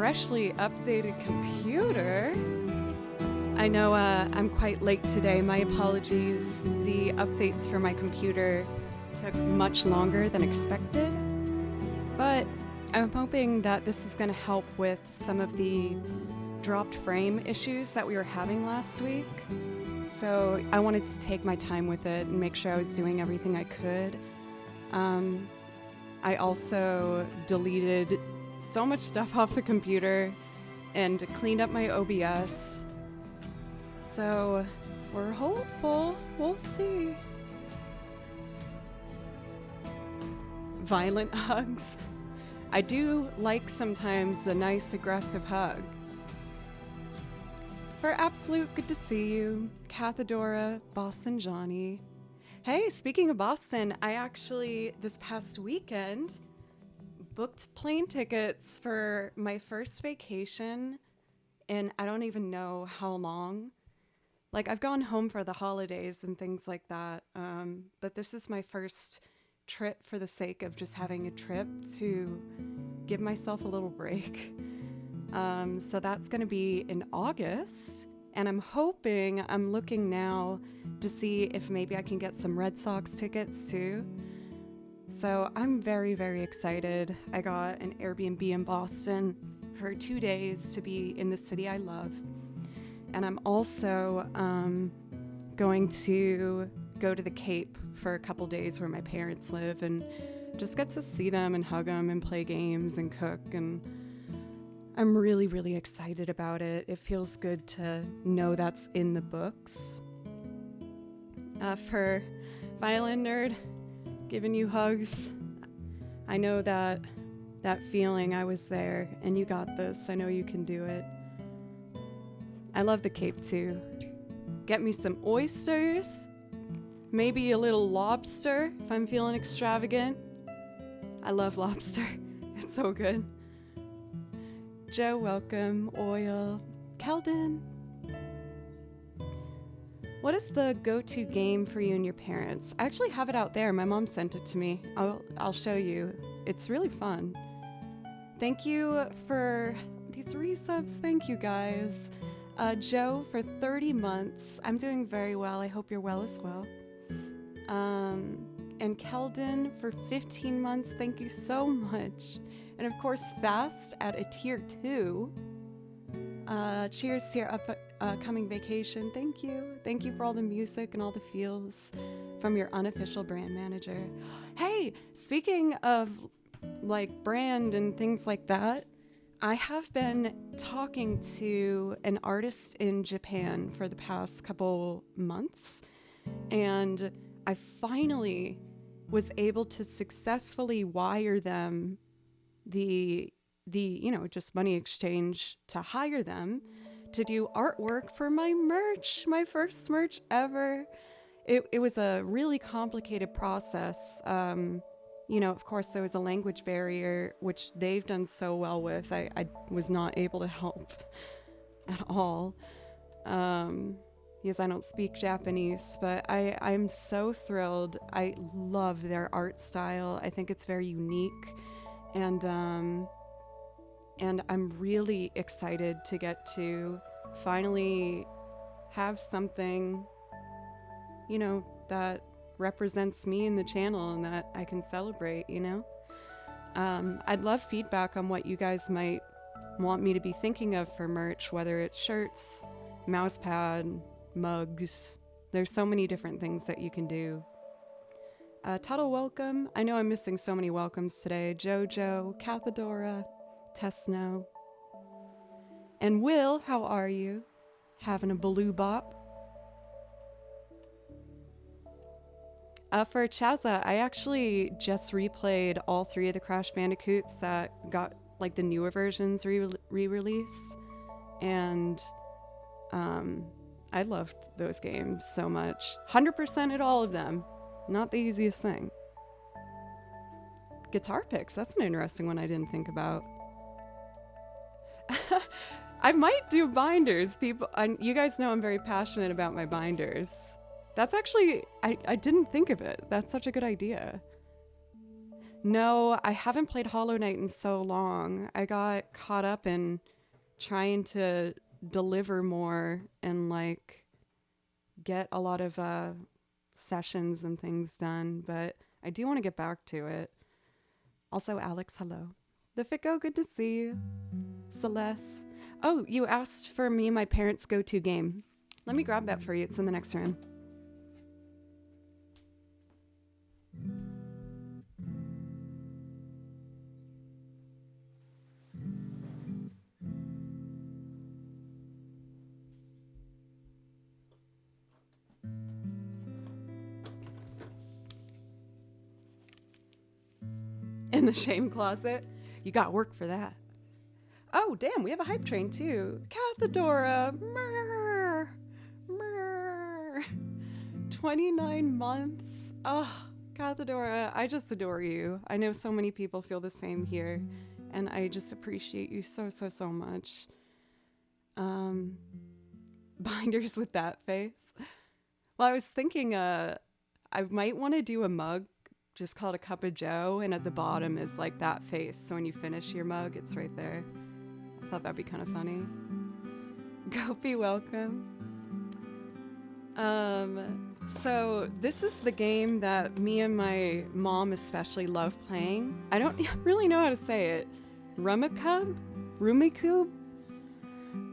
freshly updated computer. I know I'm quite late today. My apologies. The updates for my computer took much longer than expected, but I'm hoping that this is going to help with some of the dropped frame issues that we were having last week. So I wanted to take my time with it and make sure I was doing everything I could. I also deleted so much stuff off the computer and cleaned up my OBS. So we're hopeful. We'll see. Violent hugs. I do like sometimes a nice aggressive hug. For Absolute, good to see you. Cathadora, Boston Johnny. Hey, speaking of Boston, I actually, this past weekend, booked plane tickets for my first vacation in I don't even know how long. Like, I've gone home for the holidays and things like that, but this is my first trip for the sake of just having a trip to give myself a little break. So that's going to be in August, and I'm looking now to see if maybe I can get some Red Sox tickets too. So I'm very, very excited. I got an Airbnb in Boston for 2 days to be in the city I love. And I'm also going to go to the Cape for a couple days where my parents live and just get to see them and hug them and play games and cook. And I'm really, really excited about it. It feels good to know that's in the books. For Violin Nerd, giving you hugs. I know that feeling. I was there and you got this. I know you can do it. I love the Cape too. Get me some oysters, maybe a little lobster if I'm feeling extravagant. I love lobster. It's so good. Joe, welcome. Oil. Keldon. What is the go-to game for you and your parents? I actually have it out there. My mom sent it to me. I'll show you. It's really fun. Thank you for these resubs. Thank you, guys. Joe, for 30 months. I'm doing very well. I hope you're well as well. And Keldon for 15 months. Thank you so much. And of course, Fast at a tier 2. Cheers to your upcoming vacation. Thank you. Thank you for all the music and all the feels from your unofficial brand manager. Hey, speaking of like brand and things like that, I have been talking to an artist in Japan for the past couple months, and I finally was able to successfully wire them the just money exchange to hire them to do artwork for my merch, my first merch ever. It was a really complicated process. Of course, there was a language barrier, which they've done so well with. I was not able to help at all because I don't speak Japanese, but I'm so thrilled. I love their art style. I think it's very unique, and I'm really excited to get to finally have something, that represents me in the channel and that I can celebrate, I'd love feedback on what you guys might want me to be thinking of for merch, whether it's shirts, mousepad, mugs. There's so many different things that you can do. Tuttle, welcome. I know I'm missing so many welcomes today. Jojo, Cathadora, Tesno. And Will, how are you? Having a blue bop? For Chaza, I actually just replayed all 3 of the Crash Bandicoots that got like the newer versions re-released, and I loved those games so much. 100% at all of them. Not the easiest thing. Guitar picks, that's an interesting one I didn't think about. I might do binders, people. You guys know I'm very passionate about my binders. That's actually, I didn't think of it. That's such a good idea. No, I haven't played Hollow Knight in so long. I got caught up in trying to deliver more and like get a lot of sessions and things done, but I do want to get back to it. Also, Alex, hello. The Fico, good to see you. Celeste. Oh, you asked for me my parents' go-to game. Let me grab that for you. It's in the next room. In the shame closet. You got work for that. Oh, damn, we have a hype train too. Cathedora. 29 months. Oh, Cathedora, I just adore you. I know so many people feel the same here, and I just appreciate you so, so, so much. Binders with that face. Well, I was thinking I might want to do a mug just called a cup of joe, and at the bottom is like that face, so when you finish your mug, it's right there. I thought that'd be kind of funny. Gopi, welcome. So this is the game that me and my mom especially love playing. I don't really know how to say it. Rumikub?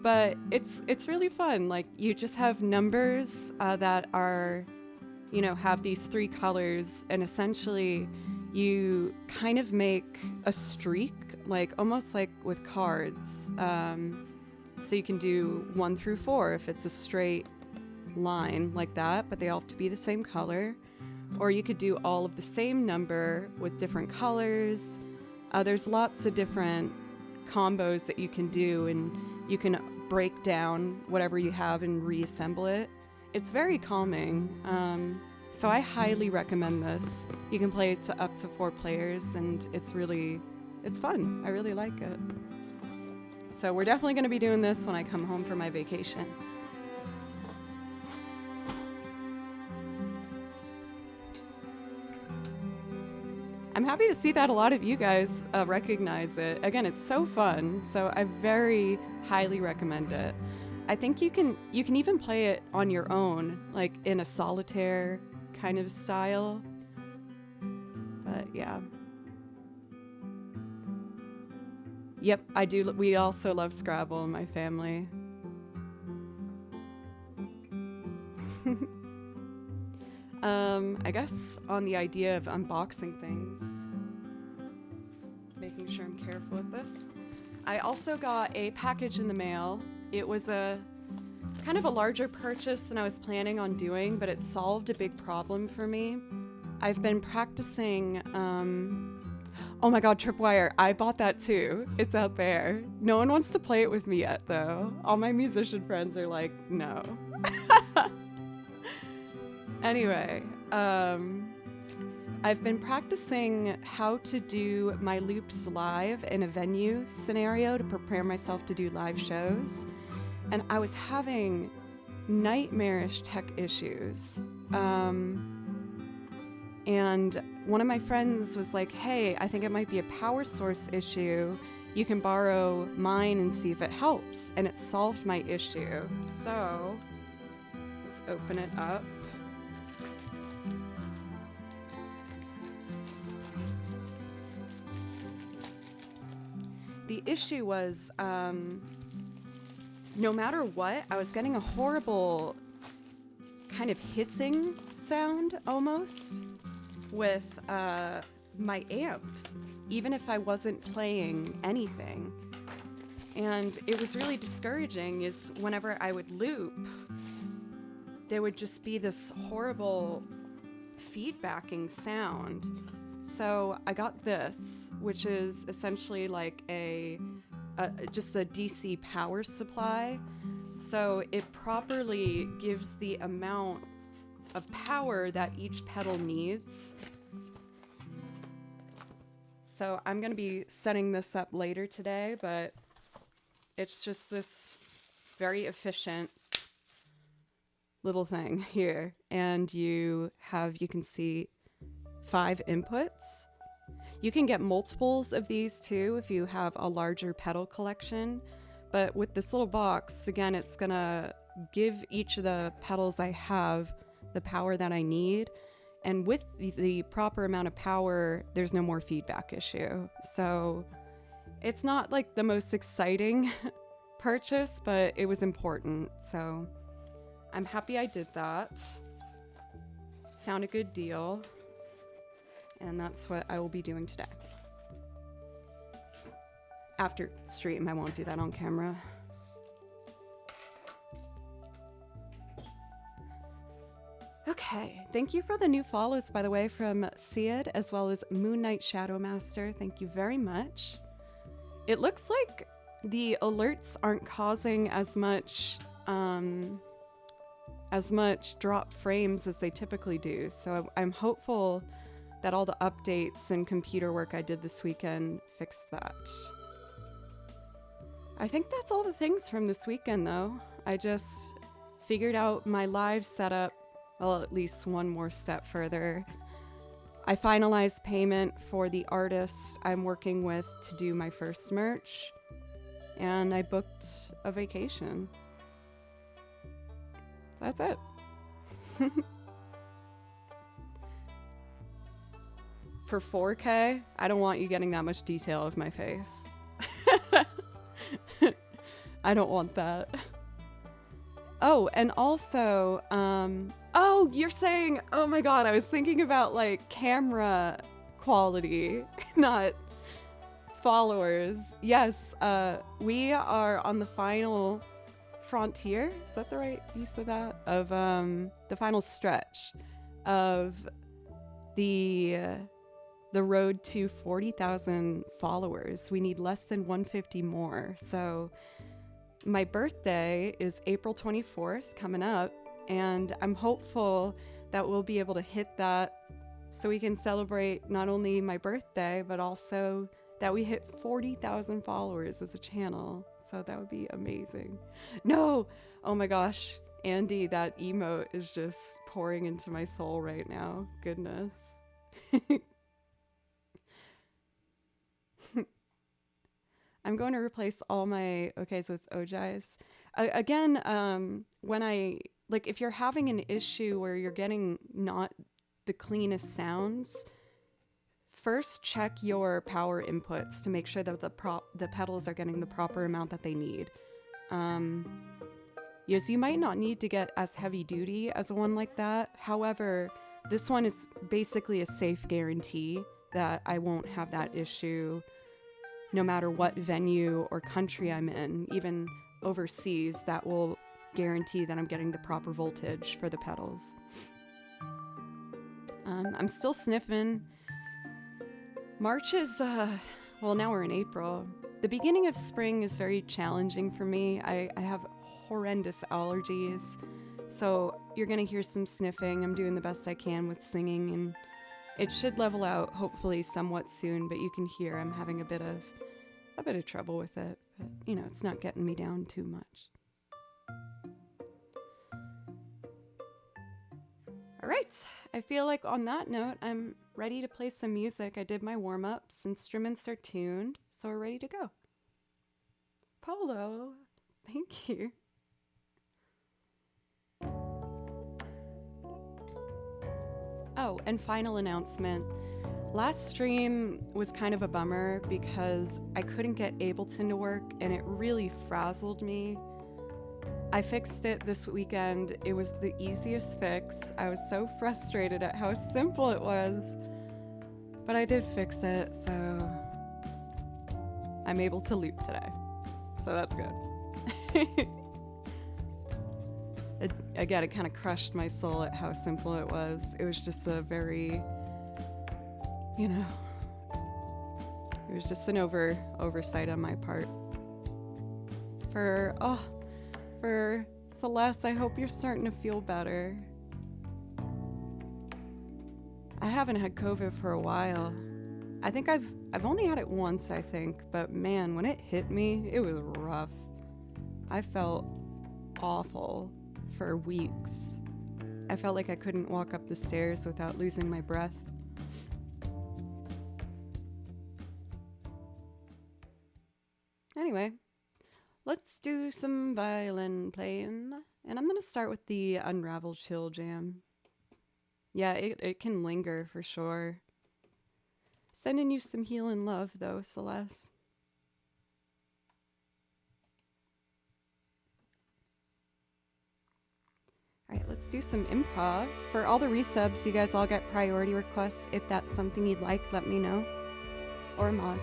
But it's really fun. Like, you just have numbers that are, you know, have these three colors, and essentially you kind of make a streak, like almost like with cards. So you can do 1 through 4 if it's a straight line like that, but they all have to be the same color. Or you could do all of the same number with different colors. There's lots of different combos that you can do, and you can break down whatever you have and reassemble it. It's very calming. So I highly recommend this. You can play it to up to 4 players, and it's fun. I really like it. So we're definitely going to be doing this when I come home for my vacation. I'm happy to see that a lot of you guys recognize it. Again, it's so fun, so I very highly recommend it. I think you can even play it on your own, like in a solitaire kind of style. But yeah. Yep, I do. We also love Scrabble in my family. I guess on the idea of unboxing things, making sure I'm careful with this. I also got a package in the mail. It was a kind of a larger purchase than I was planning on doing, but it solved a big problem for me. I've been practicing, oh my god, Tripwire, I bought that too. It's out there. No one wants to play it with me yet, though. All my musician friends are like, no. Anyway, I've been practicing how to do my loops live in a venue scenario to prepare myself to do live shows. And I was having nightmarish tech issues. And one of my friends was like, hey, I think it might be a power source issue. You can borrow mine and see if it helps. And it solved my issue. So let's open it up. The issue was, no matter what, I was getting a horrible kind of hissing sound almost with my amp, even if I wasn't playing anything. And it was really discouraging, is whenever I would loop, there would just be this horrible feedbacking sound. So I got this, which is essentially like just a DC power supply. So it properly gives the amount of power that each pedal needs. So I'm going to be setting this up later today, but it's just this very efficient little thing here. And you can see 5 inputs. You can get multiples of these too if you have a larger pedal collection. But with this little box, again, it's gonna give each of the pedals I have the power that I need. And with the proper amount of power, there's no more feedback issue. So it's not like the most exciting purchase, but it was important. So I'm happy I did that. Found a good deal. And that's what I will be doing today. After stream, I won't do that on camera. Okay, thank you for the new follows, by the way, from Seed as well as Moon Knight Shadowmaster. Thank you very much. It looks like the alerts aren't causing as much drop frames as they typically do. So I'm hopeful that all the updates and computer work I did this weekend fixed that. I think that's all the things from this weekend, though. I just figured out my live setup, well, at least one more step further. I finalized payment for the artist I'm working with to do my first merch, and I booked a vacation. So that's it. For 4K, I don't want you getting that much detail of my face. I don't want that. Oh, and also, oh, you're saying, oh my god, I was thinking about like camera quality, not followers. Yes, we are on the final frontier, is that the right use of that? Of the final stretch of the road to 40,000 followers. We need less than 150 more. So my birthday is April 24th coming up, and I'm hopeful that we'll be able to hit that so we can celebrate not only my birthday, but also that we hit 40,000 followers as a channel. So that would be amazing. No! Oh my gosh, Andy, that emote is just pouring into my soul right now. Goodness. I'm going to replace all my okays with ojais. Again, when if you're having an issue where you're getting not the cleanest sounds, first check your power inputs to make sure that the pedals are getting the proper amount that they need. Yes, you might not need to get as heavy duty as a one like that. However, this one is basically a safe guarantee that I won't have that issue no matter what venue or country I'm in. Even overseas, that will guarantee that I'm getting the proper voltage for the pedals. I'm still sniffing. March is, well, now we're in April. The beginning of spring is very challenging for me. I have horrendous allergies, so you're gonna hear some sniffing. I'm doing the best I can with singing, and it should level out hopefully somewhat soon, but you can hear I'm having a bit of trouble with it. But, you know, it's not getting me down too much. All right, I feel like on that note, I'm ready to play some music. I did my warm-ups, instruments are tuned, so we're ready to go. Polo, thank you. Oh, and final announcement. Last stream was kind of a bummer because I couldn't get Ableton to work and it really frazzled me. I fixed it this weekend. It was the easiest fix. I was so frustrated at how simple it was, but I did fix it, so I'm able to loop today. So that's good. Again, it kind of crushed my soul at how simple it was. It was just a very, you know, it was just an oversight on my part. For Celeste, I hope you're starting to feel better. I haven't had COVID for a while. I think I've only had it once, I think, but man, when it hit me, it was rough. I felt awful for weeks. I felt like I couldn't walk up the stairs without losing my breath. Anyway, let's do some violin playing. And I'm going to start with the Unravel Chill Jam. Yeah, it can linger for sure. Sending you some healing love, though, Celeste. All right, let's do some improv. For all the resubs, you guys all get priority requests. If that's something you'd like, let me know. Or a mod.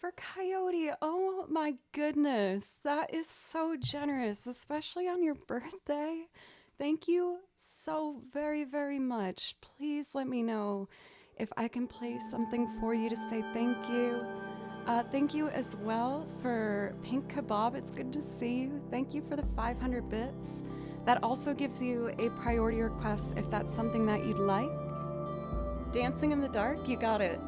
For Coyote, oh my goodness, that is so generous, especially on your birthday. Thank you so very, very much. Please let me know if I can play something for you to say thank you. Thank you as well for Pink Kebab. It's good to see you. Thank you for the 500 bits. That also gives you a priority request if that's something that you'd like. Dancing in the Dark, you got it.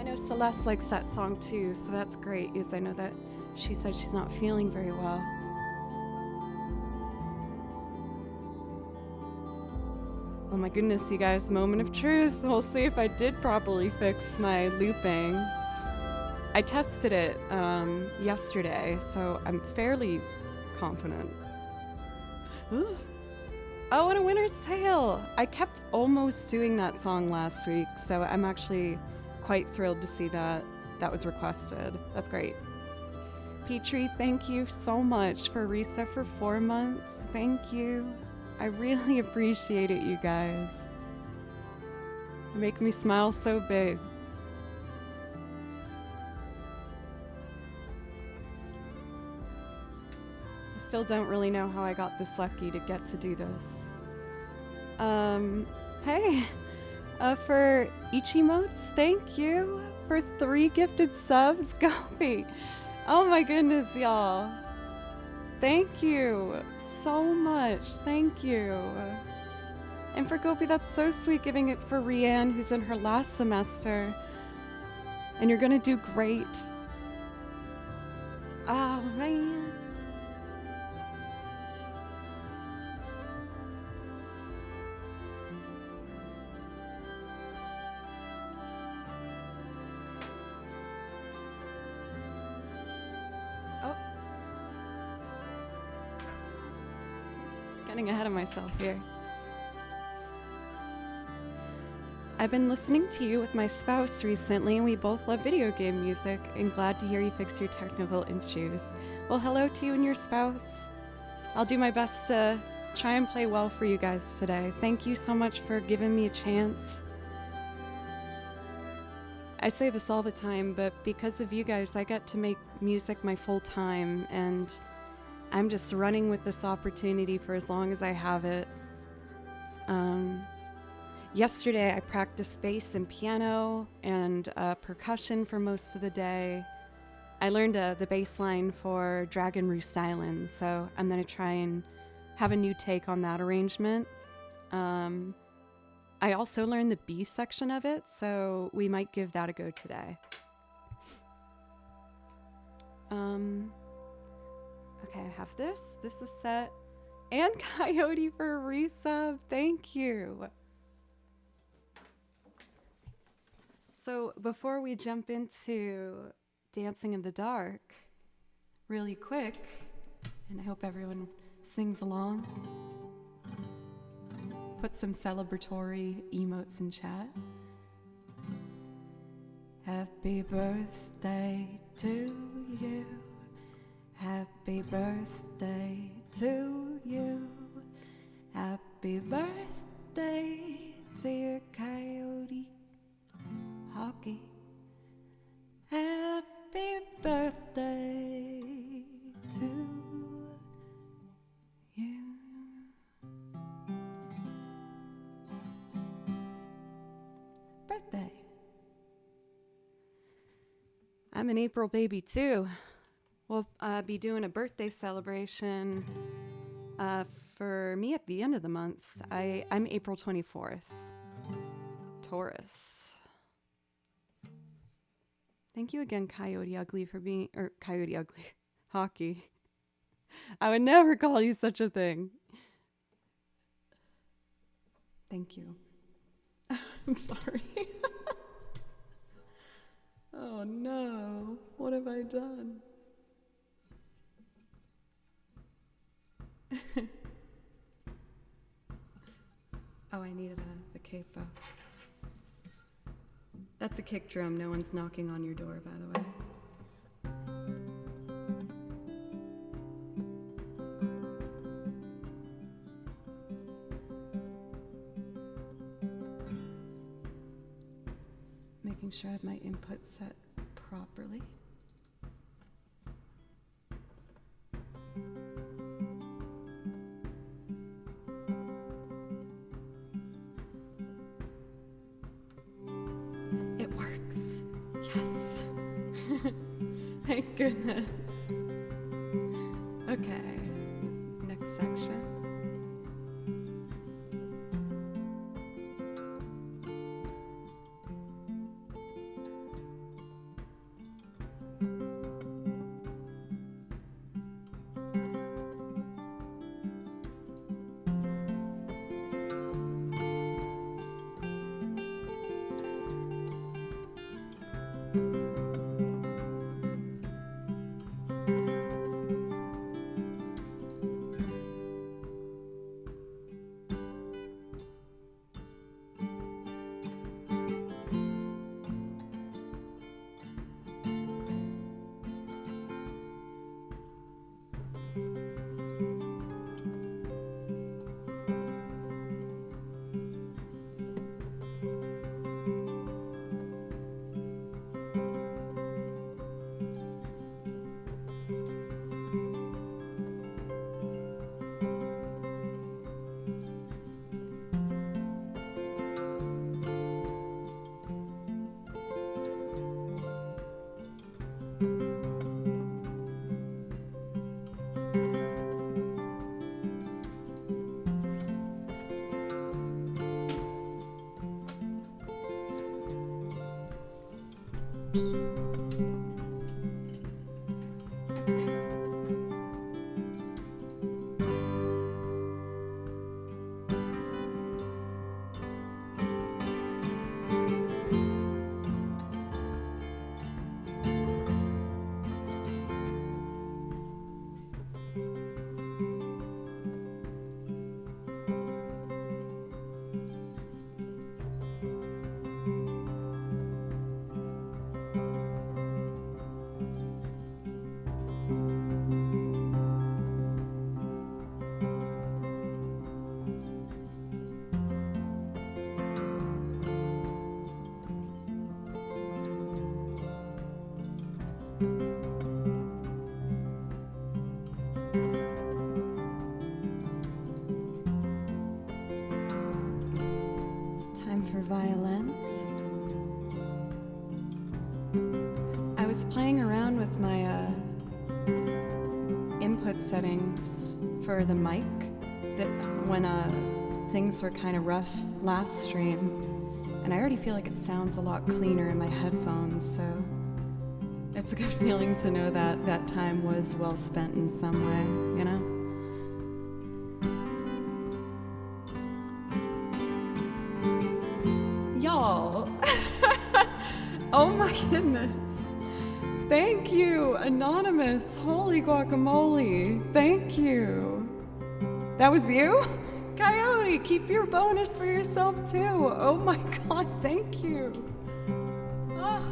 know Celeste likes that song too, so that's great, because I know that she said she's not feeling very well. Oh my goodness, you guys, moment of truth. We'll see if I did properly fix my looping. I tested it yesterday, so I'm fairly confident. Ooh. Oh, and A Winter's Tale! I kept almost doing that song last week, so I'm actually quite thrilled to see that that was requested. That's great. Petrie, thank you so much for Reset for 4 months. Thank you. I really appreciate it, you guys. You make me smile so big. I still don't really know how I got this lucky to get to do this. Hey, for Ichimotes, thank you for 3 gifted subs. Gopi. Oh my goodness, y'all. Thank you so much. Thank you. And for Gopi, that's so sweet, giving it for Rianne, who's in her last semester. And you're gonna do great. Oh, man. Getting ahead of myself here. I've been listening to you with my spouse recently, and we both love video game music, and glad to hear you fix your technical issues. Well, hello to you and your spouse. I'll do my best to try and play well for you guys today. Thank you so much for giving me a chance. I say this all the time, but because of you guys, I get to make music my full time, and I'm just running with this opportunity for as long as I have it. Yesterday I practiced bass and piano and percussion for most of the day. I learned the bass line for Dragon Roost Island, so I'm gonna try and have a new take on that arrangement. I also learned the B section of it, so we might give that a go today. Okay, I have this. This is set. And Coyote for a resub. Thank you. So before we jump into Dancing in the Dark, really quick, and I hope everyone sings along, put some celebratory emotes in chat. Happy birthday to you. Happy birthday to you. Happy birthday, dear Coyote Hockey. Happy birthday to you. Birthday. I'm an April baby too. We'll be doing a birthday celebration for me at the end of the month. I'm April 24th. Taurus. Thank you again, Coyote Ugly, for being, or Coyote Ugly Hockey. I would never call you such a thing. Thank you. I'm sorry. Oh no, what have I done? Oh, I needed the capo. That's a kick drum. No one's knocking on your door, by the way. Making sure I have my input set properly. It works. Yes. Thank goodness. Okay. Next section. Time for violins. I was playing around with my input settings for the mic that when things were kind of rough last stream, and I already feel like it sounds a lot cleaner in my headphones, so it's a good feeling to know that that time was well spent in some way, you know? Y'all. Oh my goodness. Thank you, Anonymous. Holy guacamole. Thank you. That was you? Coyote, keep your bonus for yourself too. Oh my god, thank you. Ah.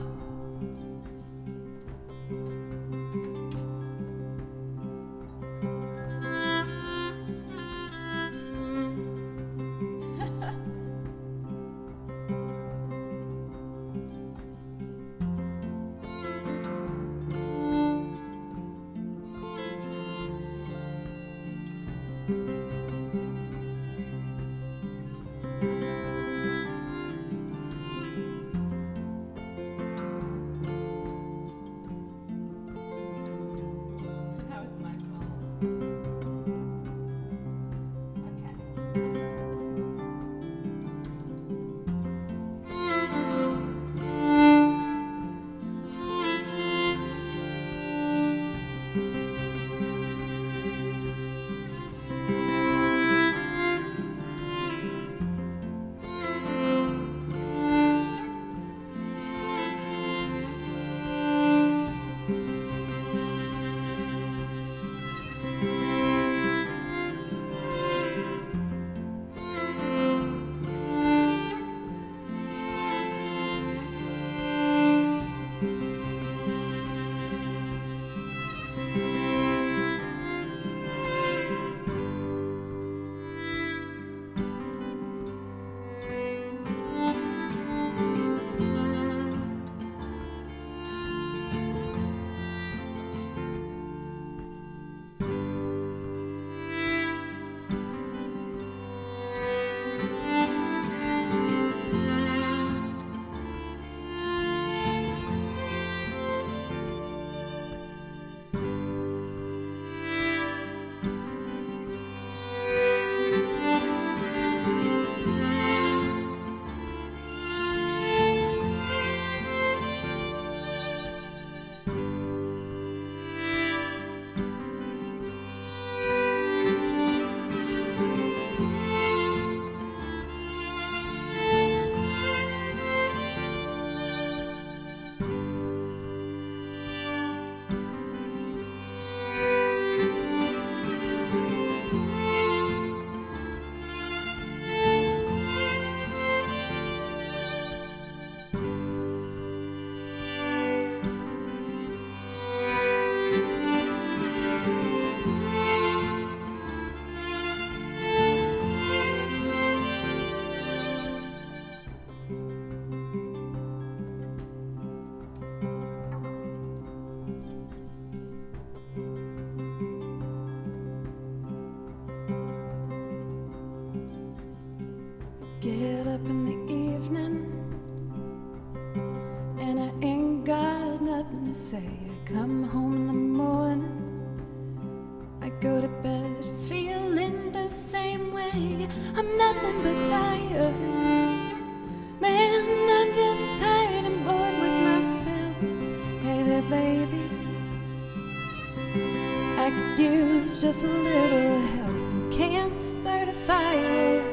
I could use just a little help. You can't start a fire.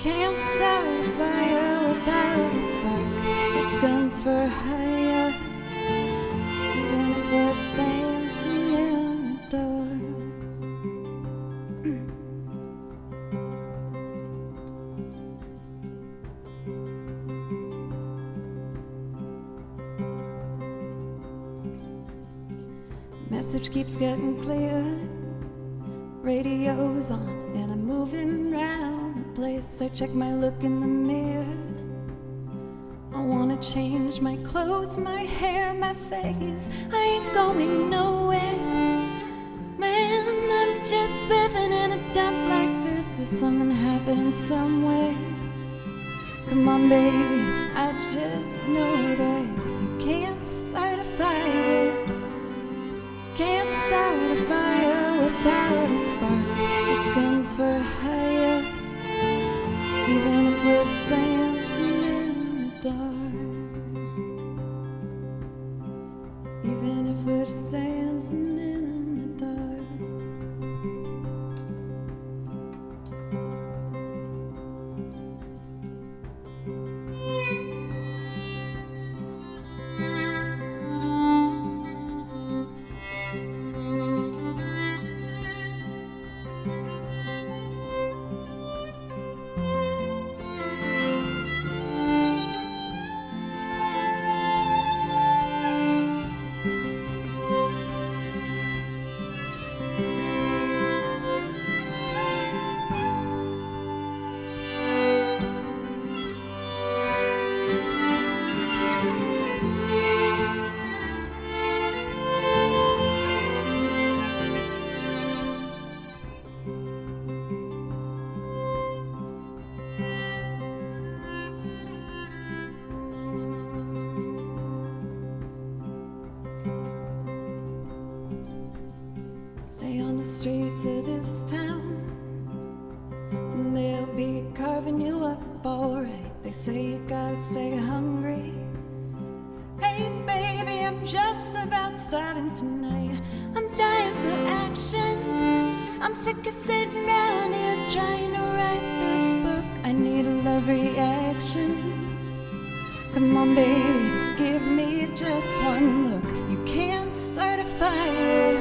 Can't start a fire without a spark. It's guns for hire. Even if we're dancing in the dark. Message keeps getting clear. Radio's on and I'm moving around the place. I check my look in the mirror. I wanna change my clothes, my hair, my face. I ain't going nowhere. Man, I'm just living in a dump like this. There's something happening somewhere. Come on, baby, I just know this. You can't start a fire. Can't start a fire without a spark. This gun's for hire. Even if we're dancing in the dark. Even if we're dancing in the dark. Stay on the streets of this town, and they'll be carving you up alright. They say you gotta stay hungry. Hey baby, I'm just about starving tonight. I'm dying for action. I'm sick of sitting around here trying to write this book. I need a love reaction. Come on baby, give me just one look. You can't start a fire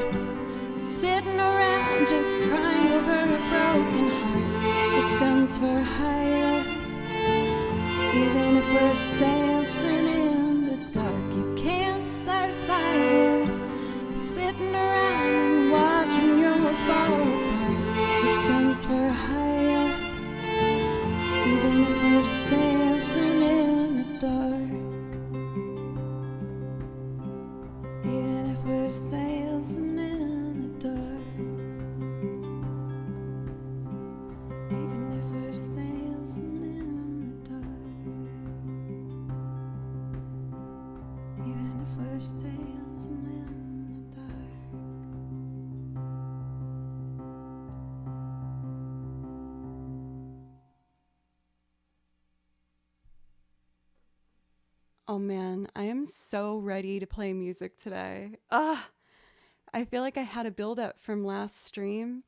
sitting around just crying over a broken heart. This gun's for hire. Even if we're dancing in the dark, you can't start a fire sitting around and watching you fall apart. This gun's for hire. Even if we're dancing in the dark. Even if we're dancing in the dark. Even if we're dancing in the dark. Even if we're dancing in the dark. Oh man, I am so ready to play music today. I feel like I had a build up from last stream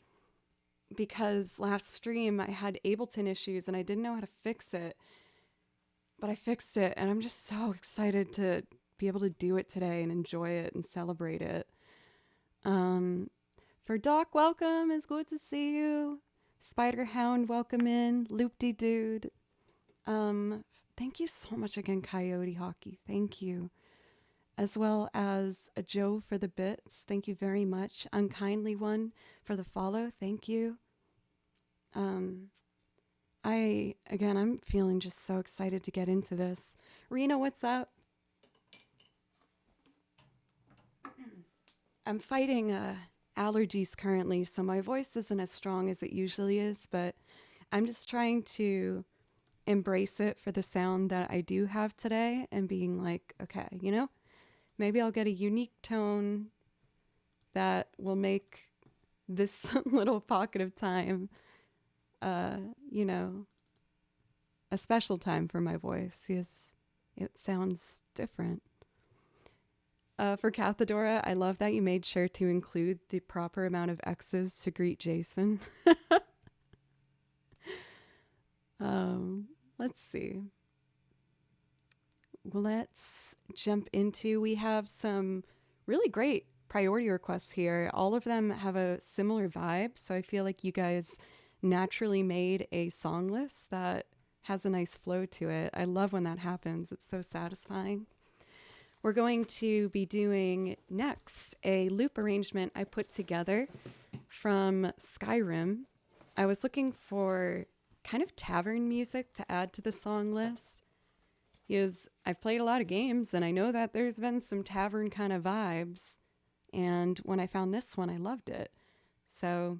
because last stream I had Ableton issues and I didn't know how to fix it. But I fixed it and I'm just so excited to be able to do it today and enjoy it and celebrate it. For Doc, welcome. It's good to see you. Spider Hound, welcome in. Loopty Dude. Thank you so much again, Coyote Hockey. Thank you. As well as a Joe for the bits. Thank you very much. Unkindly One for the follow. Thank you. I'm feeling just so excited to get into this. Rena, what's up? I'm fighting allergies currently, so my voice isn't as strong as it usually is, but I'm just trying to embrace it for the sound that I do have today and being like, okay, maybe I'll get a unique tone that will make this little pocket of time, a special time for my voice. Yes, it sounds different. For Cathedora, I love that you made sure to include the proper amount of X's to greet Jason. Let's see. Let's jump into, we have some really great priority requests here. All of them have a similar vibe, so I feel like you guys naturally made a song list that has a nice flow to it. I love when that happens. It's so satisfying. We're going to be doing next a loop arrangement I put together from Skyrim. I was looking for kind of tavern music to add to the song list, because I've played a lot of games and I know that there's been some tavern kind of vibes. And when I found this one, I loved it. So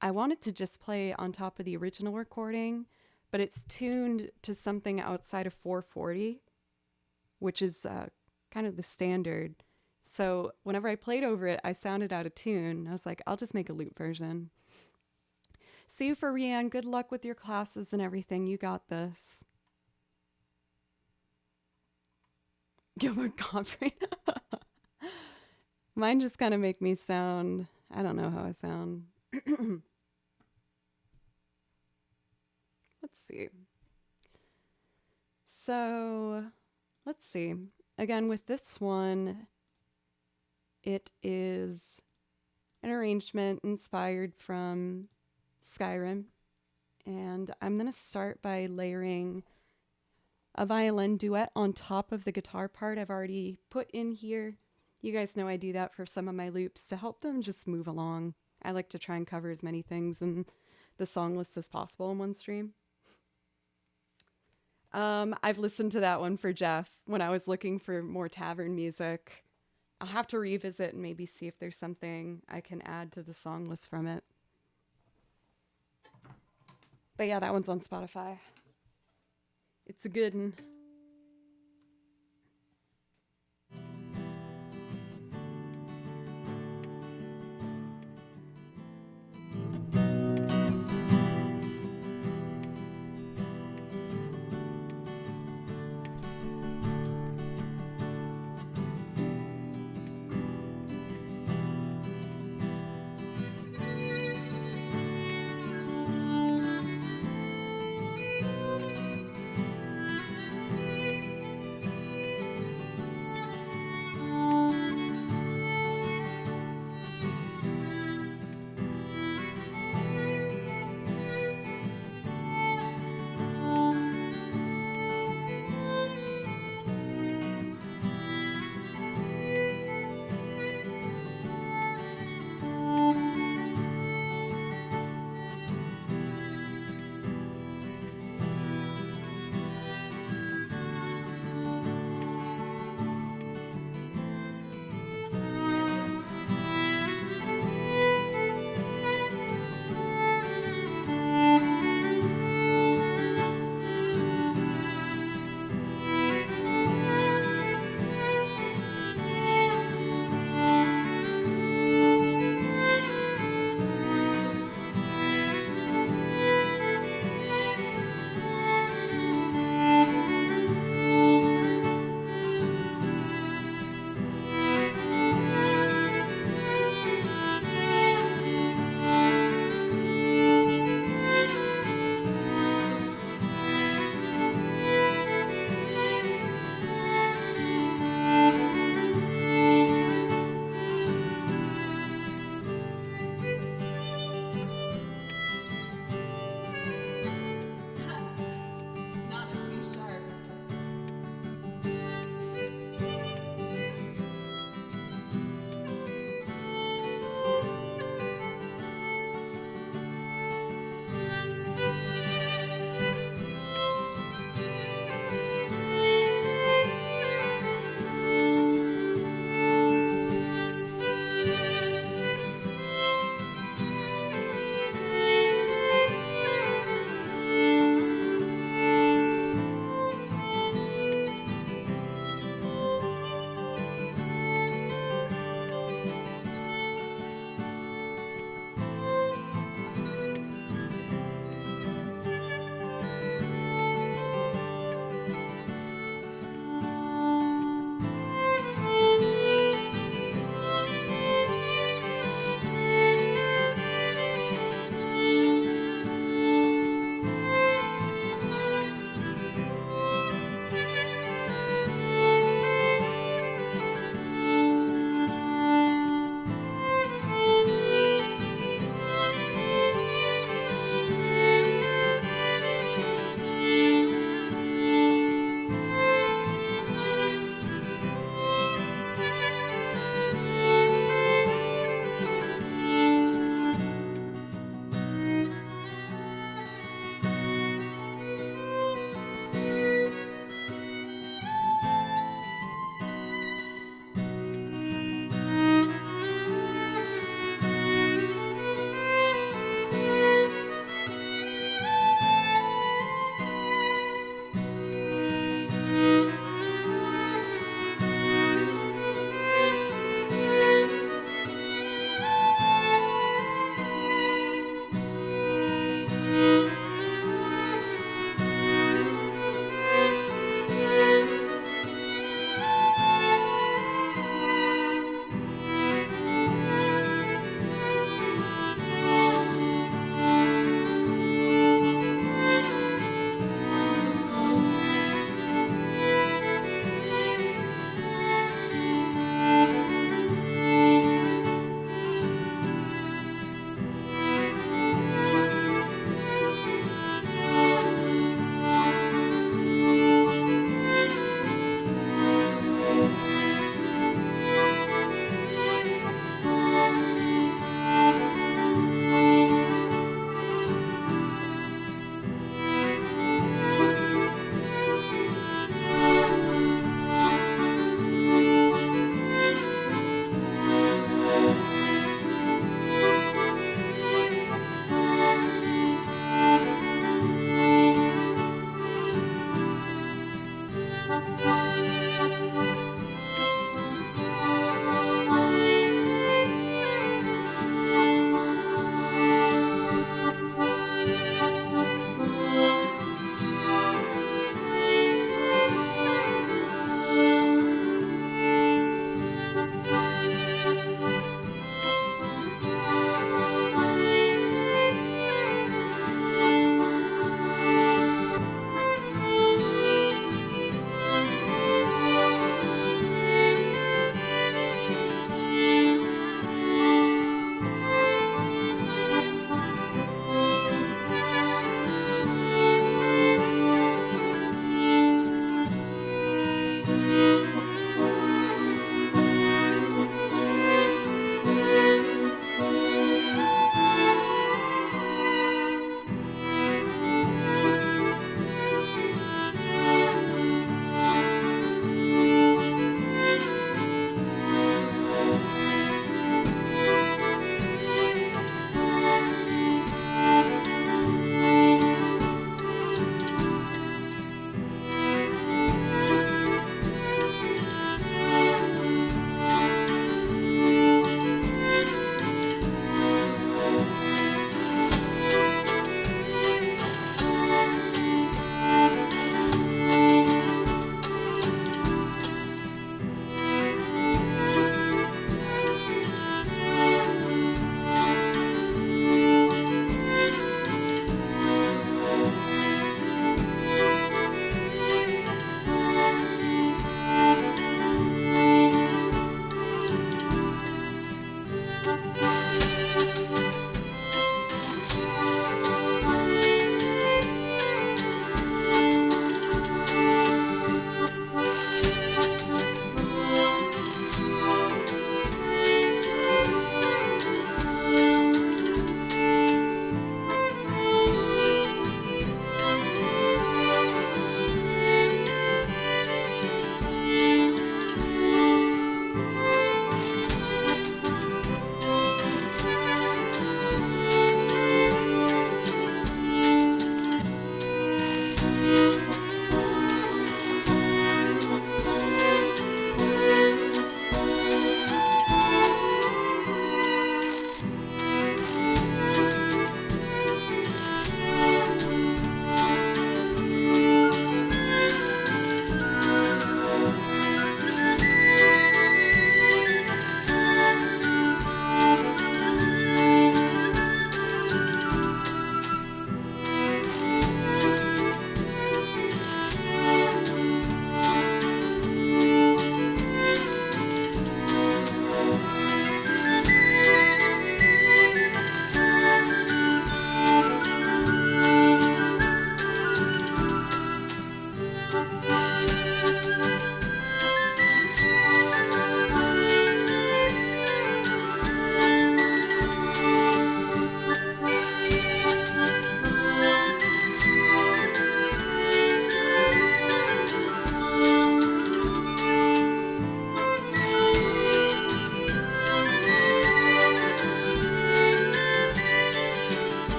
I wanted to just play on top of the original recording, but it's tuned to something outside of 440, which is kind of the standard. So whenever I played over it, I sounded out of tune. I was like, I'll just make a loop version. See you for Rianne. Good luck with your classes and everything. You got this. Gilbert Godfrey. Mine just kind of make me sound, I don't know how I sound. Let's see. So, let's see. Again, with this one, it is an arrangement inspired from Skyrim. And I'm going to start by layering a violin duet on top of the guitar part I've already put in here. You guys know I do that for some of my loops to help them just move along. I like to try and cover as many things in the song list as possible in one stream. I've listened to that one for Jeff when I was looking for more tavern music. I'll have to revisit and maybe see if there's something I can add to the song list from it. But yeah, that one's on Spotify. It's a good one.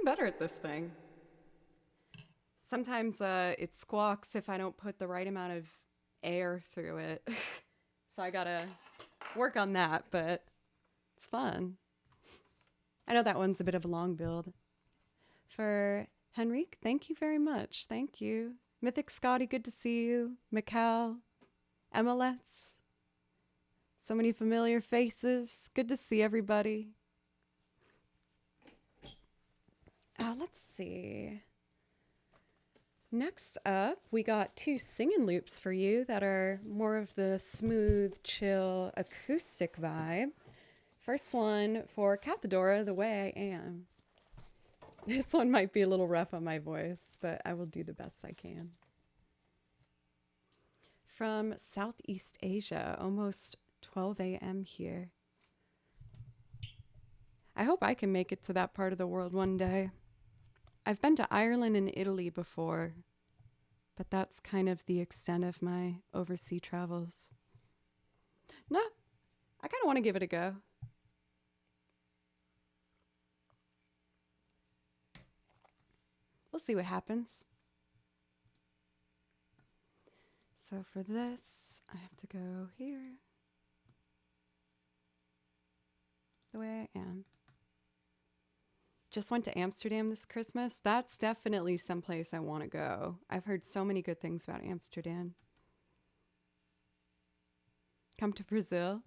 better at this thing. Sometimes it squawks if I don't put the right amount of air through it. So I gotta work on that, but it's fun. I know that one's a bit of a long build. For Henrique, thank you very much. Thank you. Mythic Scotty, good to see you. Mikal, MLS. So many familiar faces. Good to see everybody. Let's see. Next up, we got 2 singing loops for you that are more of the smooth, chill, acoustic vibe. First one for Cathedora, The Way I Am. This one might be a little rough on my voice, but I will do the best I can. From Southeast Asia, almost 12 a.m. here. I hope I can make it to that part of the world one day. I've been to Ireland and Italy before, but that's kind of the extent of my overseas travels. No, I kind of want to give it a go. We'll see what happens. So for this, I have to go here. The Way I Am. Just went to Amsterdam this Christmas. That's definitely someplace I want to go. I've heard so many good things about Amsterdam. Come to Brazil.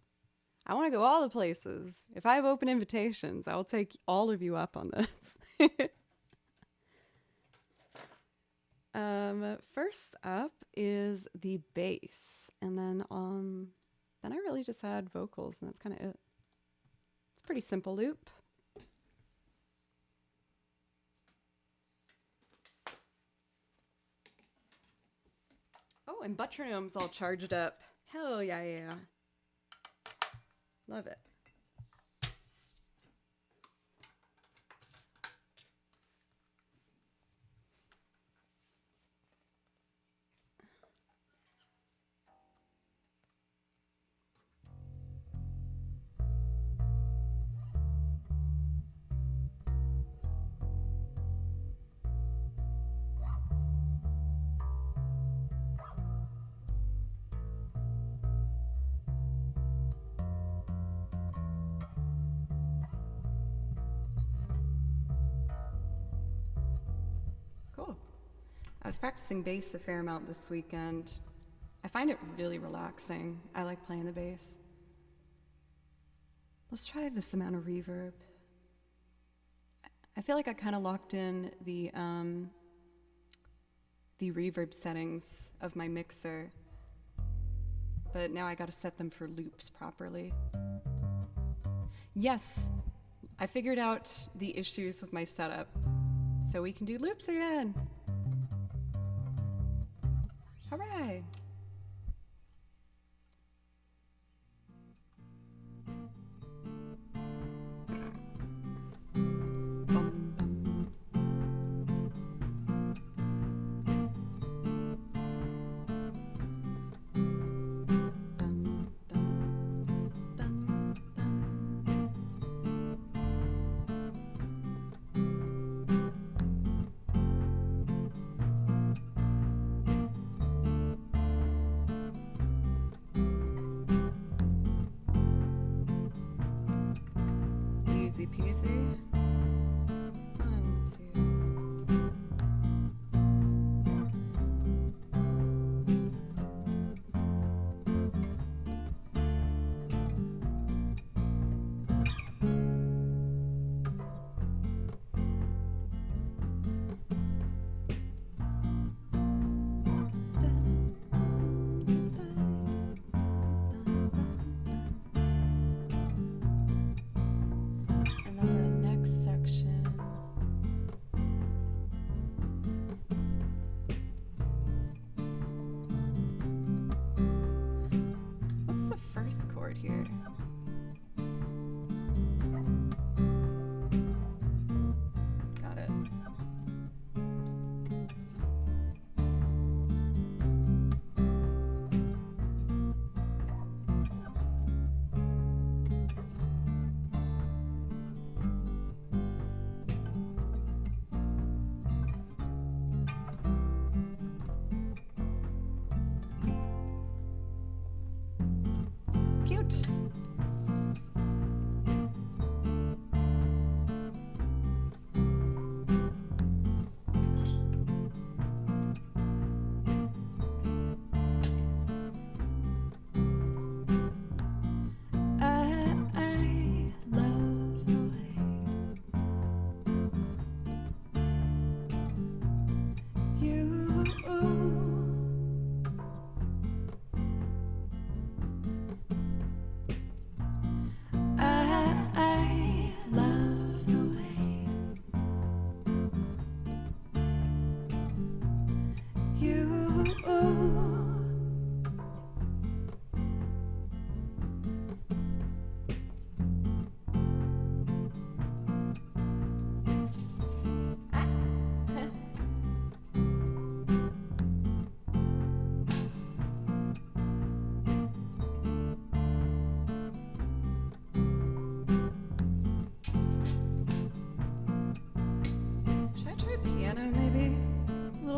I want to go all the places. If I have open invitations, I will take all of you up on this. First up is the bass, and then I really just had vocals, and that's kind of it. It's a pretty simple loop. Oh, and Butronome's all charged up. Hell yeah, yeah. Love it. Cool. I was practicing bass a fair amount this weekend. I find it really relaxing. I like playing the bass. Let's try this amount of reverb. I feel like I kind of locked in the reverb settings of my mixer, but now I gotta set them for loops properly. Yes, I figured out the issues with my setup, so we can do loops again. Hooray! Easy peasy. 1, 2. And then the next section. What's the first chord here? Got it.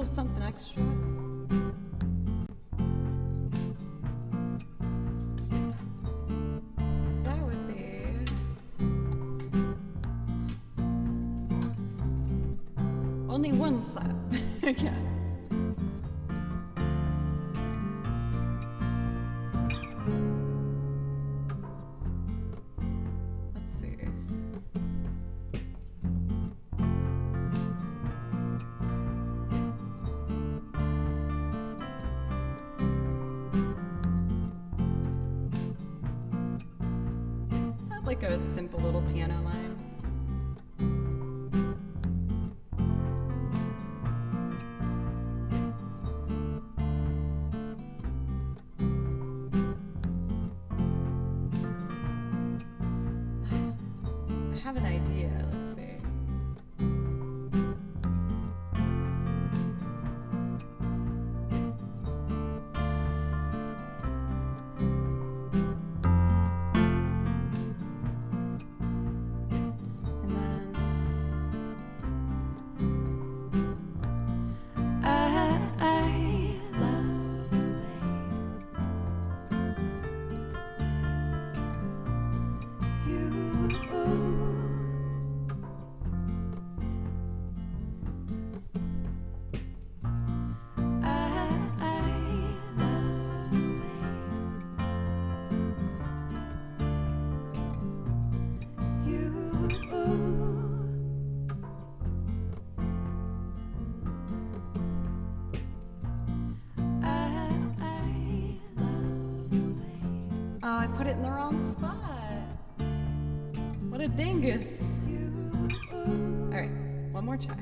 Something extra. So that would be only one slap, I guess. Let's see. Like a simple little piano line. I have an idea. Let's see. Oh, I put it in the wrong spot. What a dingus. All right, one more try.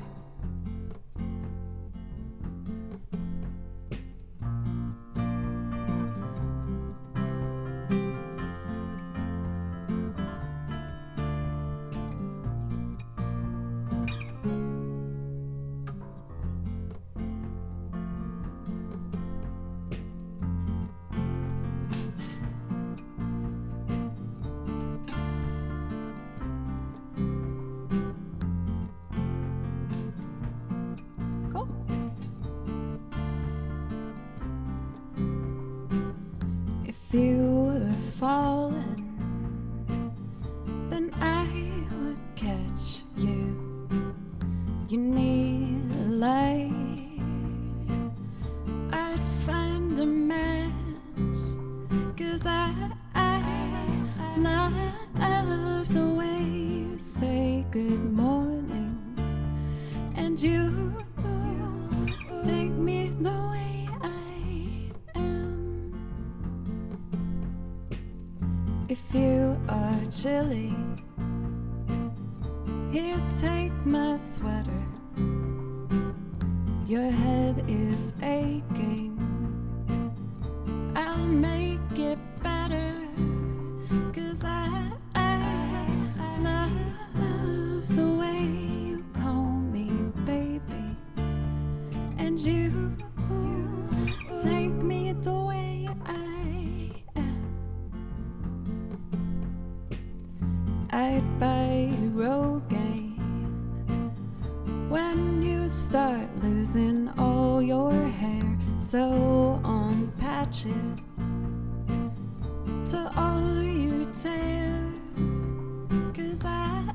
If you were falling, then I would catch you. You need a light, I'd find a match, 'cause I love the way you say good morning, and you take me the way I am. If you are chilly, here, take my sweater. Your head is aching, I'll make it better, 'cause I love the way you call me baby, and you take me the way I am. I'd buy you Rogaine when you start losing all your hair, sew on patches to all tell, 'cause I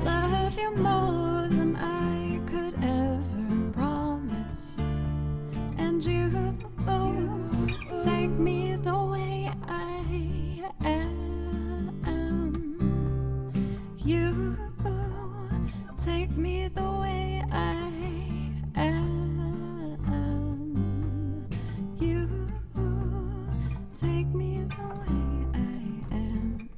love you more than I could ever promise. And you take me the way I am. You take me the way I am. You take me the way I am.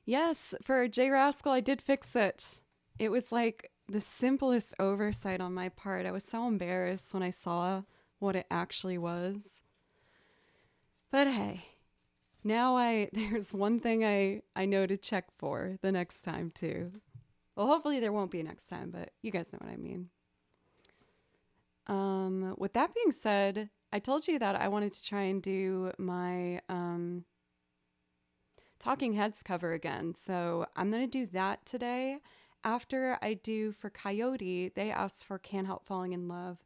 Yes, for J Rascal, I did fix it. It was like the simplest oversight on my part. I was so embarrassed when I saw what it actually was. But hey, now there's one thing I know to check for the next time too. Well, hopefully there won't be next time, but you guys know what I mean. With that being said, I told you that I wanted to try and do my Talking Heads cover again. So I'm going to do that today. After I do for Coyote, they asked for Can't Help Falling in Love.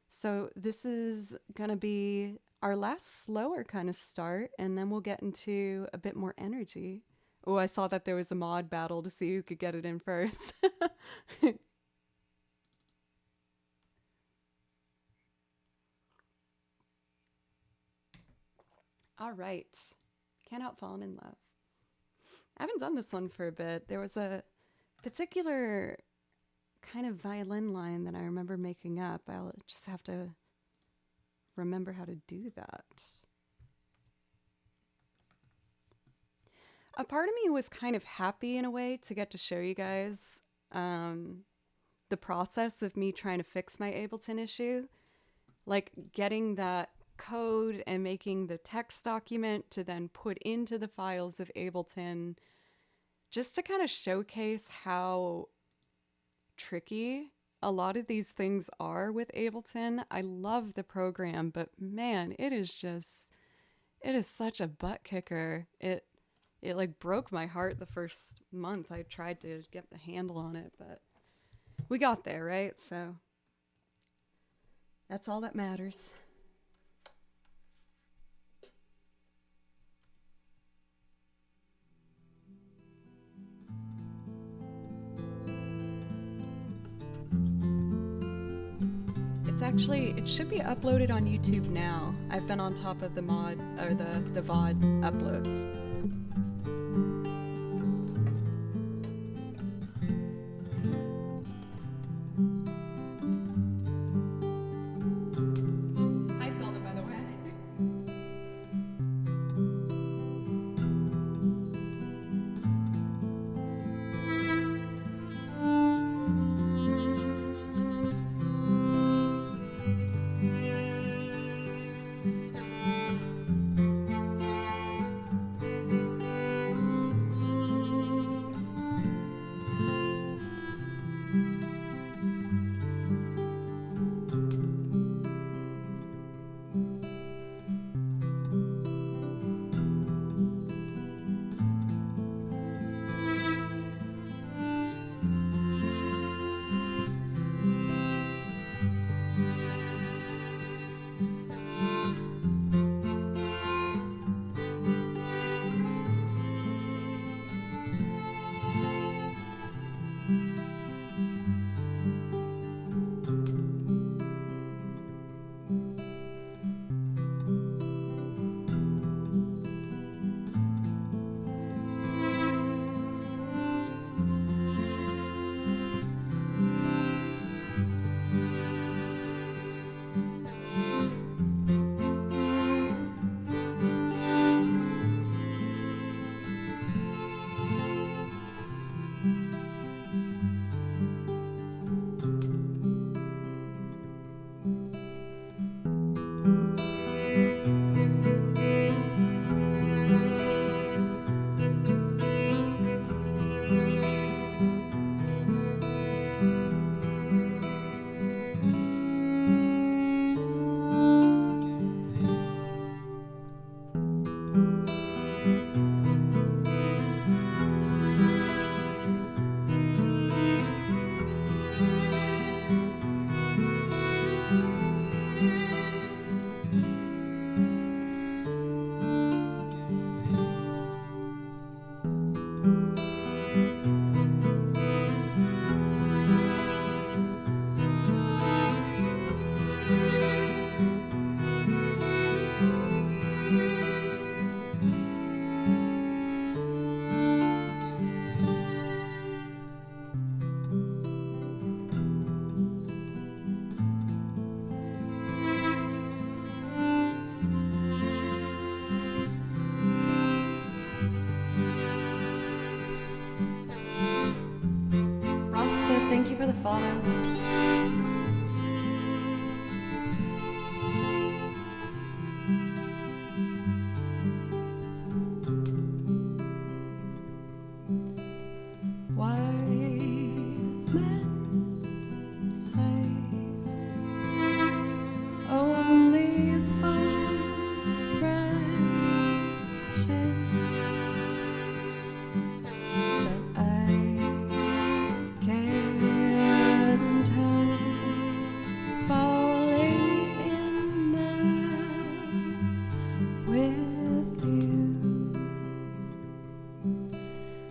So this is going to be our last slower kind of start, and then we'll get into a bit more energy. Oh, I saw that there was a mod battle to see who could get it in first. All right. Can't Help Falling in Love. I haven't done this one for a bit. There was a particular kind of violin line that I remember making up. I'll just have to remember how to do that. A part of me was kind of happy in a way to get to show you guys the process of me trying to fix my Ableton issue. Like getting that code and making the text document to then put into the files of Ableton, just to kind of showcase how tricky a lot of these things are with Ableton. I love the program, but man, it is such a butt kicker. It like broke my heart the first month I tried to get the handle on it, but we got there, right? So that's all that matters. It should be uploaded on YouTube now. I've been on top of the mod, or the VOD uploads. Hi, Zelda, by the way. follow. Wise men say only fools rush in, but I can't help falling in love with you.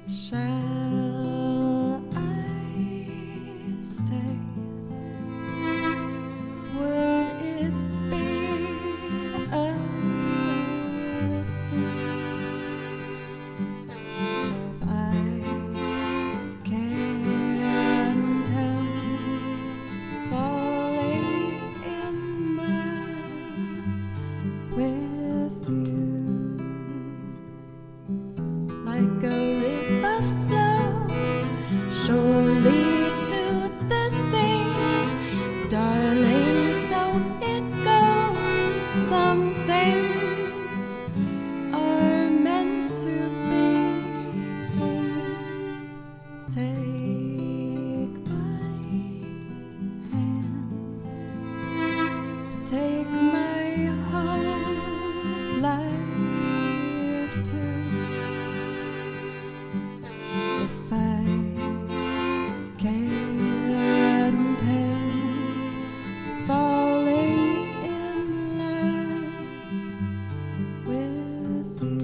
Shall I stay? Would it be a sin if I can't help falling in love with you? Like a river flows surely to the sea, darling, so it goes. Some things are meant to be. Take my hand, take my whole life too. If I can't help falling in love with you.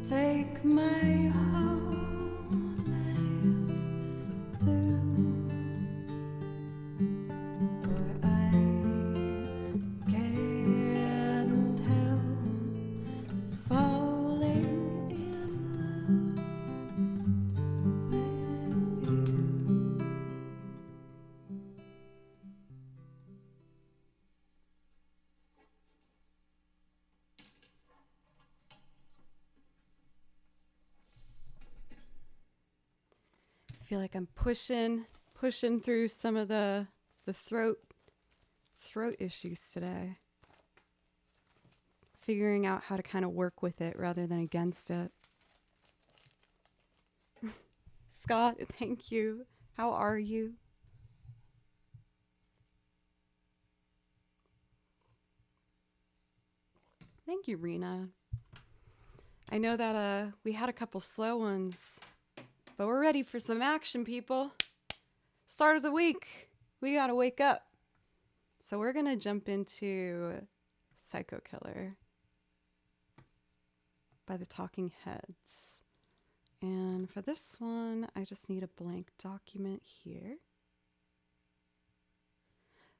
Take my whole life too, for I can't help falling in love with you. I feel like I'm pushing through some of the throat issues today. Figuring out how to kind of work with it rather than against it. Scott, thank you. How are you? Thank you, Rena. I know that we had a couple slow ones, but we're ready for some action, people. Start of the week. We gotta wake up. So we're gonna jump into Psycho Killer by the Talking Heads. And for this one, I just need a blank document here.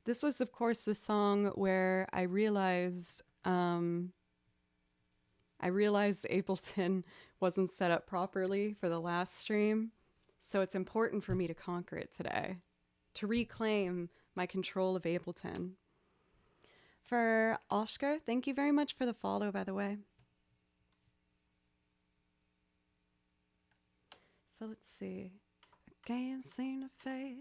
This was, of course, the song where I realized Ableton wasn't set up properly for the last stream. So it's important for me to conquer it today, to reclaim my control of Ableton. For Oscar, thank you very much for the follow, by the way. So let's see. I can't seem to fade.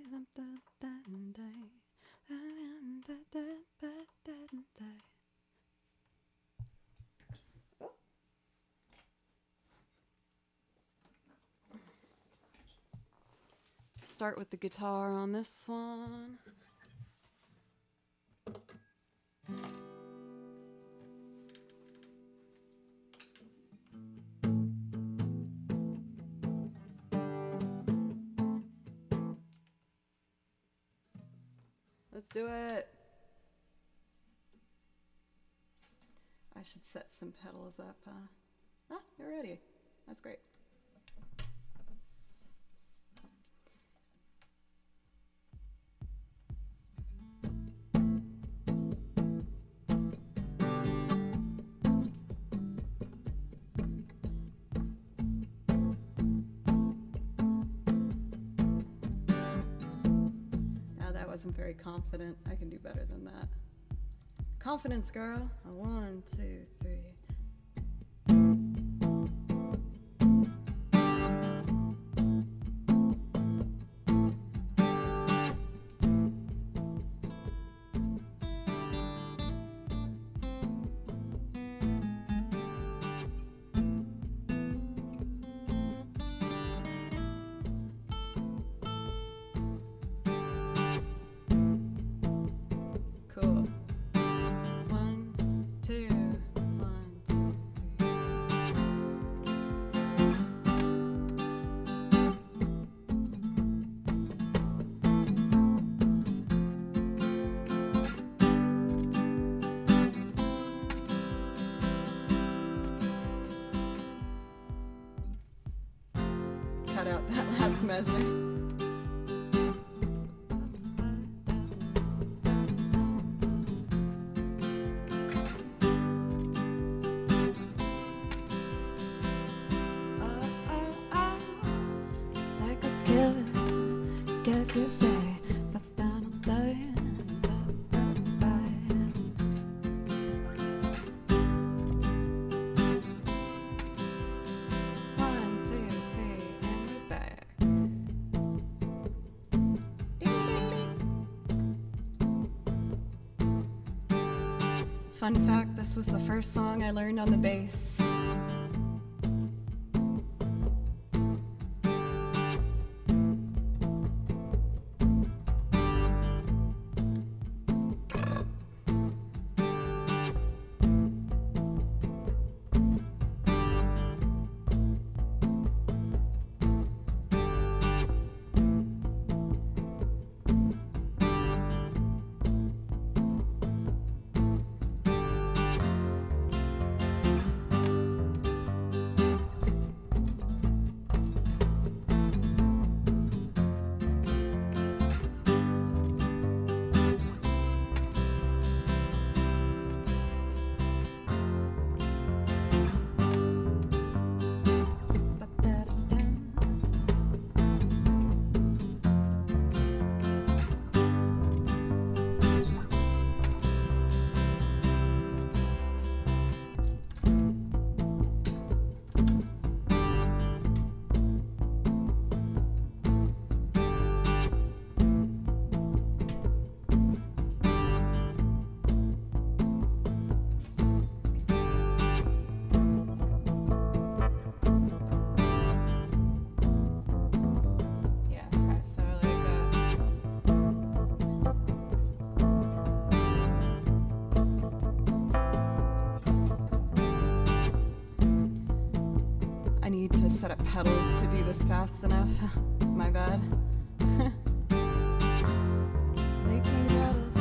Start with the guitar on this one. Let's do it. I should set some pedals up. You're ready. That's great. Wasn't very confident. I can do better than that. Confidence, girl. 1, 2, 3. Cool. 1, 2, 1, 2, 3. Cut out that last measure. Fun fact, this was the first song I learned on the bass. Set up pedals to do this fast enough. My bad. Making pedals.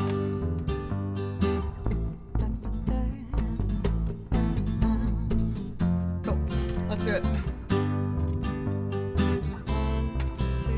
Cool. Let's do it. 1, 2.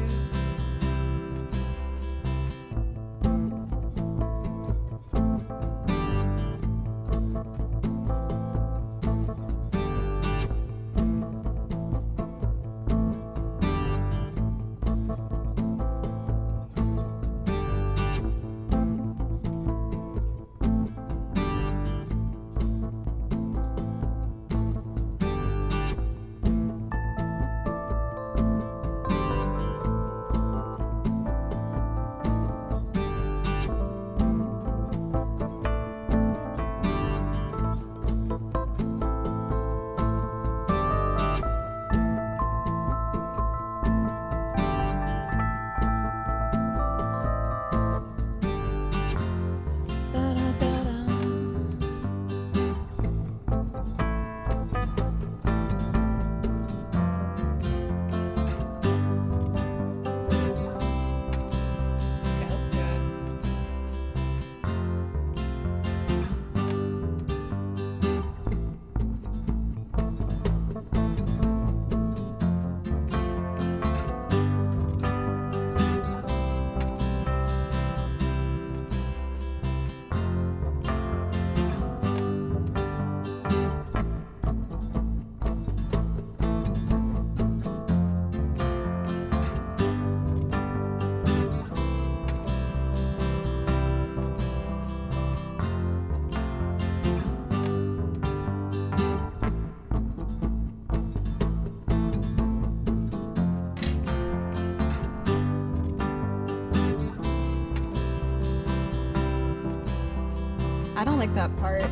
I don't like that part.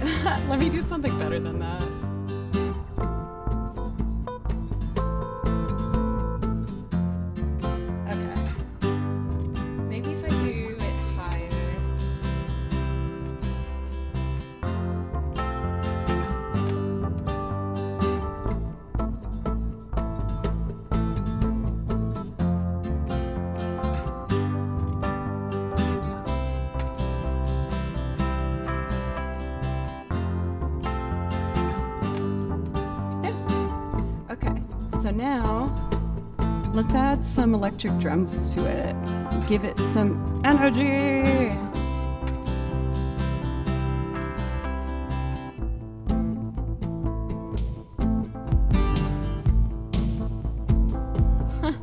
Let me do something better than that. Okay. Maybe if I do it higher. Okay, so now let's add some electric drums to it. Give it some energy.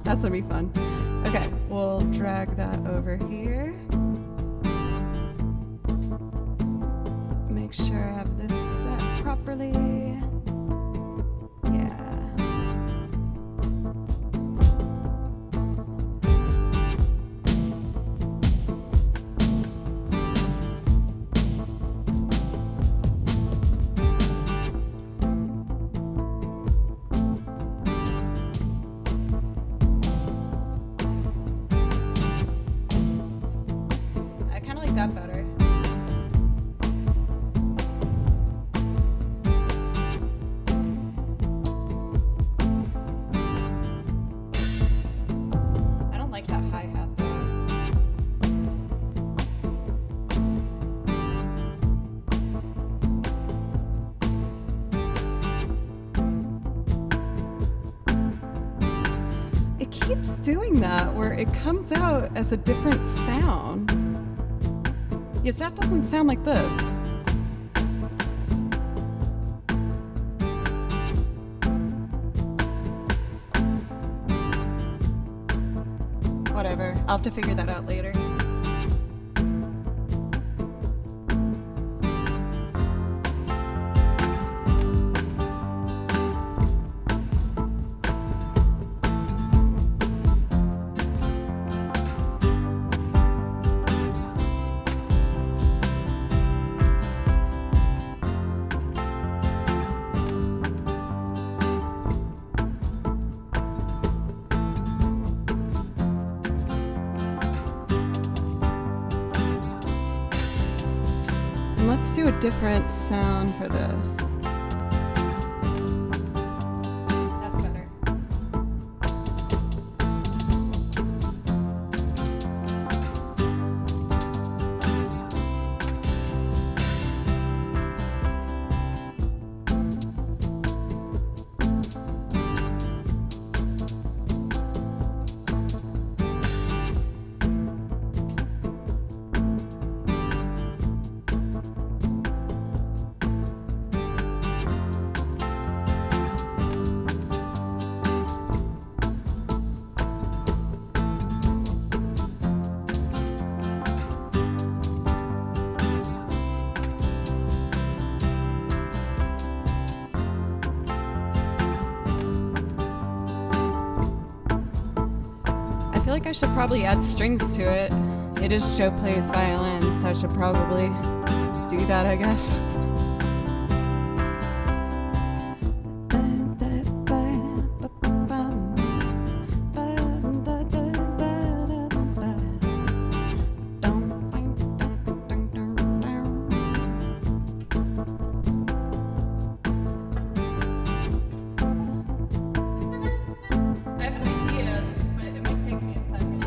That's gonna be fun. Okay, we'll drag that over here. Make sure I have this set properly. Yeah. I kind of like that better. I don't like that hi-hat though. It keeps doing that where it comes out as a different sound. Yes, that doesn't sound like this. Whatever, I'll have to figure that out later. And let's do a different sound for this. That's better. I feel like I should probably add strings to it. It is Joe plays violin, so I should probably do that, I guess. I have an idea, but it might take me a second.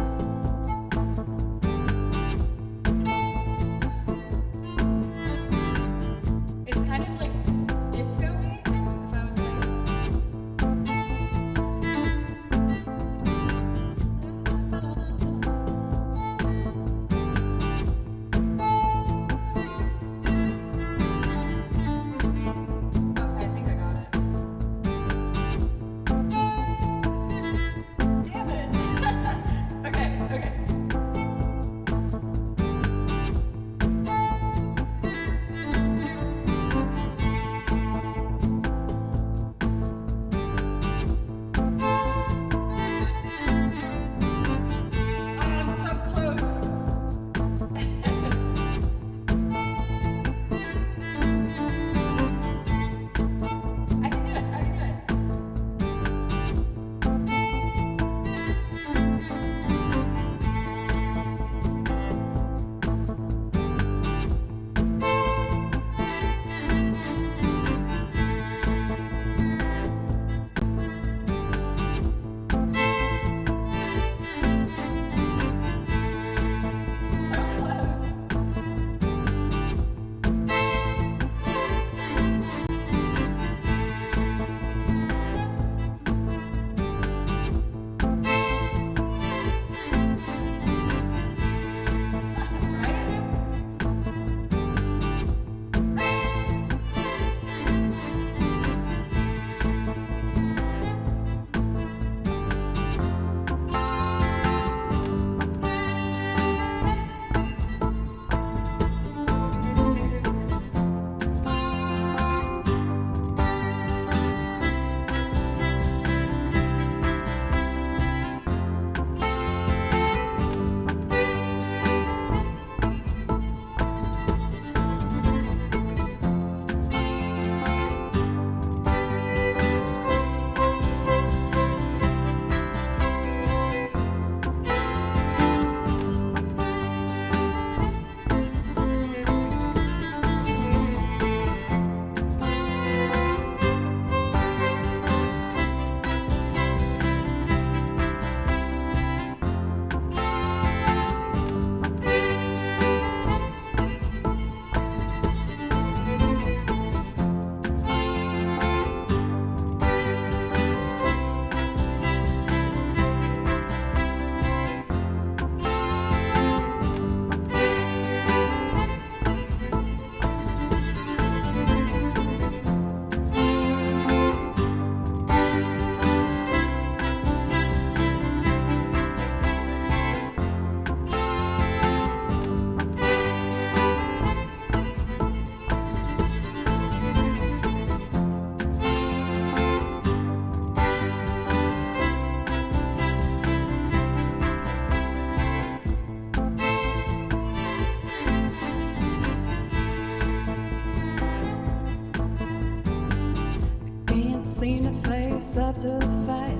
after the fight.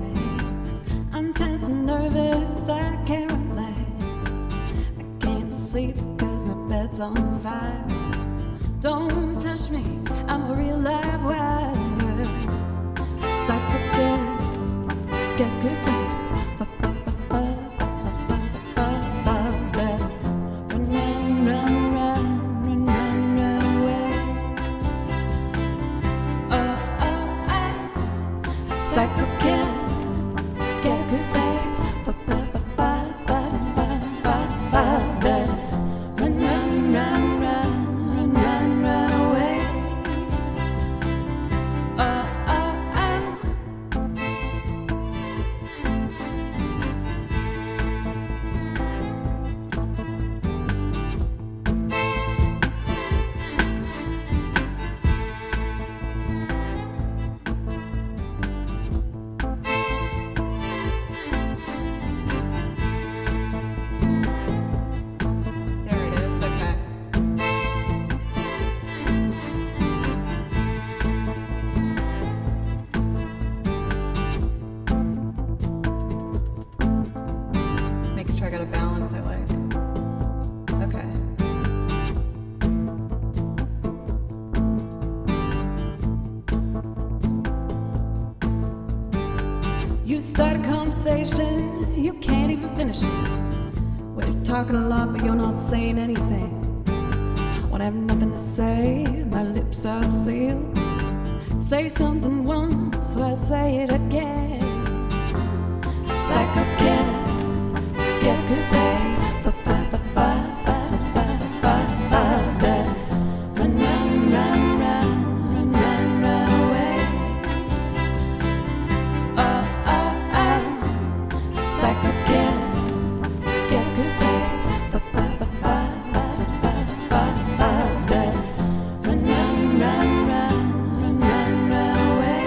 I'm tense and nervous, I can't relax. I can't sleep because my bed's on fire. Don't touch me, I'm a real live wire. Psychotic, qu'est-ce que c'est? Psycho kid, qu'est-ce que c'est? Run, run, run, run, run, run, run away. I got a balance I like. Okay. You start a conversation, you can't even finish it. Well, you're talking a lot, but you're not saying anything. When I have nothing to say, my lips are sealed. Say something once, so I say it again. Psycho kid, qu'est-ce que c'est? Run, run, run, run, run, run, run away. Psycho kid, qu'est-ce que c'est? Run, run, run, run, run, run, run away.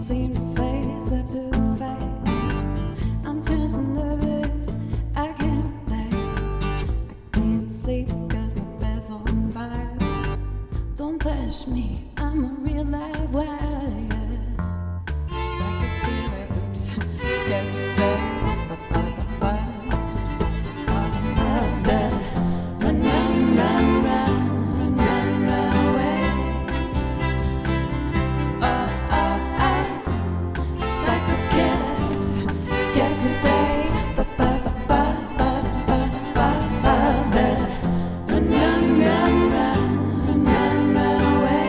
Seem to phase after the fight. I'm tense and nervous, I can't relax. I can't sleep because my bed's on fire. Don't touch me, I'm a real live wire. Psychic fever, oops, guess to say. Run, run, run, run, run, run, run away. Psycho killers, qu'est-ce que c'est? Run, run, run, run, run, run, run away.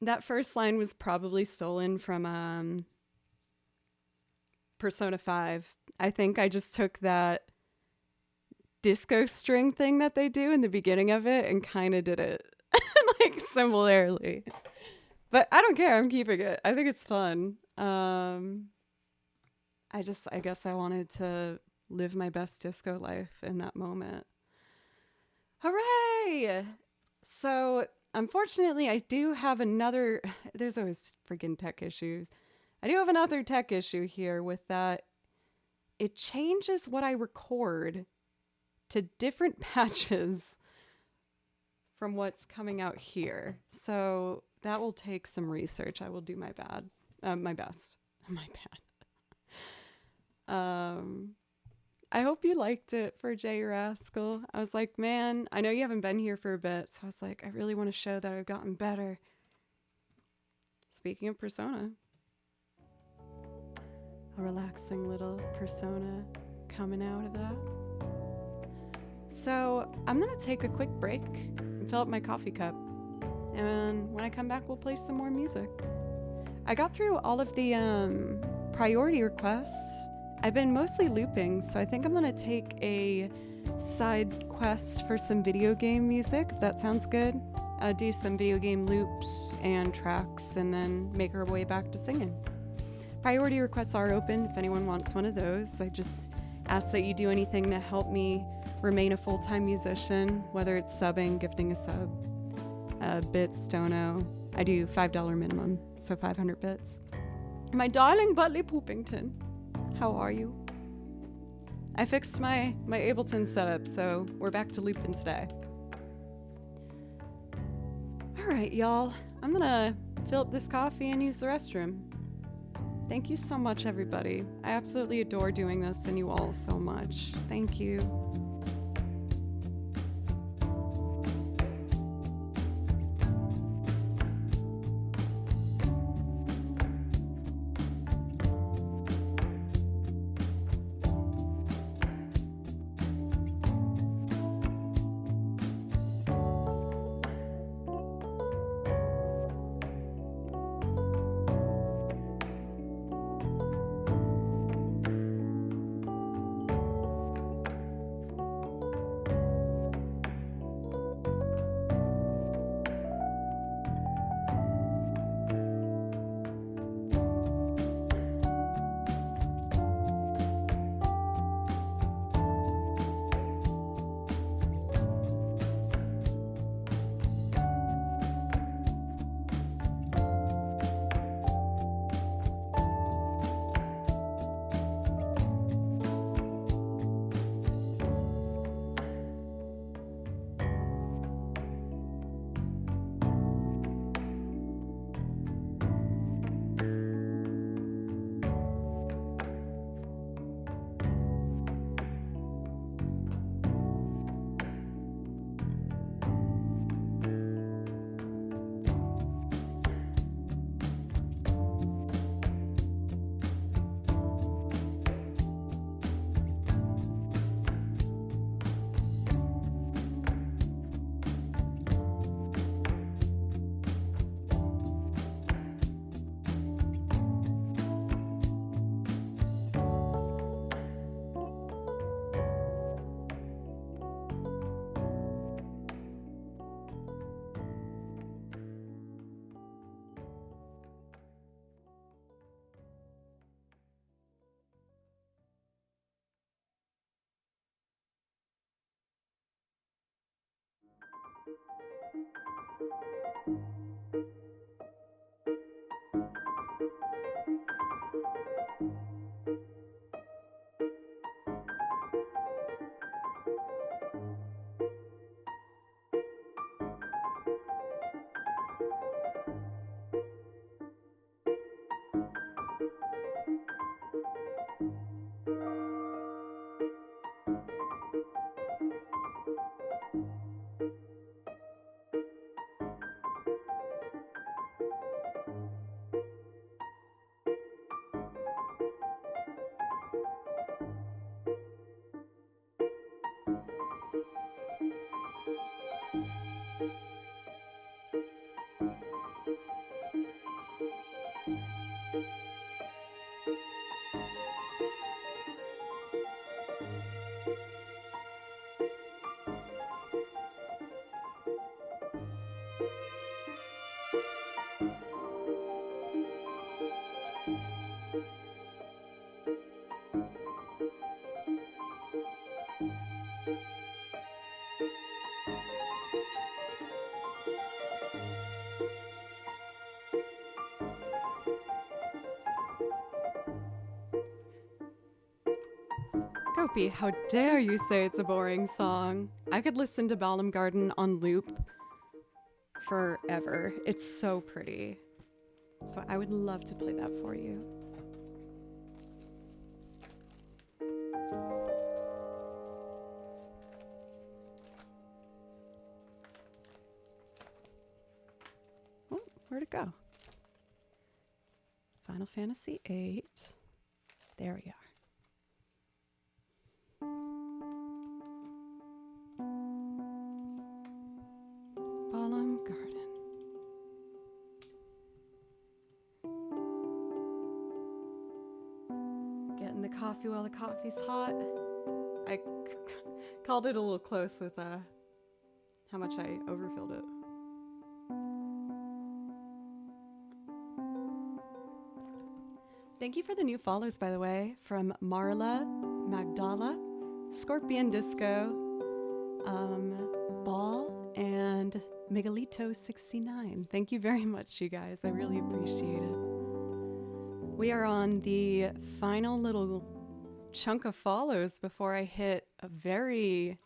That first line was probably stolen from Persona 5. I think I just took that disco string thing that they do in the beginning of it and kind of did it like similarly. But I don't care. I'm keeping it. I think it's fun. I guess I wanted to live my best disco life in that moment. Hooray! So, unfortunately, I do have another. There's always friggin' tech issues. I do have another tech issue here with that. It changes what I record to different patches from what's coming out here. So that will take some research. I will do my best. My bad. I hope you liked it for Jay Rascal. I was like, man, I know you haven't been here for a bit, so I was like, I really want to show that I've gotten better. Speaking of Persona, a relaxing little Persona coming out of that. So I'm gonna take a quick break and fill up my coffee cup, and when I come back, we'll play some more music. I got through all of the priority requests. I've been mostly looping, so I think I'm gonna take a side quest for some video game music, if that sounds good. Do some video game loops and tracks, and then make our way back to singing. Priority requests are open if anyone wants one of those. I just ask that you do anything to help me remain a full-time musician, whether it's subbing, gifting a sub, bits, dono. I do $5 minimum, so 500 bits. My darling Butley Poopington, how are you? I fixed my Ableton setup, so we're back to looping today. All right, y'all. I'm gonna fill up this coffee and use the restroom. Thank you so much, everybody. I absolutely adore doing this and you all so much. Thank you. Tropy, how dare you say it's a boring song? I could listen to Balam Garden on loop forever. It's so pretty. So I would love to play that for you. Oh, where'd it go? Final Fantasy VIII. There we are. Balam Garden. Getting the coffee while the coffee's hot. I called it a little close with how much I overfilled it. Thank you for the new follows, by the way, from Marla, Magdala, Scorpion Disco, Ball, and Megalito69. Thank you very much, you guys. I really appreciate it. We are on the final little chunk of follows before I hit a very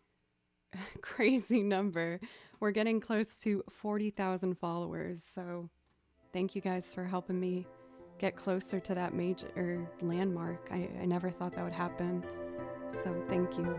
crazy number. We're getting close to 40,000 followers, so thank you guys for helping me get closer to that major landmark. I never thought that would happen, so thank you.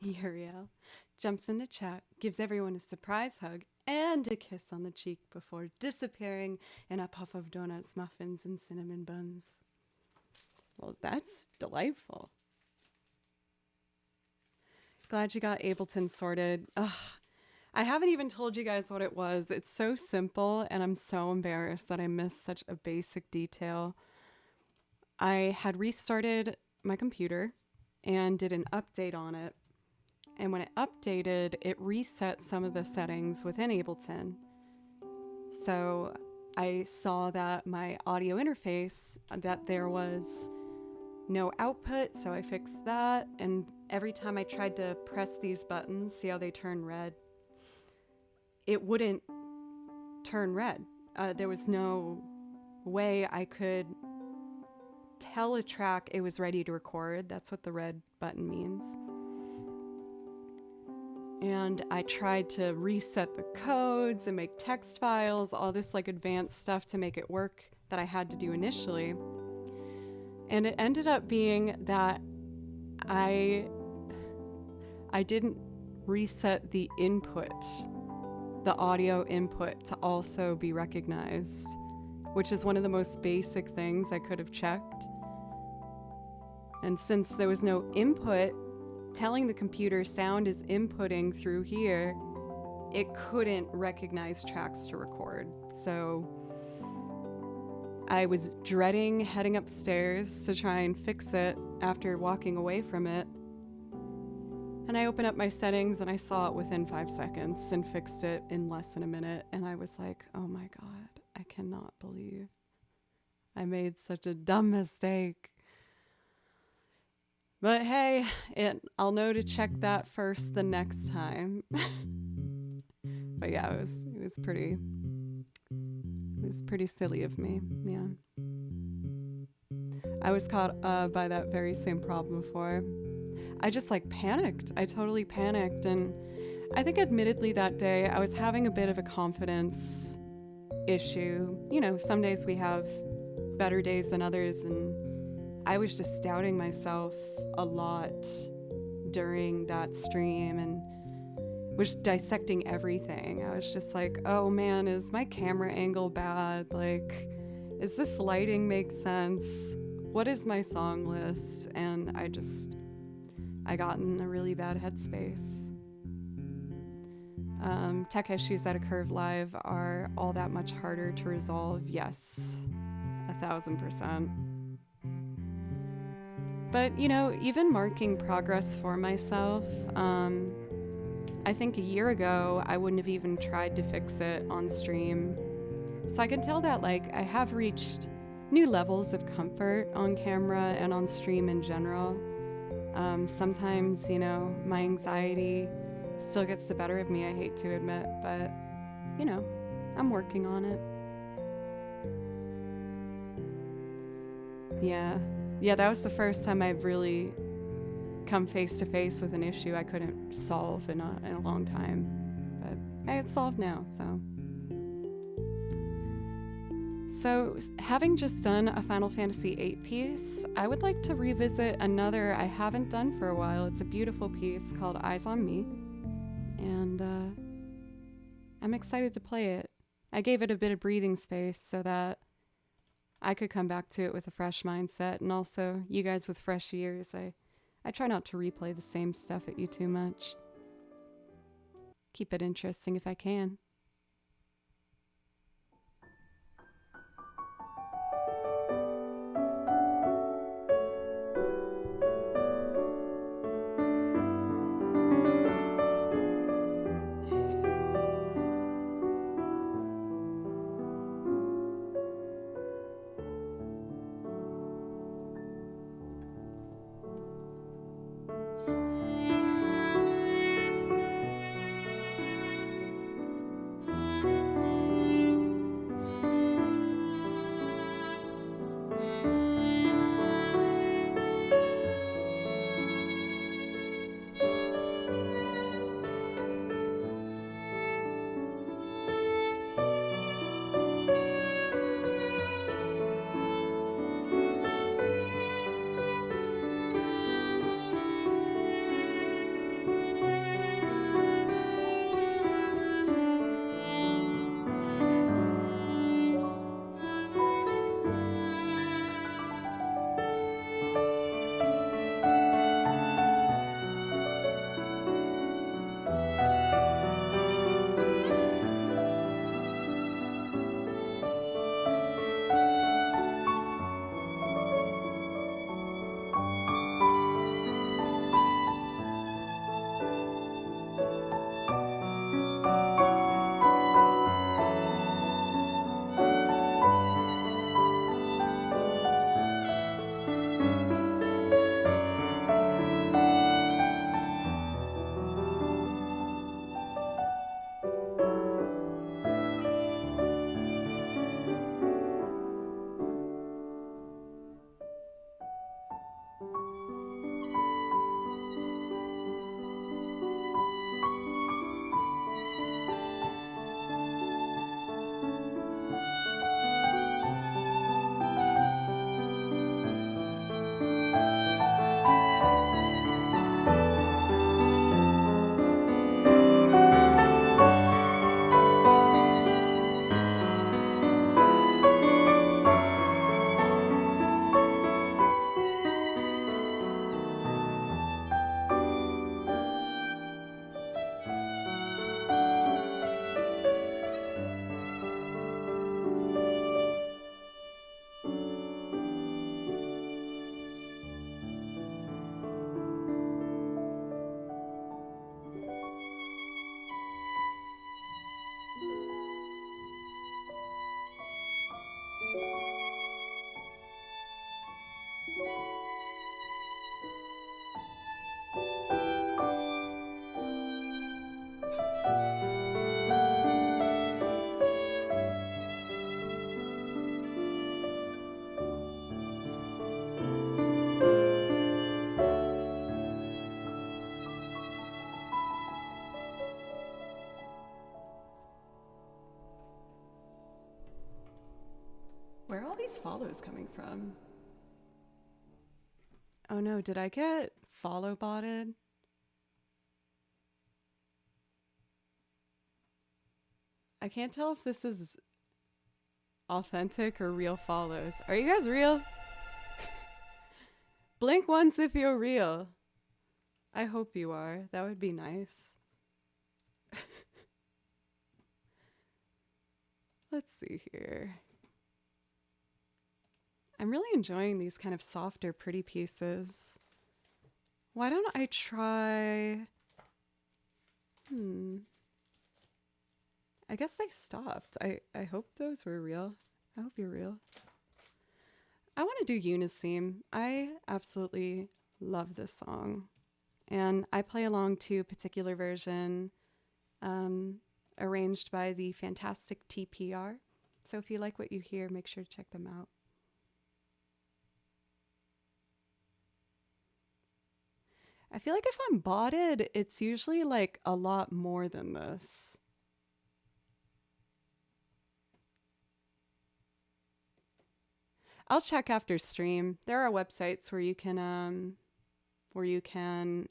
Muriel jumps in the chat, gives everyone a surprise hug and a kiss on the cheek before disappearing in a puff of donuts, muffins, and cinnamon buns. Well, that's delightful. Glad you got Ableton sorted. Ugh, I haven't even told you guys what it was. It's so simple, and I'm so embarrassed that I missed such a basic detail. I had restarted my computer and did an update on it. And when it updated, it reset some of the settings within Ableton. So I saw that my audio interface, that there was no output, so I fixed that. And every time I tried to press these buttons, see how they turn red? It wouldn't turn red. There was no way I could tell a track it was ready to record. That's what the red button means. And I tried to reset the codes and make text files, all this like advanced stuff to make it work that I had to do initially. And it ended up being that I didn't reset the input, the audio input, to also be recognized, which is one of the most basic things I could have checked. And since there was no input, telling the computer sound is inputting through here, it couldn't recognize tracks to record. So I was dreading heading upstairs to try and fix it after walking away from it. And I opened up my settings and I saw it within 5 seconds and fixed it in less than a minute. And I was like, oh my God, I cannot believe I made such a dumb mistake. But hey, I'll know to check that first the next time. But yeah, it was pretty silly of me. Yeah. I was caught by that very same problem before. I just like panicked. I totally panicked. And I think admittedly that day I was having a bit of a confidence issue. You know, some days we have better days than others, and I was just doubting myself a lot during that stream and was dissecting everything. I was just like, oh man, is my camera angle bad? Like, is this lighting make sense? What is my song list? And I got in a really bad headspace. Tech issues at a Curve Live are all that much harder to resolve. Yes, 1000%. But, you know, even marking progress for myself, I think a year ago, I wouldn't have even tried to fix it on stream. So I can tell that, like, I have reached new levels of comfort on camera and on stream in general. Sometimes, you know, my anxiety still gets the better of me, I hate to admit, but, you know, I'm working on it. Yeah, that was the first time I've really come face to face with an issue I couldn't solve in a long time. But hey, it's solved now, so. So, having just done a Final Fantasy VIII piece, I would like to revisit another I haven't done for a while. It's a beautiful piece called Eyes on Me, and I'm excited to play it. I gave it a bit of breathing space so that I could come back to it with a fresh mindset, and also you guys with fresh ears. I try not to replay the same stuff at you too much. Keep it interesting if I can. these follows coming from? Oh no, did I get follow botted? I can't tell if this is authentic or real follows. Are you guys real? Blink once if you're real. I hope you are. That would be nice. Let's see here. I'm really enjoying these kind of softer, pretty pieces. Why don't I try... I guess they stopped. I hope those were real. I hope you're real. I want to do Uniseam. I absolutely love this song. And I play along to a particular version arranged by the fantastic TPR. So if you like what you hear, make sure to check them out. I feel like if I'm botted, it's usually like a lot more than this. I'll check after stream. There are websites where you can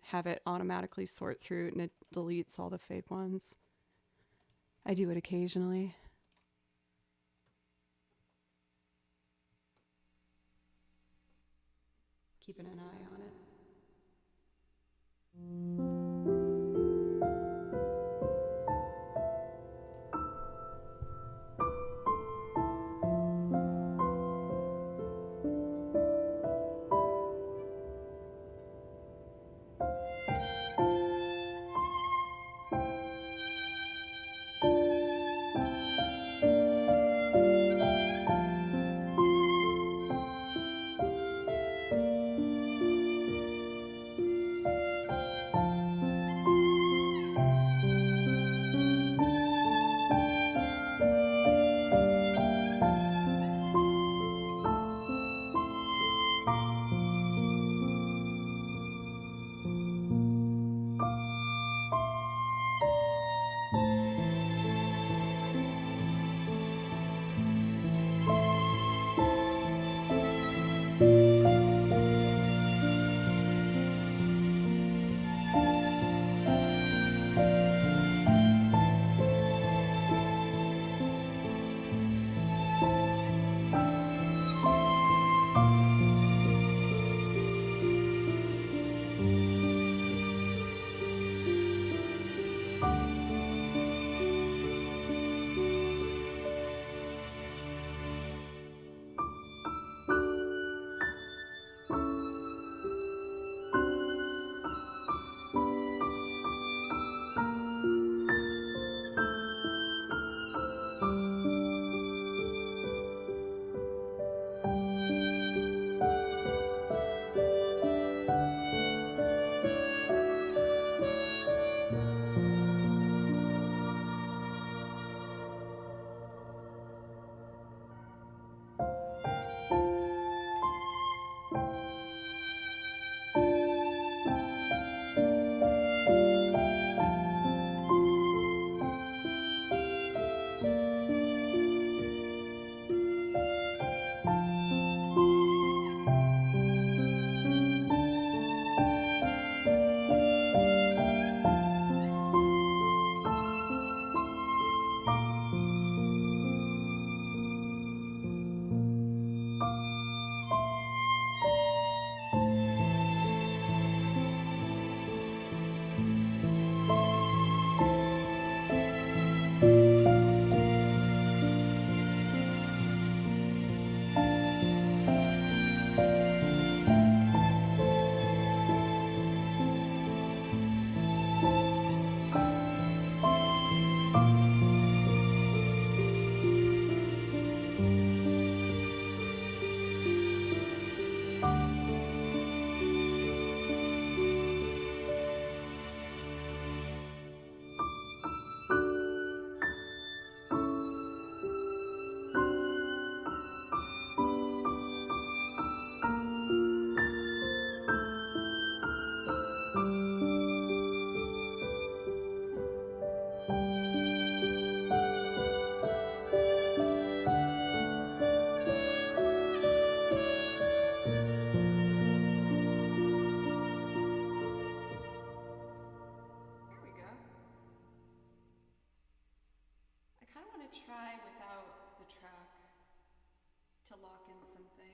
have it automatically sort through and it deletes all the fake ones. I do it occasionally. Keeping an eye on it. to try without the track to lock in some things.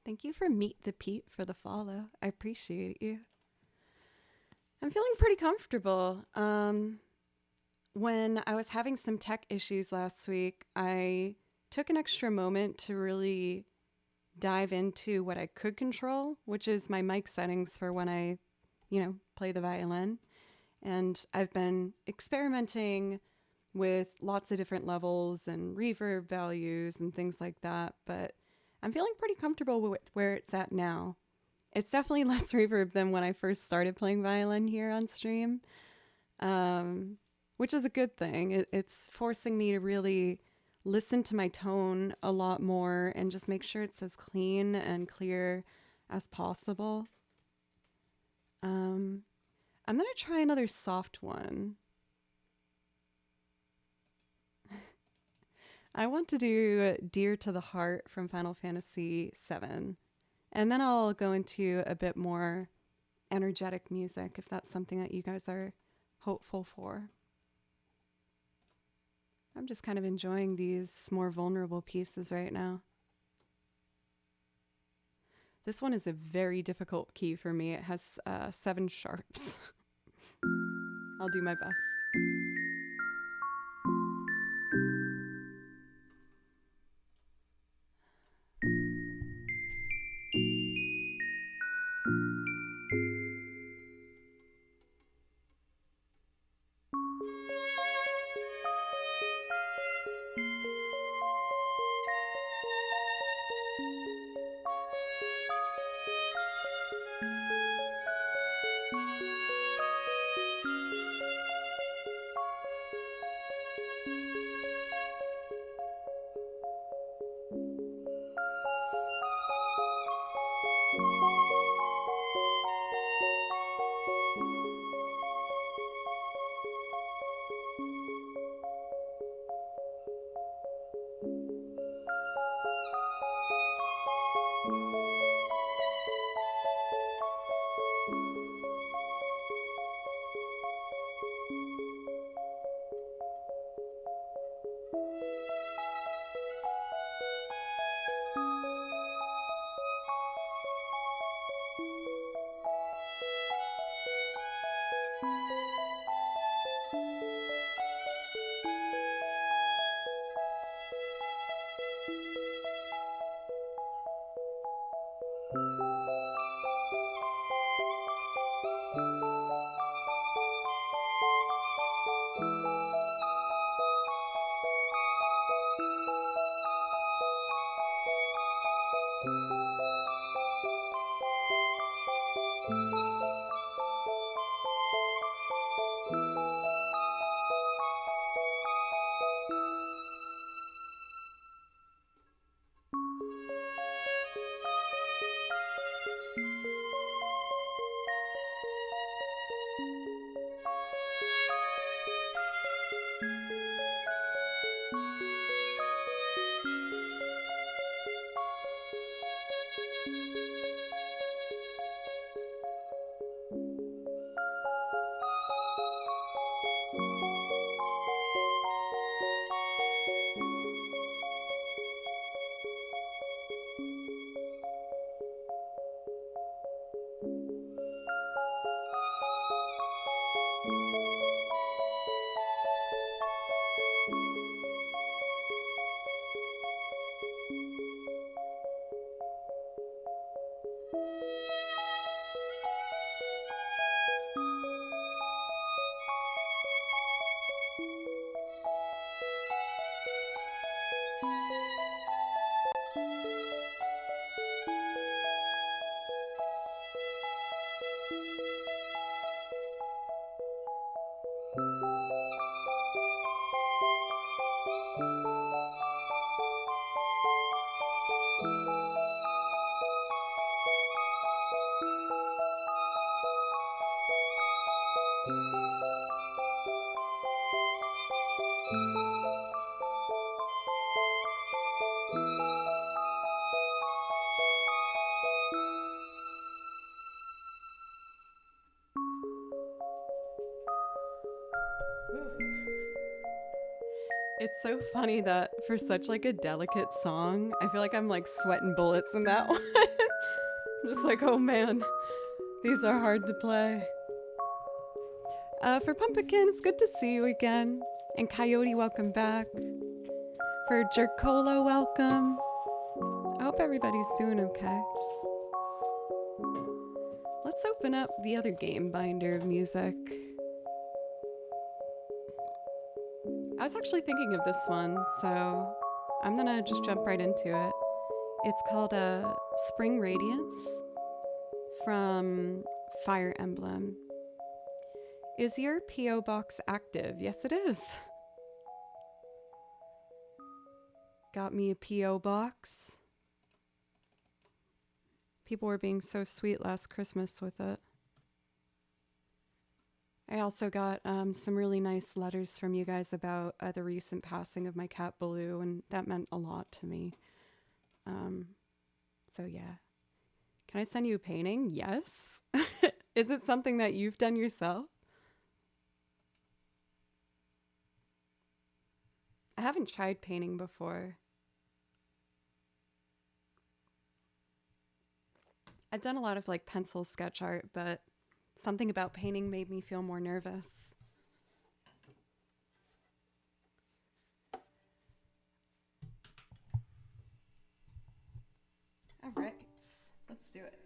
Thank you for Meet the Pete for the follow. I appreciate you. I'm feeling pretty comfortable. When I was having some tech issues last week, I took an extra moment to really dive into what I could control, which is my mic settings for when I, play the violin. And I've been experimenting with lots of different levels and reverb values and things like that, but I'm feeling pretty comfortable with where it's at now. It's definitely less reverb than when I first started playing violin here on stream, which is a good thing. It's forcing me to really listen to my tone a lot more and just make sure it's as clean and clear as possible. I'm going to try another soft one. I want to do Dear to the Heart from Final Fantasy VII. And then I'll go into a bit more energetic music if that's something that you guys are hopeful for. I'm just kind of enjoying these more vulnerable pieces right now. This one is a very difficult key for me. It has 7 sharps. I'll do my best. It's so funny that for such like a delicate song, I feel like I'm like sweating bullets in that one. I'm just like, oh man, these are hard to play. For Pumpkin, it's good to see you again. And Coyote, welcome back. For Jerkolo, welcome. I hope everybody's doing okay. Let's open up the other game binder of music. I was actually thinking of this one, so I'm gonna just jump right into it. It's called Spring Radiance from Fire Emblem. Is your P.O. box active? Yes, it is. Got me a P.O. box. People were being so sweet last Christmas with it. I also got some really nice letters from you guys about the recent passing of my cat Baloo, and that meant a lot to me. So yeah. Can I send you a painting? Yes. Is it something that you've done yourself? I haven't tried painting before. I've done a lot of like pencil sketch art, but something about painting made me feel more nervous. All right, let's do it.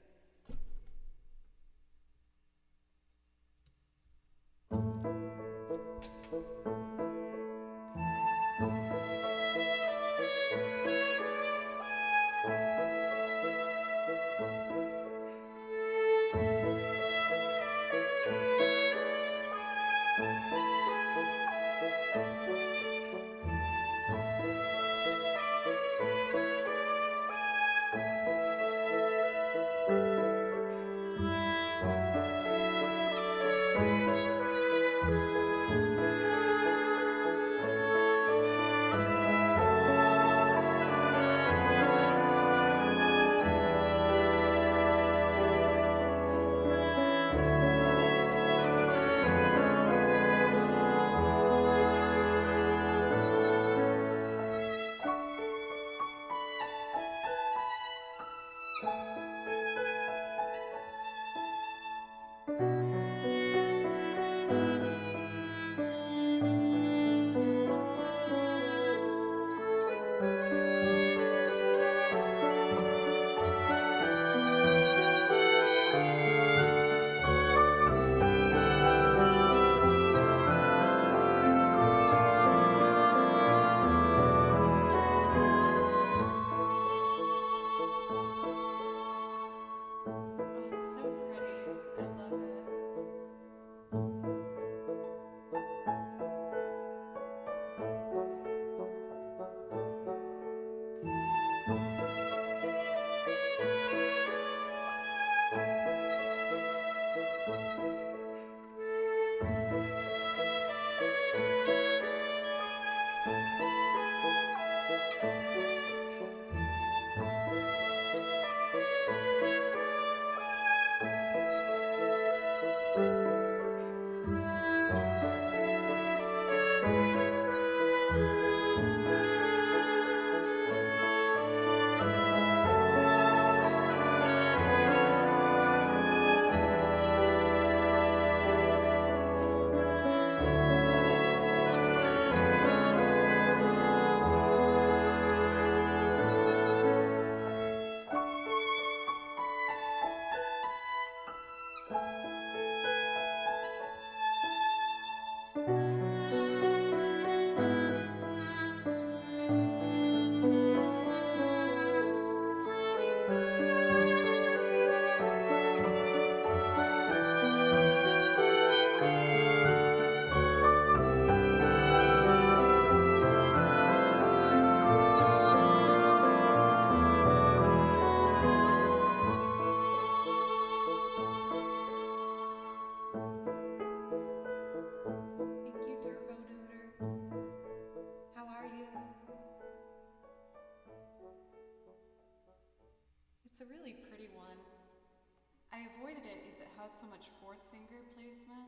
so much fourth finger placement.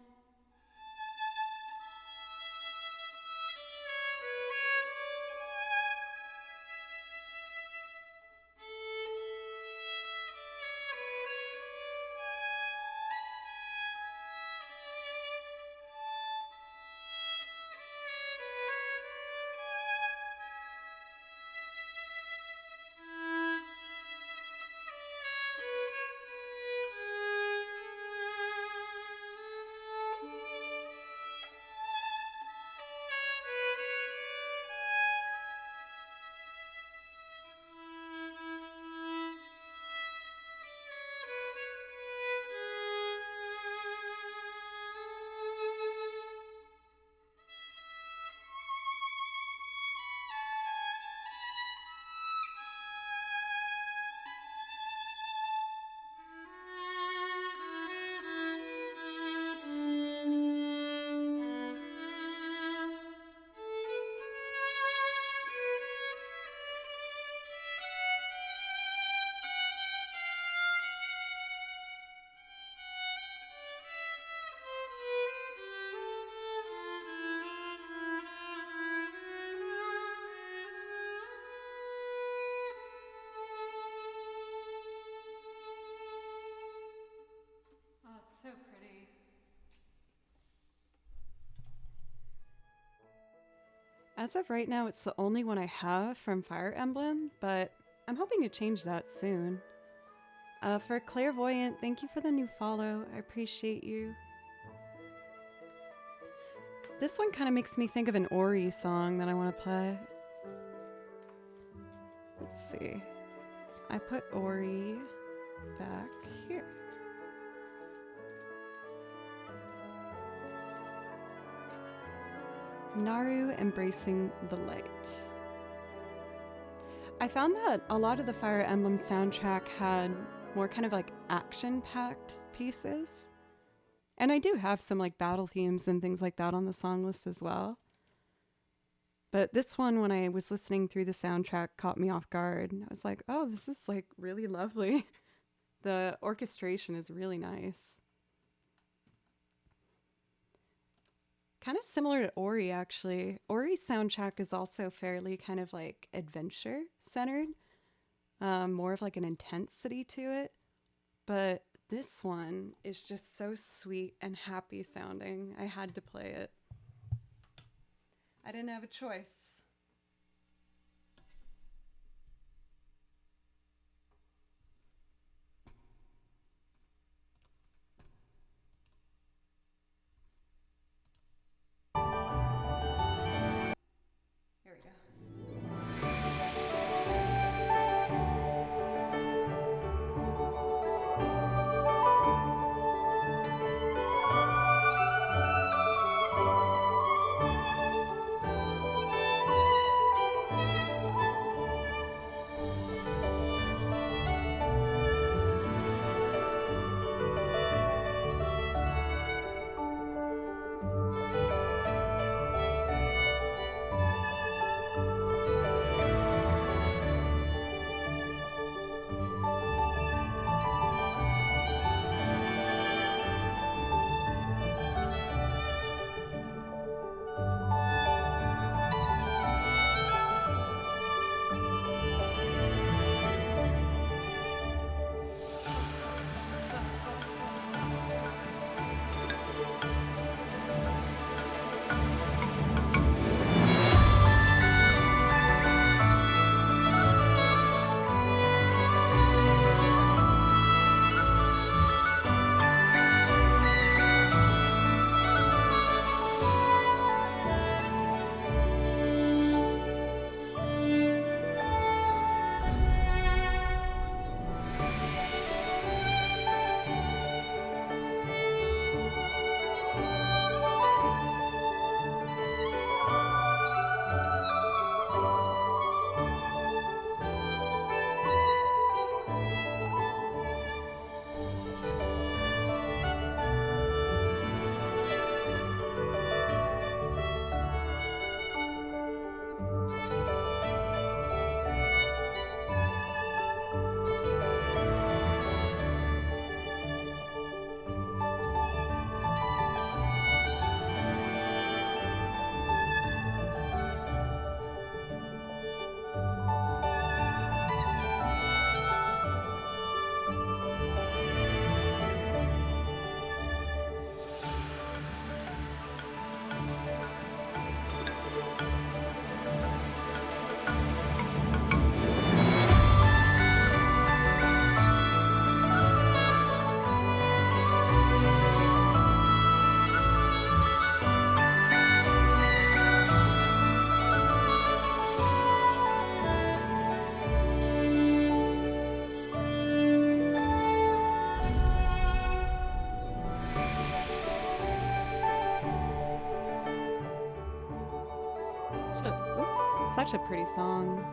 Oh, it's so pretty. As of right now, it's the only one I have from Fire Emblem, but I'm hoping to change that soon. For Clairvoyant, thank you for the new follow. I appreciate you. This one kind of makes me think of an Ori song that I want to play. Let's see. I put Ori back here. Naru Embracing the Light. I found that a lot of the Fire Emblem soundtrack had more kind of like action-packed pieces. And I do have some like battle themes and things like that on the song list as well. But this one, when I was listening through the soundtrack, caught me off guard. I was like, oh, this is like really lovely. The orchestration is really nice. Kind of similar to Ori, actually. Ori's soundtrack is also fairly kind of like adventure-centered. More of like an intensity to it. But this one is just so sweet and happy sounding. I had to play it. I didn't have a choice. Here we go. Such a pretty song.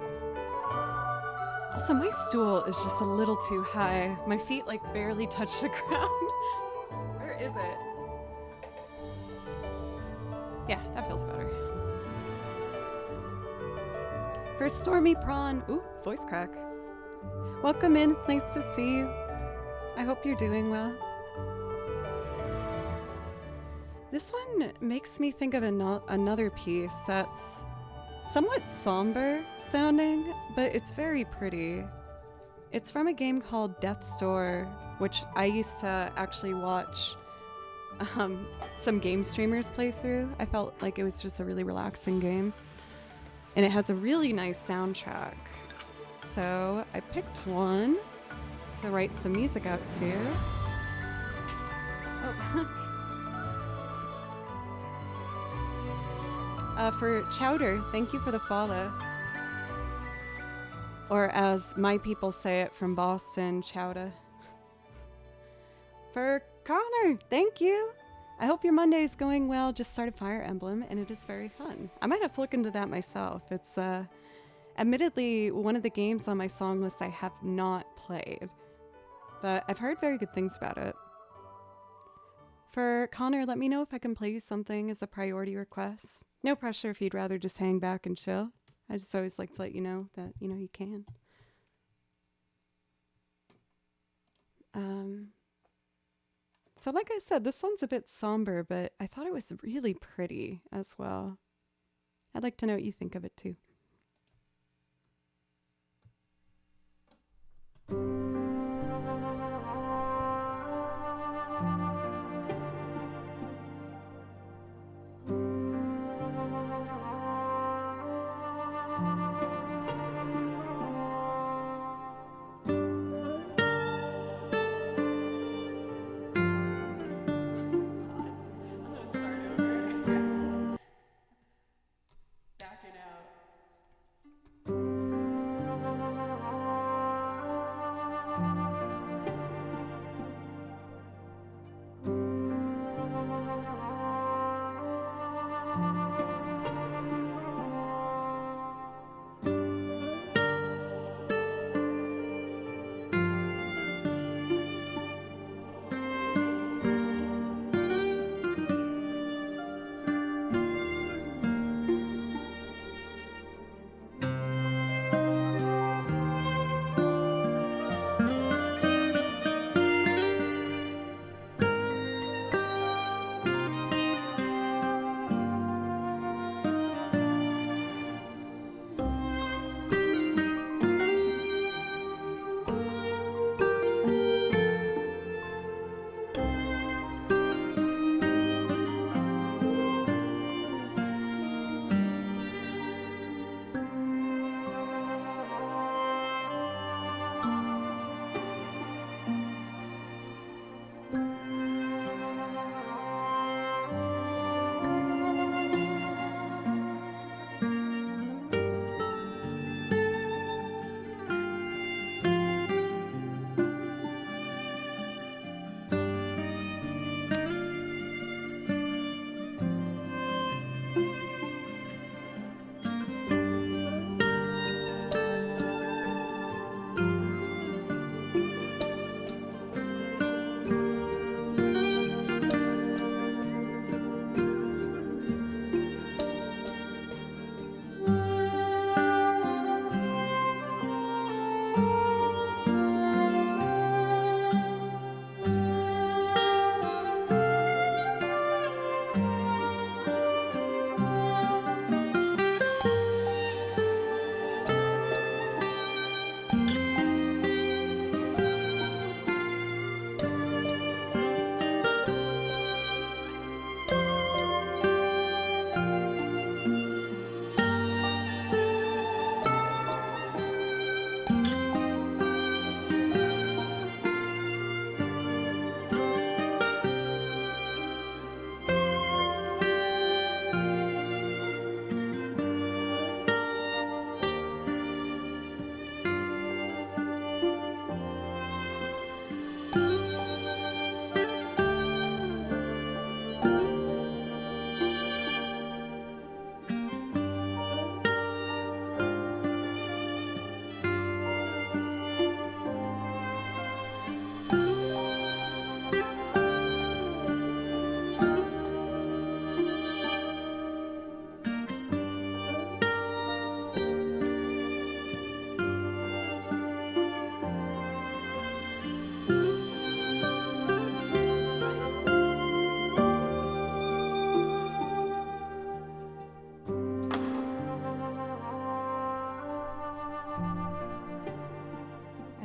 Also, my stool is just a little too high. My feet like barely touch the ground. Where is it? Yeah, that feels better. For Stormy Prawn, ooh, voice crack. Welcome in, it's nice to see you. I hope you're doing well. This one makes me think of another piece that's somewhat somber sounding, but it's very pretty. It's from a game called Death's Door, which I used to actually watch some game streamers play through. I felt like it was just a really relaxing game. And it has a really nice soundtrack. So I picked one to write some music out to. Oh. For Chowder, thank you for the follow. Or as my people say it from Boston, Chowder. For Connor, thank you. I hope your Monday is going well. Just started Fire Emblem and it is very fun. I might have to look into that myself. It's admittedly one of the games on my song list I have not played, but I've heard very good things about it. For Connor, let me know if I can play you something as a priority request. No pressure if you'd rather just hang back and chill. I just always like to let you know that, you can. So like I said, this one's a bit somber, but I thought it was really pretty as well. I'd like to know what you think of it too. Backing out.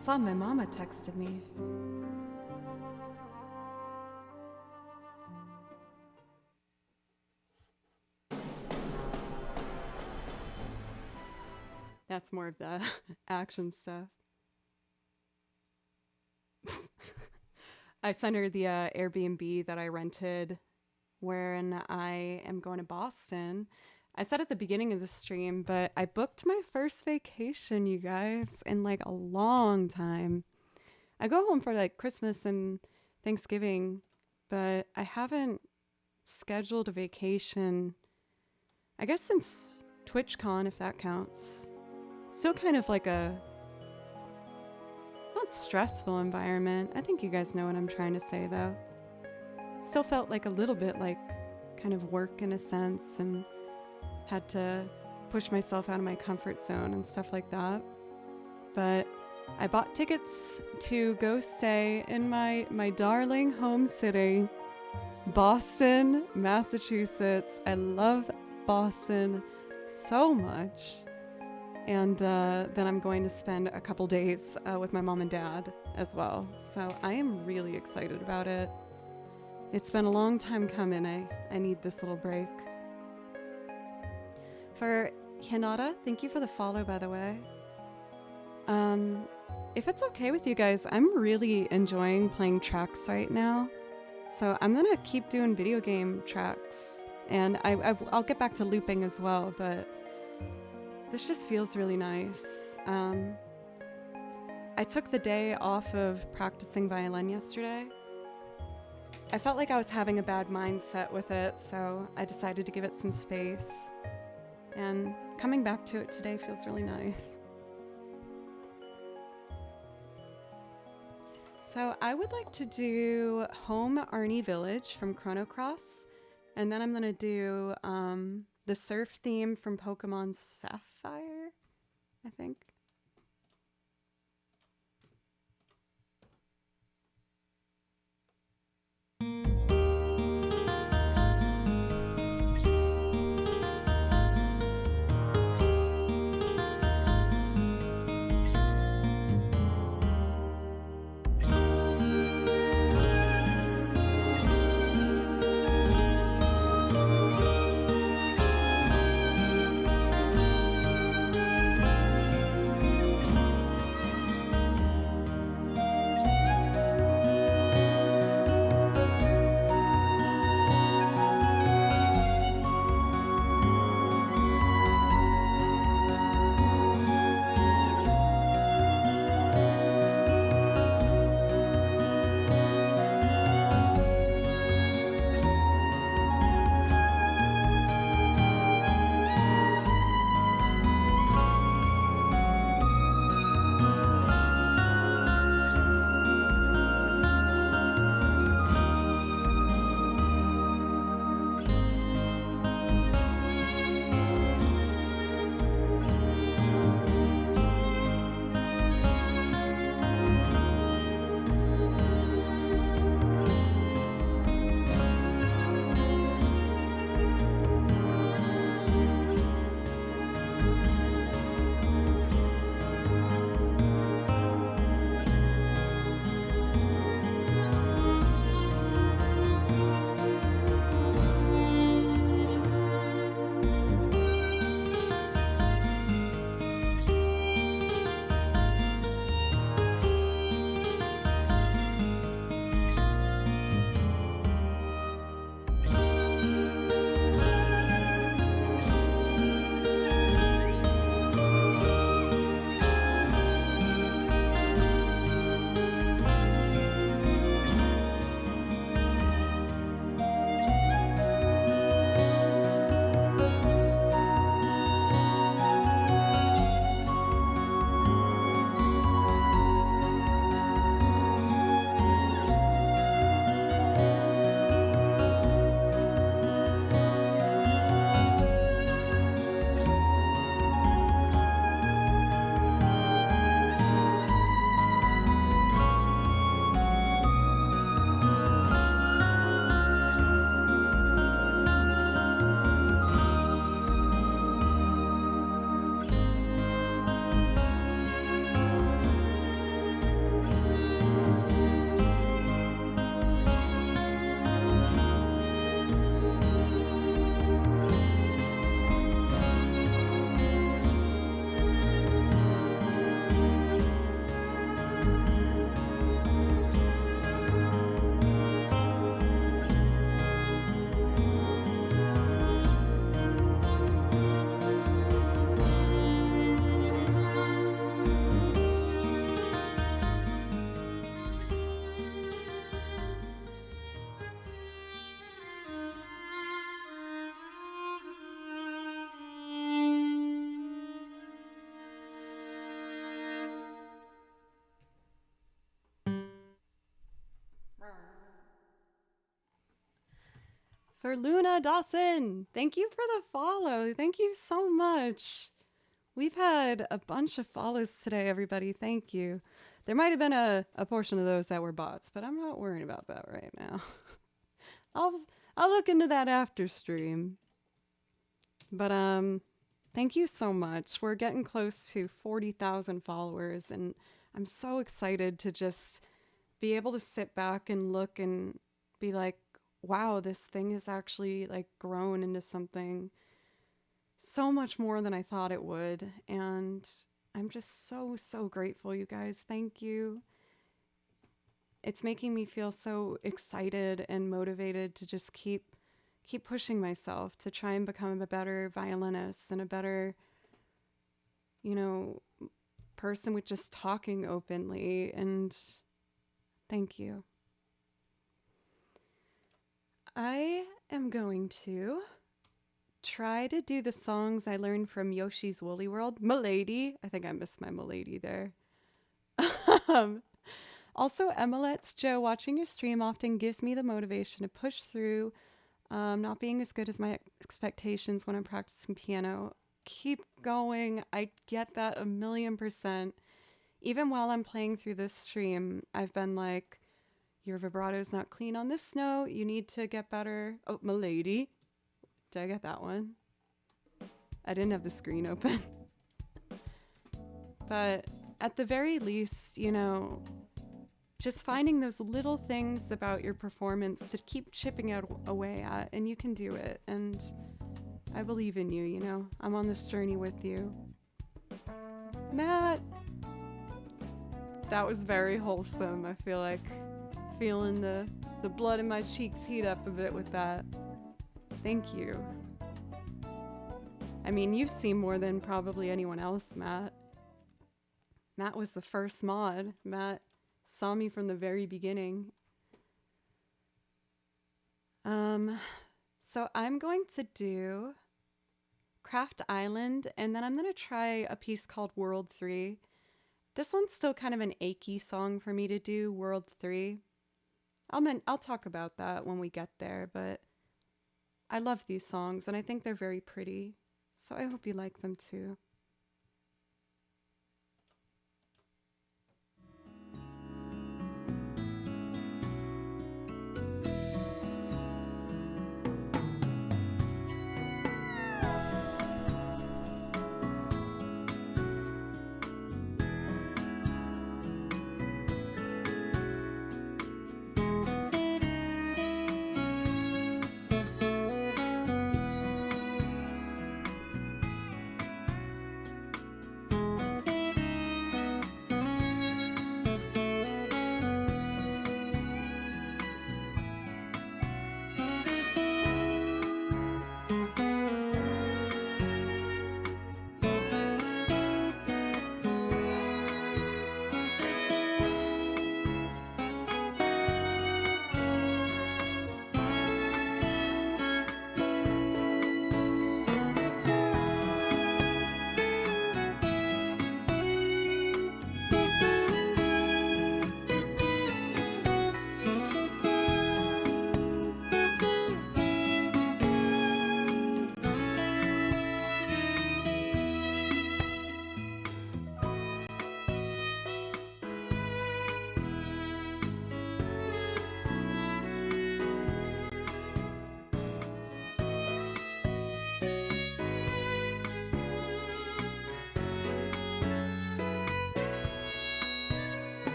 saw my mama texted me. That's more of the action stuff. I sent her the Airbnb that I rented when I am going to Boston. I said at the beginning of the stream, but I booked my first vacation, you guys, in like a long time. I go home for like Christmas and Thanksgiving, but I haven't scheduled a vacation, I guess, since TwitchCon, if that counts. Still kind of like a not stressful environment. I think you guys know what I'm trying to say, though. Still felt like a little bit like kind of work in a sense, and had to push myself out of my comfort zone and stuff like that. But I bought tickets to go stay in my darling home city, Boston, Massachusetts. I love Boston so much. And then I'm going to spend a couple days with my mom and dad as well. So I am really excited about it. It's been a long time coming. I need this little break. For Hinata, thank you for the follow, by the way. If it's okay with you guys, I'm really enjoying playing tracks right now. So I'm going to keep doing video game tracks. And I'll get back to looping as well, but this just feels really nice. I took the day off of practicing violin yesterday. I felt like I was having a bad mindset with it, so I decided to give it some space. And coming back to it today feels really nice. So I would like to do Home Arnie Village from Chrono Cross, and then I'm going to do the surf theme from Pokemon Sapphire, I think. For Luna Dawson, thank you for the follow. Thank you so much. We've had a bunch of follows today, everybody. Thank you. There might have been a portion of those that were bots, but I'm not worrying about that right now. I'll look into that after stream. But thank you so much. We're getting close to 40,000 followers, and I'm so excited to just be able to sit back and look and be like, wow, this thing has actually like grown into something so much more than I thought it would. And I'm just so grateful, you guys. Thank you. It's making me feel so excited and motivated to just keep pushing myself to try and become a better violinist and a better, person with just talking openly. And thank you. I am going to try to do the songs I learned from Yoshi's Woolly World. Milady. I think I missed my Milady there. Also, Emilet's Joe, watching your stream often gives me the motivation to push through not being as good as my expectations when I'm practicing piano. Keep going. I get that 1,000,000%. Even while I'm playing through this stream, I've been like, your vibrato's not clean on this note. You need to get better. Oh, Milady. Did I get that one? I didn't have the screen open. But at the very least, just finding those little things about your performance to keep chipping away at, and you can do it. And I believe in you, I'm on this journey with you. Matt! That was very wholesome. I feel like feeling the blood in my cheeks heat up a bit with that. Thank you. I mean, you've seen more than probably anyone else, Matt. Matt was the first mod. Matt saw me from the very beginning. So I'm going to do Craft Island, and then I'm going to try a piece called World 3. This one's still kind of an achy song for me to do, World 3. I'll talk about that when we get there, but I love these songs, and I think they're very pretty, so I hope you like them too.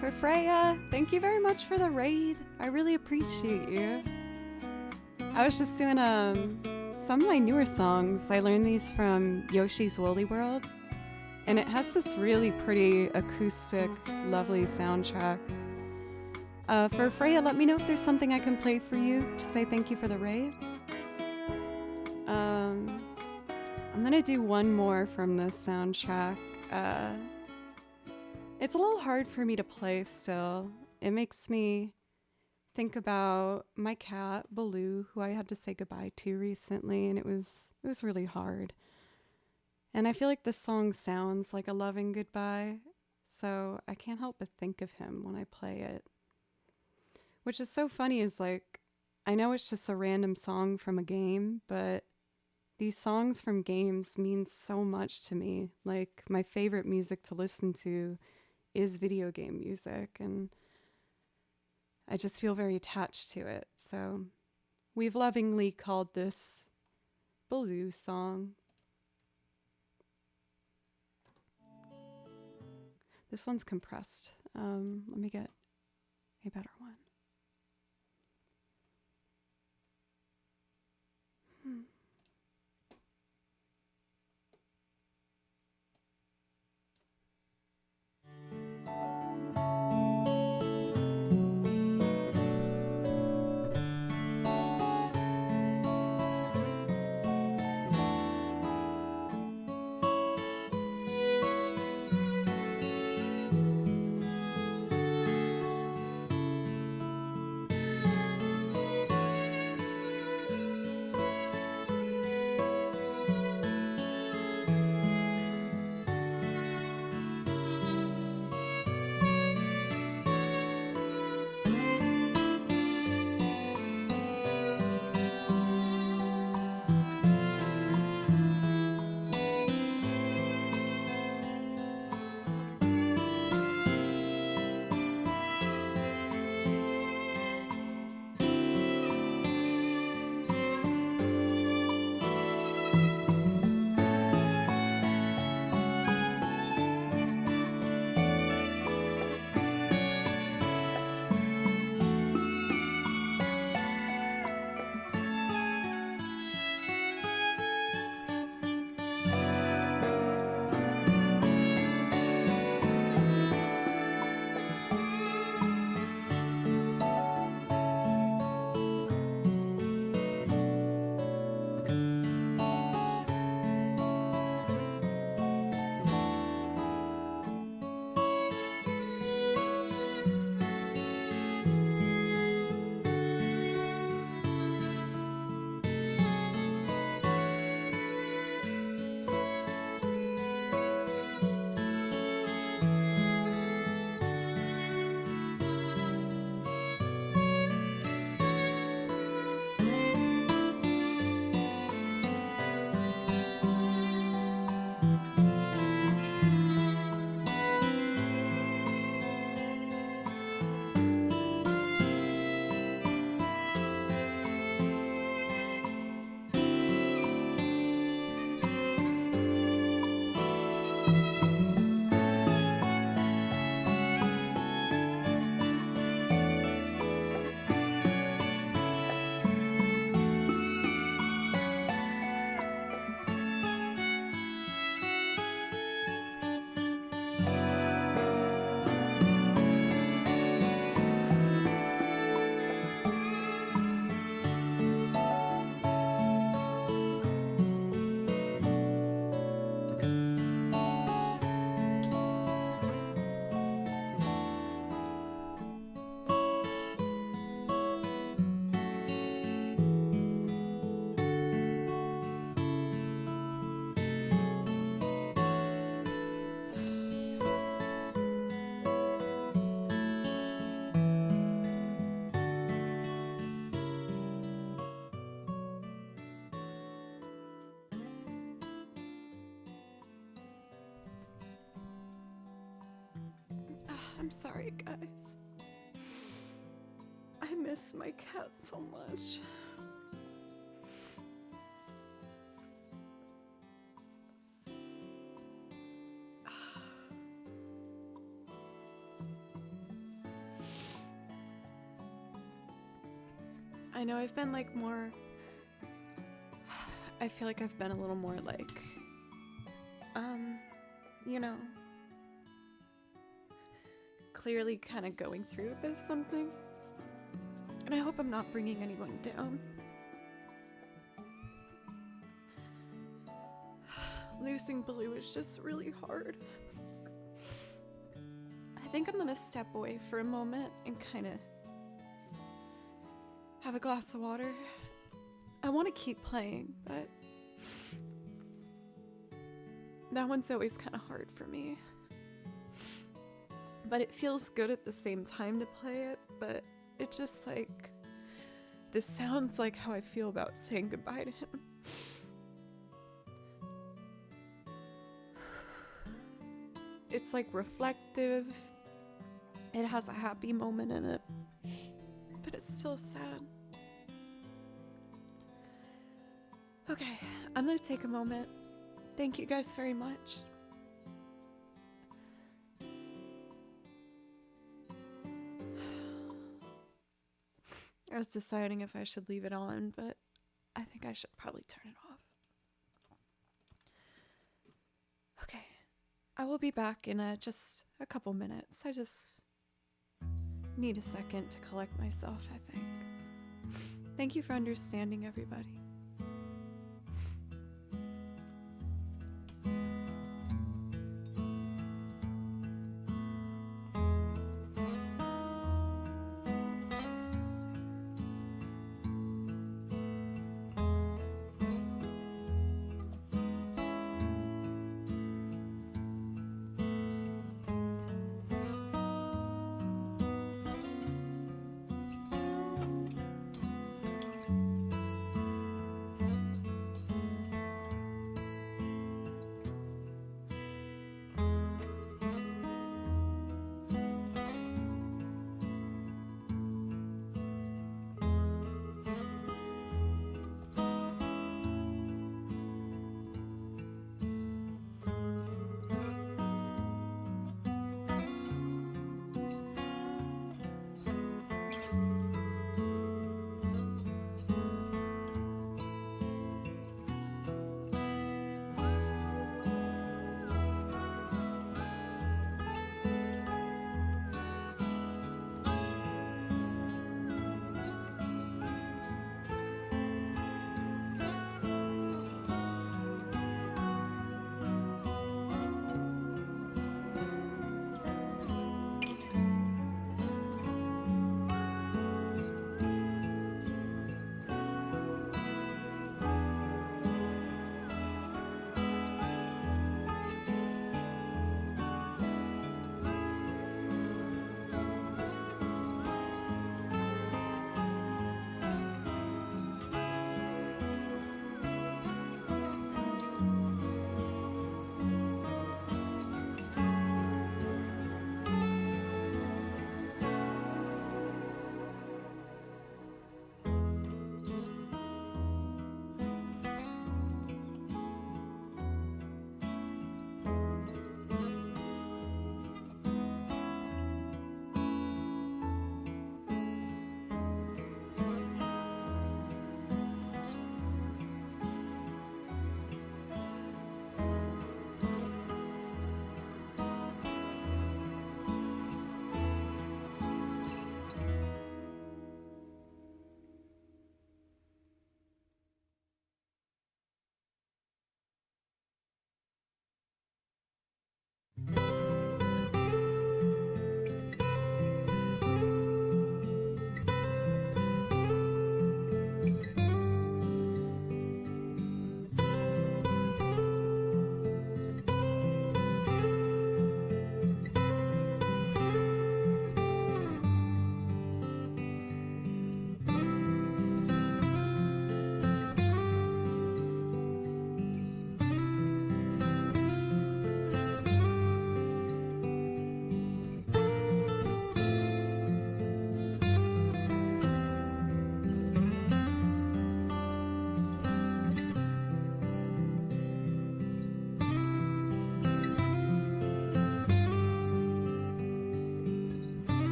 For Freya, thank you very much for the raid. I really appreciate you. I was just doing some of my newer songs. I learned these from Yoshi's Woolly World, and it has this really pretty acoustic, lovely soundtrack. For Freya, let me know if there's something I can play for you to say thank you for the raid. I'm gonna do one more from this soundtrack. It's a little hard for me to play still. It makes me think about my cat, Baloo, who I had to say goodbye to recently, and it was really hard. And I feel like this song sounds like a loving goodbye, so I can't help but think of him when I play it. Which is so funny is like, I know it's just a random song from a game, but these songs from games mean so much to me. Like, my favorite music to listen to is video game music, and I just feel very attached to it. So we've lovingly called this Baloo song. This one's compressed. Let me get a better one. I'm sorry, guys. I miss my cat so much. I know I've been like more, I feel like I've been a little more like, you know, clearly kind of going through a bit of something. And I hope I'm not bringing anyone down. Losing Blue is just really hard. I think I'm gonna step away for a moment and kind of have a glass of water. I want to keep playing, but that one's always kind of hard for me. But it feels good at the same time to play it, but it just like, this sounds like how I feel about saying goodbye to him. It's like reflective. It has a happy moment in it, but it's still sad. Okay, I'm gonna take a moment. Thank you guys very much. I was deciding if I should leave it on, but I think I should probably turn it off. Okay, I will be back in just a couple minutes. I just need a second to collect myself, I think. Thank you for understanding, everybody.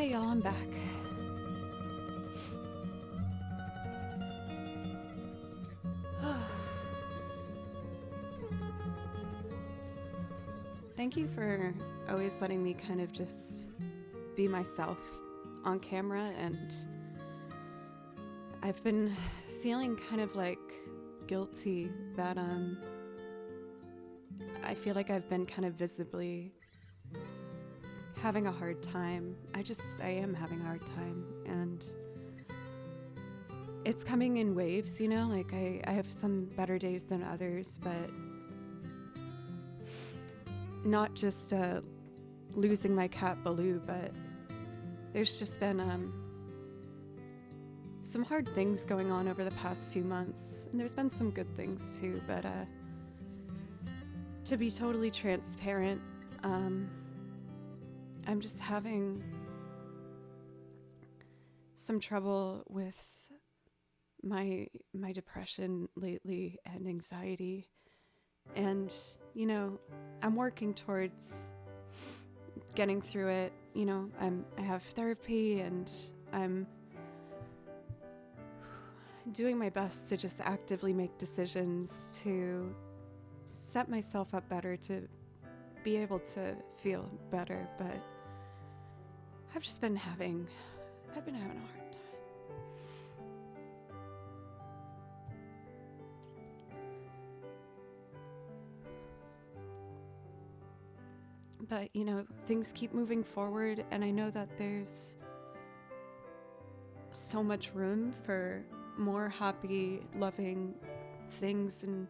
Okay, y'all, I'm back. Thank you for always letting me kind of just be myself on camera, and I've been feeling kind of like guilty that I feel like I've been kind of visibly having a hard time. I am having a hard time, and it's coming in waves, you know, like I have some better days than others, but not just losing my cat Baloo, but there's just been some hard things going on over the past few months, and there's been some good things too, but to be totally transparent, I'm just having some trouble with my depression lately and anxiety. And, you know, I'm working towards getting through it. You know, I have therapy, and I'm doing my best to just actively make decisions to set myself up better to be able to feel better, but I've been having a hard time. But, you know, things keep moving forward, and I know that there's so much room for more happy, loving things and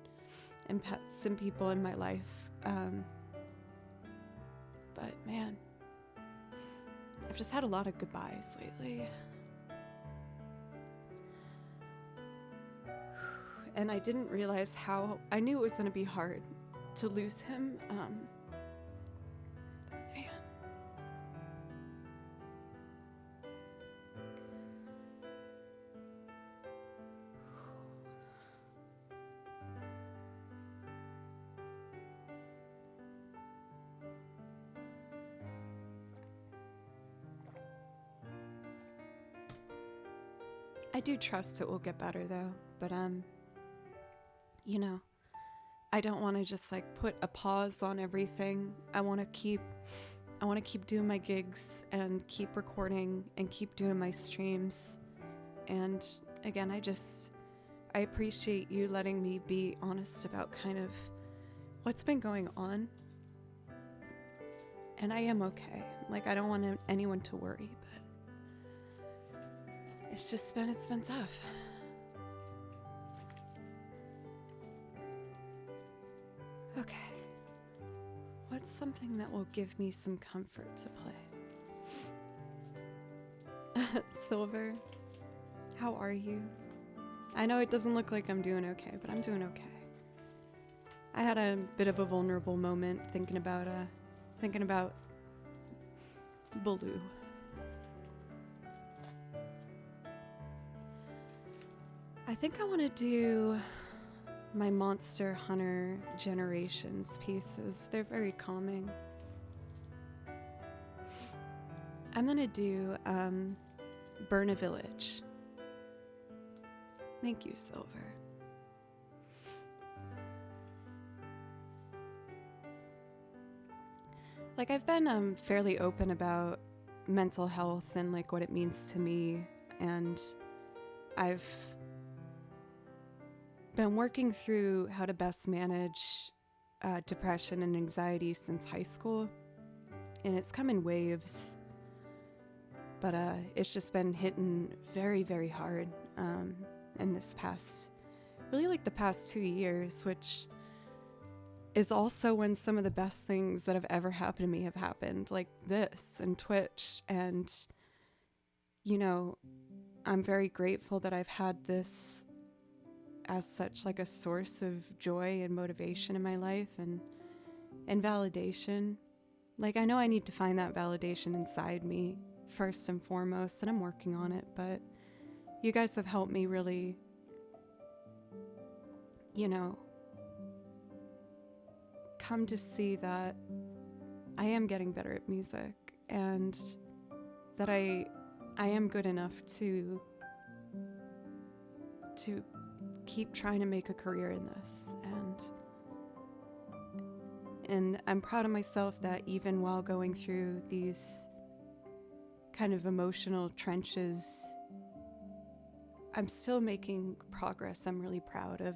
pets and people in my life. But man, I've just had a lot of goodbyes lately. And I didn't realize I knew it was going to be hard to lose him. But man. I do trust it will get better though, but you know, I don't want to just like put a pause on everything. I want to keep doing my gigs and keep recording and keep doing my streams. And again, I appreciate you letting me be honest about kind of what's been going on. And I am okay. Like, I don't want anyone to worry, but it's been tough. Okay. What's something that will give me some comfort to play? Silver, how are you? I know it doesn't look like I'm doing okay, but I'm doing okay. I had a bit of a vulnerable moment thinking about Baloo. I think I want to do my Monster Hunter Generations pieces. They're very calming. I'm gonna do Burn a Village. Thank you, Silver. Like, I've been fairly open about mental health and like what it means to me, and I've been working through how to best manage depression and anxiety since high school, and it's come in waves, but it's just been hitting very, very hard in the past 2 years, which is also when some of the best things that have ever happened to me have happened, like this and Twitch. And, you know, I'm very grateful that I've had this as such like a source of joy and motivation in my life and validation. Like, I know I need to find that validation inside me first and foremost, and I'm working on it, but you guys have helped me really, you know, come to see that I am getting better at music, and that I am good enough to keep trying to make a career in this, and I'm proud of myself that even while going through these kind of emotional trenches, I'm still making progress I'm really proud of.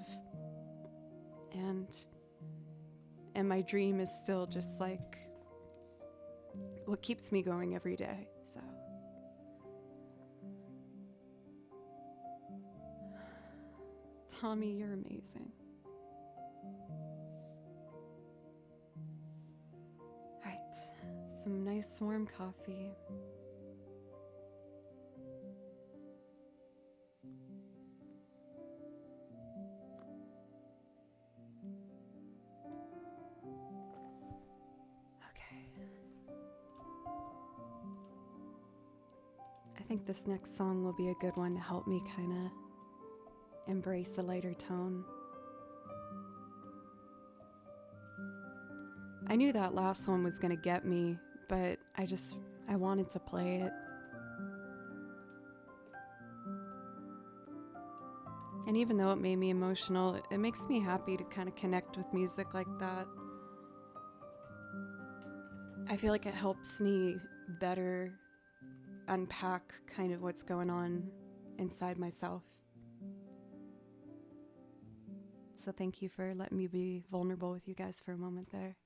And my dream is still just like what keeps me going every day. So Tommy, you're amazing. All right, some nice warm coffee. I think this next song will be a good one to help me kind of embrace a lighter tone. I knew that last one was going to get me, but I wanted to play it. And even though it made me emotional, it makes me happy to kind of connect with music like that. I feel like it helps me better unpack kind of what's going on inside myself. So thank you for letting me be vulnerable with you guys for a moment there.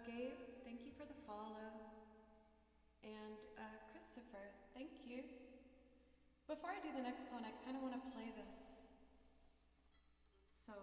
Gabe, thank you for the follow. And Christopher, thank you. Before I do the next one, I kind of want to play this solo.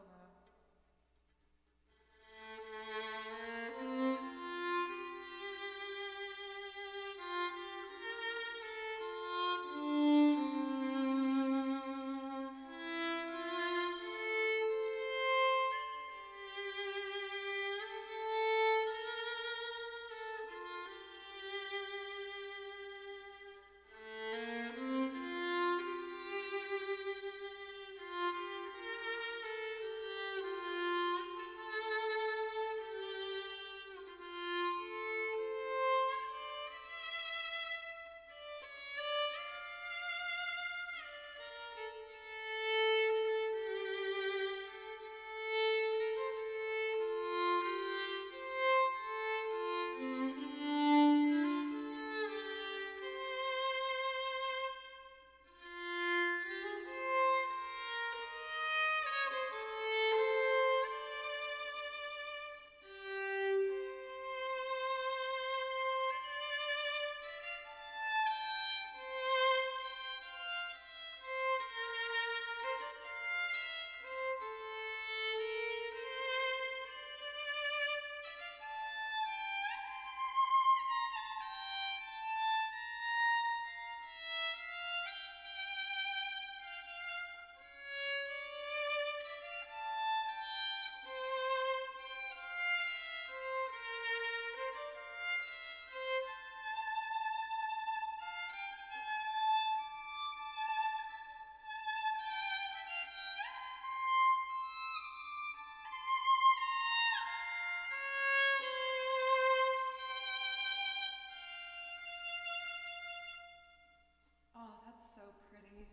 Oh, that's so pretty.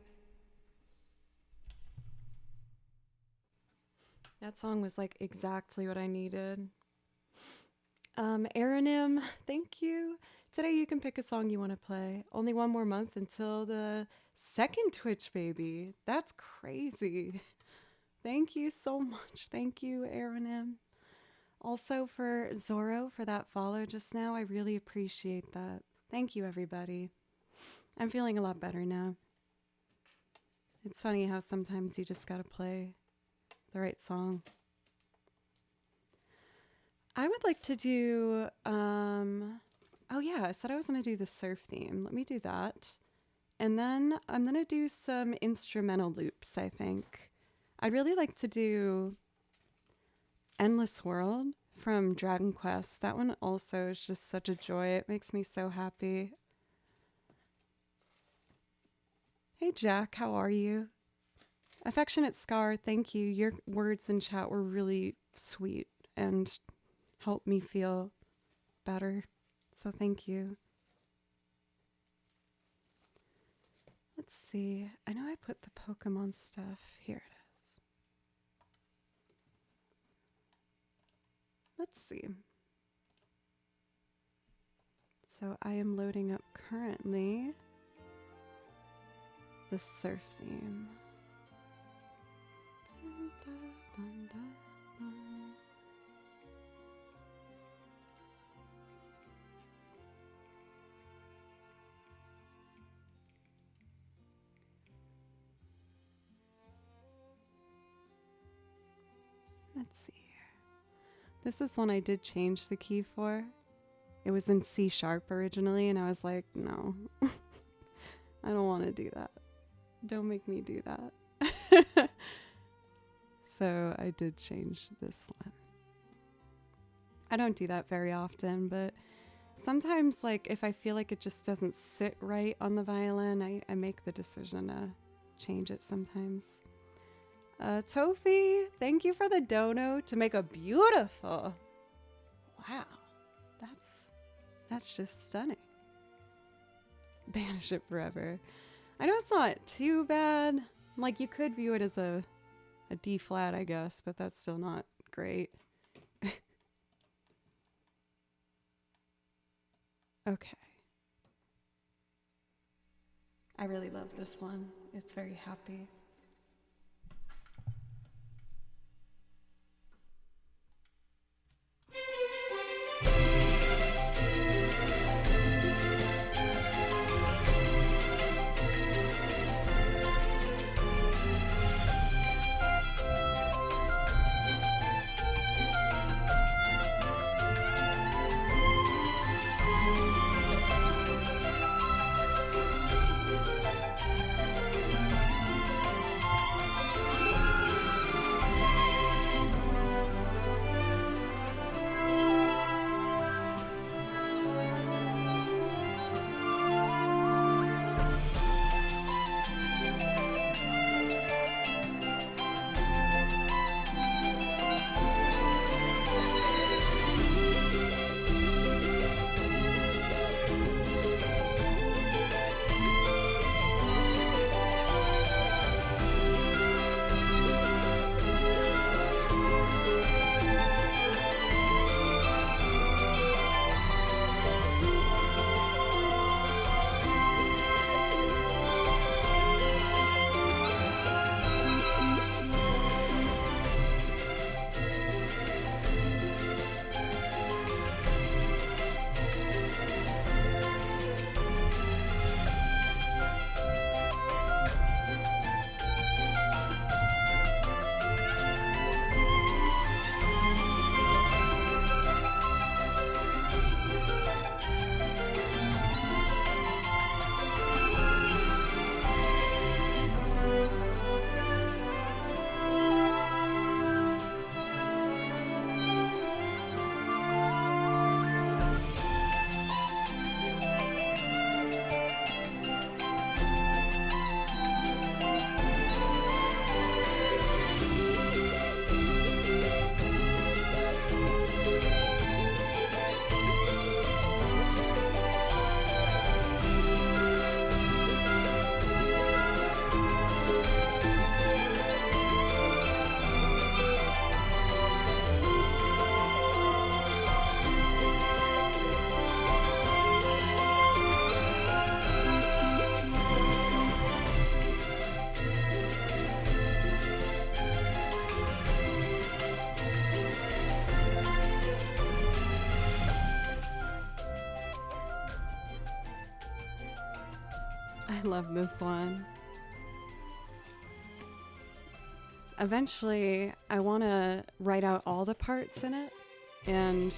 That song was like exactly what I needed. Aranim, thank you. Today you can pick a song you want to play. Only one more month until the second Twitch baby. That's crazy. Thank you so much. Thank you, Aranim. Also for Zorro for that follow just now. I really appreciate that. Thank you, everybody. I'm feeling a lot better now. It's funny how sometimes you just gotta play the right song. I would like to do, oh yeah, I said I was gonna do the surf theme. Let me do that. And then I'm gonna do some instrumental loops, I think. I'd really like to do Endless World from Dragon Quest. That one also is just such a joy. It makes me so happy. Hey Jack, how are you? Affectionate Scar, thank you. Your words in chat were really sweet and helped me feel better. So thank you. Let's see. I know I put the Pokemon stuff. Here it is. Let's see. So I am loading up currently the surf theme. Let's see here. This is one I did change the key for. It was in C# originally, and I was like, no, I don't want to do that. Don't make me do that. So I did change this one. I don't do that very often, but sometimes, like, if I feel like it just doesn't sit right on the violin, I make the decision to change it sometimes. Tofi, thank you for the dono to make a beautiful. Wow, that's just stunning. Banish it forever. I know it's not too bad. Like, you could view it as a D flat, I guess, but that's still not great. Okay. I really love this one. It's very happy. I love this one. Eventually, I want to write out all the parts in it and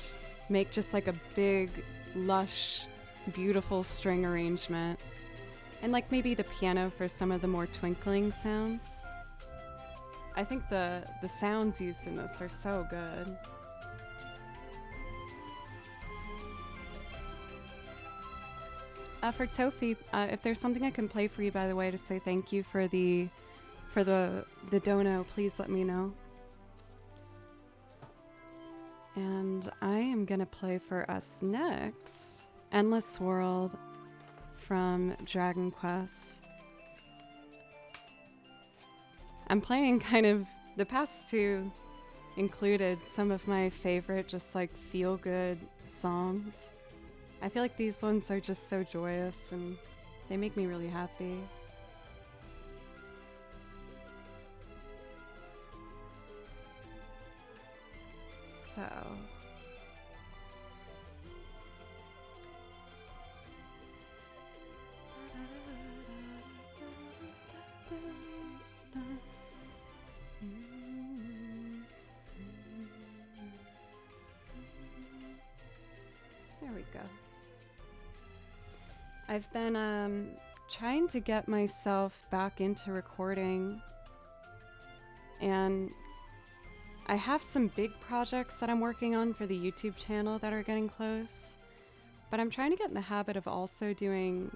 make just like a big, lush, beautiful string arrangement. And like maybe the piano for some of the more twinkling sounds. I think the sounds used in this are so good. For Tofi, if there's something I can play for you, by the way, to say thank you for the dono, please let me know. And I am gonna play for us next Endless World from Dragon Quest. I'm playing kind of, the past two included some of my favorite just like feel good songs. I feel like these ones are just so joyous and they make me really happy. So there we go. I've been trying to get myself back into recording, and I have some big projects that I'm working on for the YouTube channel that are getting close, but I'm trying to get in the habit of also doing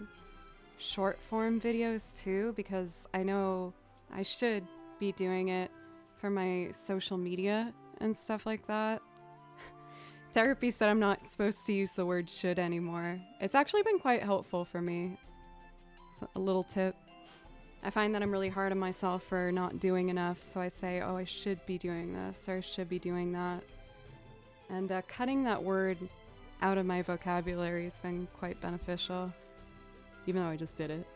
short form videos too, because I know I should be doing it for my social media and stuff like that. Therapy said I'm not supposed to use the word should anymore. It's actually been quite helpful for me. It's a little tip. I find that I'm really hard on myself for not doing enough, so I say, oh, I should be doing this, or I should be doing that. And cutting that word out of my vocabulary has been quite beneficial, even though I just did it.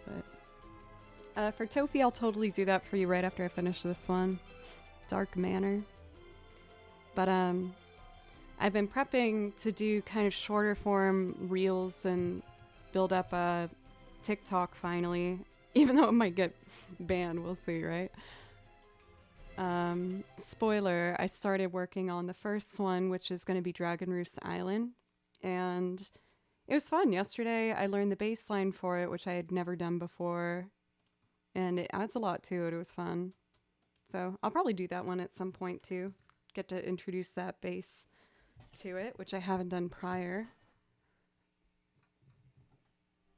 But for Tofi, I'll totally do that for you right after I finish this one. Dark Manor. But I've been prepping to do kind of shorter form reels and build up a TikTok finally, even though it might get banned, we'll see, right? Spoiler, I started working on the first one, which is going to be Dragon Roost Island, and it was fun. Yesterday I learned the bass line for it, which I had never done before, and it adds a lot to it. It was fun. So I'll probably do that one at some point too. Get to introduce that bass to it, which I haven't done prior.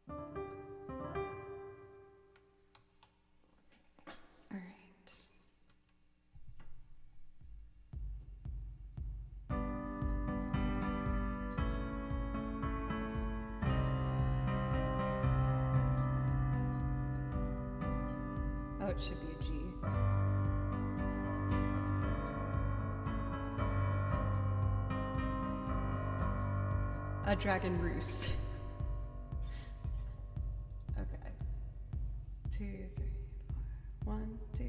All right. Oh, it should be a G. A Dragon Roost. Okay. 2, 3, 4. 1, 2.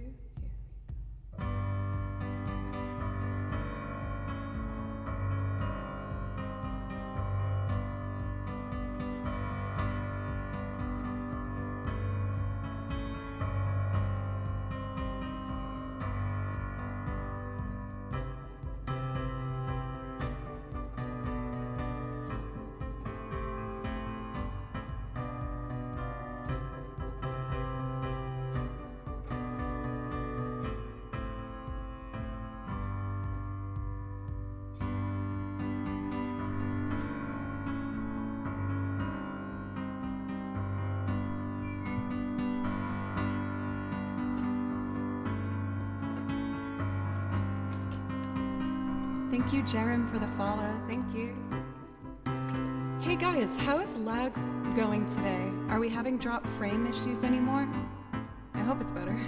Thank you, Jerem, for the follow. Thank you. Hey guys, how is lag going today? Are we having drop frame issues anymore? I hope it's better.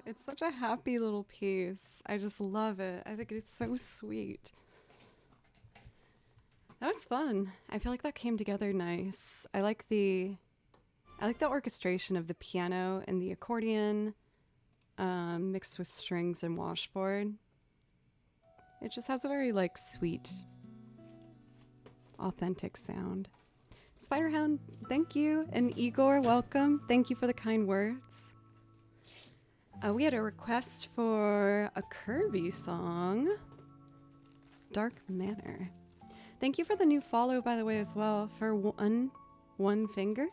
It's such a happy little piece. I just love it. I think it's so sweet. That was fun. I feel like that came together nice. I like the orchestration of the piano and the accordion, mixed with strings and washboard. It just has a very like sweet, authentic sound. Spiderhound, thank you. And Igor, welcome. Thank you for the kind words. We had a request for a Kirby song, Dark Manor. Thank you for the new follow, by the way, as well, for one finger.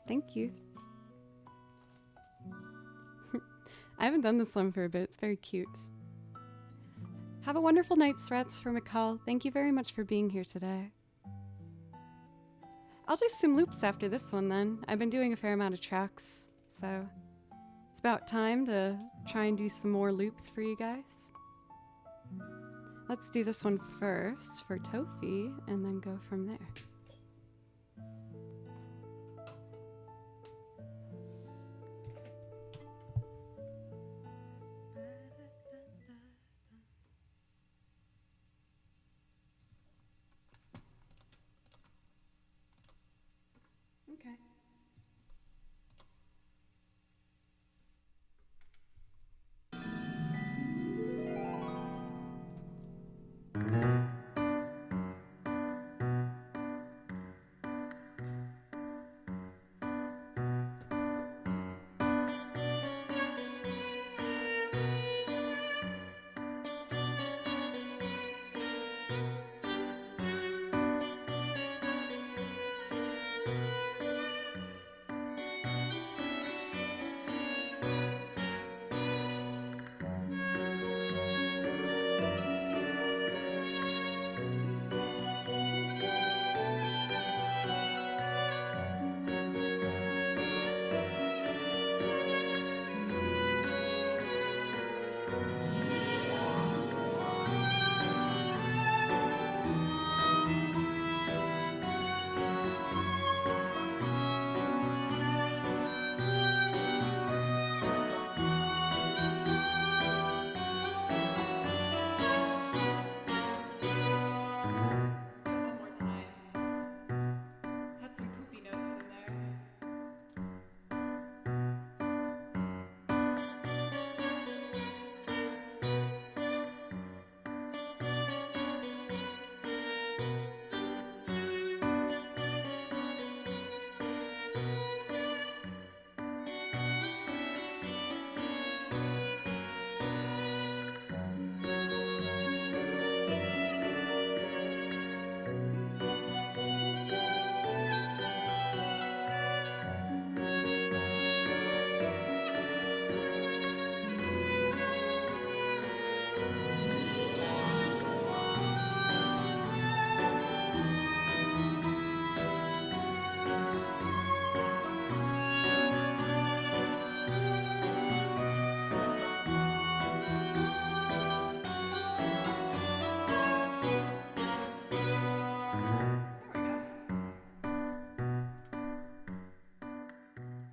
Thank you. I haven't done this one for a bit. It's very cute. Have a wonderful night, Srets for McCall. Thank you very much for being here today. I'll do some loops after this one then. I've been doing a fair amount of tracks, so it's about time to try and do some more loops for you guys. Let's do this one first for Tofi and then go from there. Okay.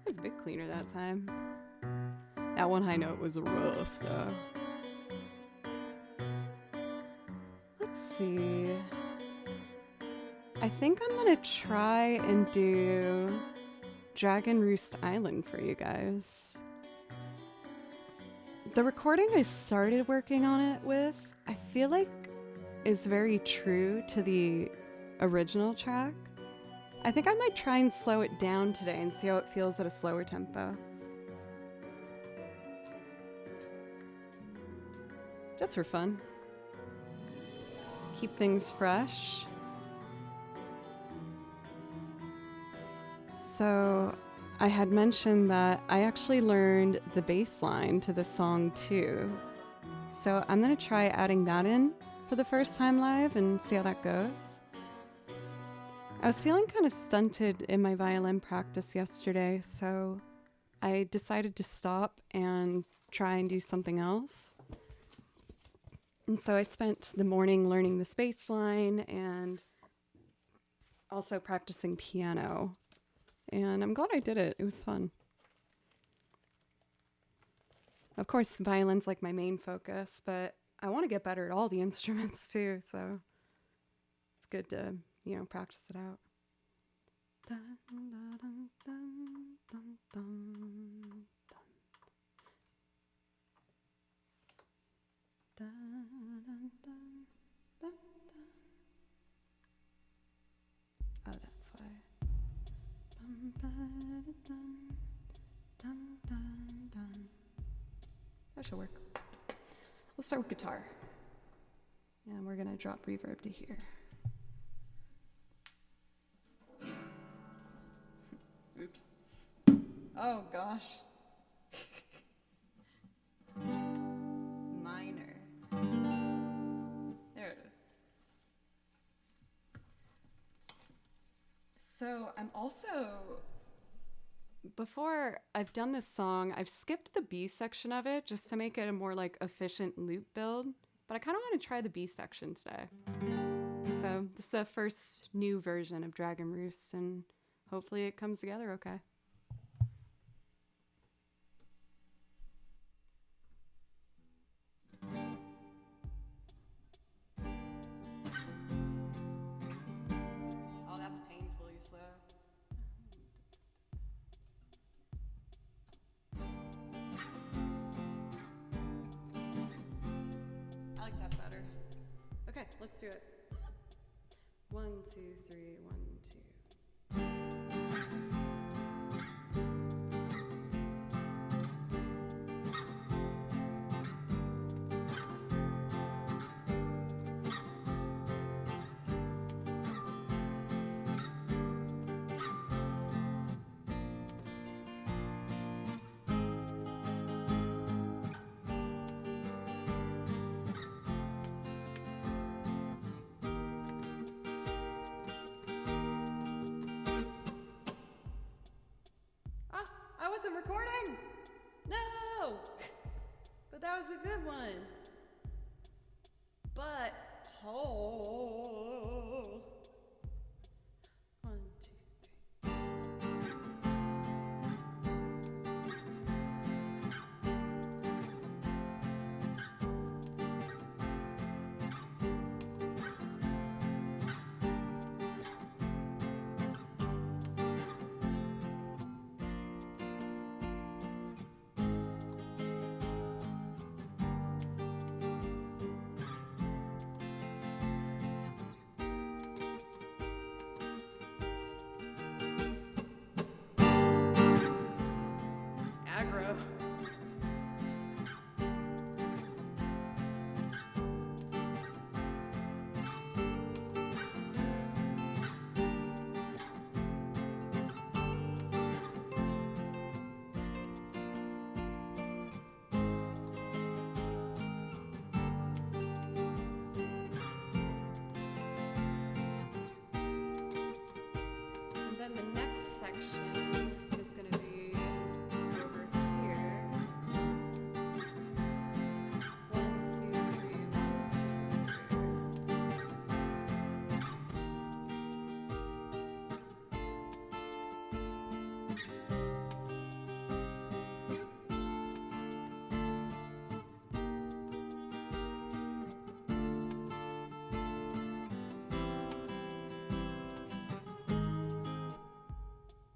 It was a bit cleaner that time. That one high note was rough, though. Let's see. I think I'm gonna try and do Dragon Roost Island for you guys. The recording I started working on it with, I feel like is very true to the original track. I think I might try and slow it down today and see how it feels at a slower tempo. Just for fun. Keep things fresh. So I had mentioned that I actually learned the bass line to the song too. So I'm gonna try adding that in for the first time live and see how that goes. I was feeling kind of stunted in my violin practice yesterday, so I decided to stop and try and do something else. And so I spent the morning learning the bass line and also practicing piano. And I'm glad I did it. It was fun. Of course, violin's like my main focus, but I want to get better at all the instruments too, so it's good to, practice it out. Dun, dun, dun, dun, dun, dun. Dun, dun, dun, dun, dun. Oh, that's why. Dun, dun, dun, dun, dun, dun. That should work. We'll start with guitar. And we're going to drop reverb to here. Oops. Oh, gosh. Minor. There it is. So I'm also, before I've done this song, I've skipped the B section of it just to make it a more like efficient loop build. But I kind of want to try the B section today. So this is the first new version of Dragon Roost, and hopefully it comes together okay. Oh, that's painfully slow. I like that better. Okay, let's do it. 1, 2, 3, 1, 2. I wasn't recording! No! But that was a good one. But, oh. 1, 2, 3. Aggro. And then the next section is going to be over here. 1, 2, 3, 1, 2, 3.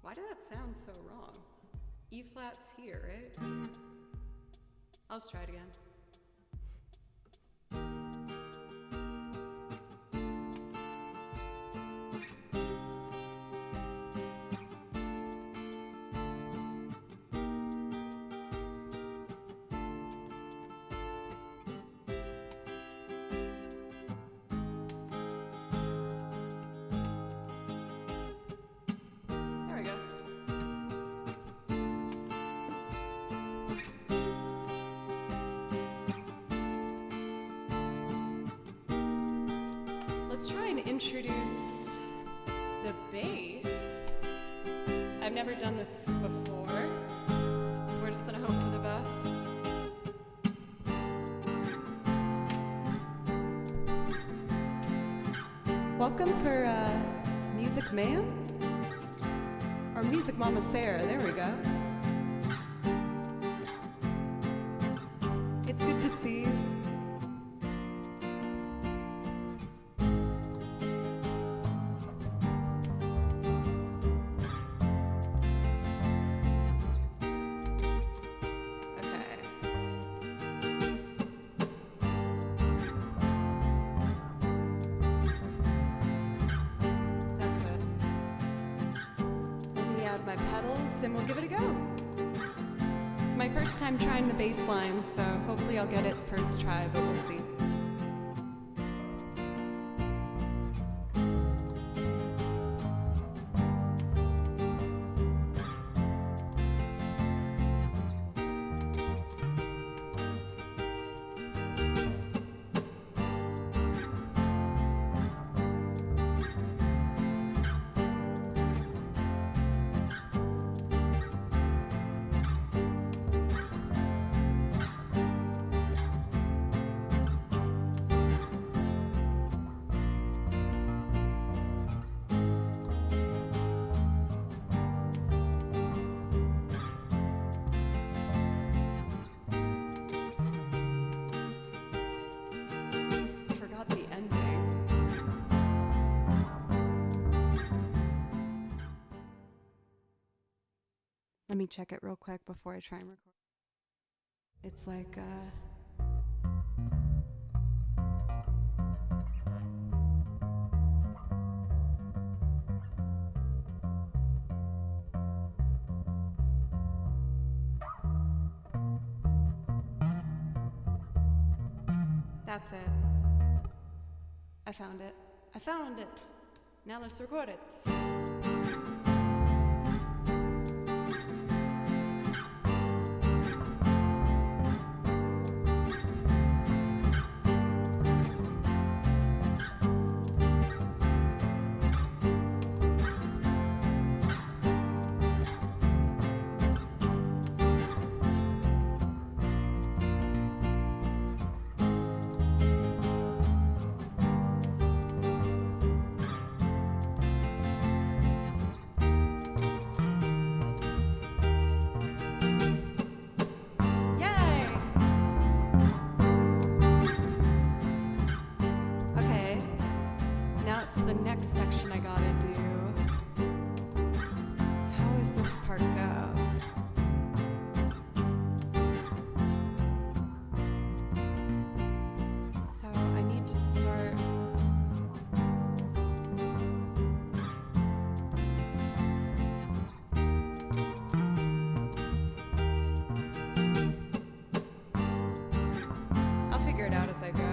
Why did that sound so wrong? E flat's here, right? I'll just try it again. There we go. Let's try and introduce the bass. I've never done this before. We're just gonna hope for the best. Welcome for Music Ma'am? Or Music Mama Sarah, there we go. pedals and we'll give it a go. It's my first time trying the bass line, so hopefully I'll get it first try, but we'll see. Let me check it real quick before I try and record. It's like, that's it. I found it. I found it. Now let's record it. The next section I gotta do. How does this part go? So I need to start. I'll figure it out as I go.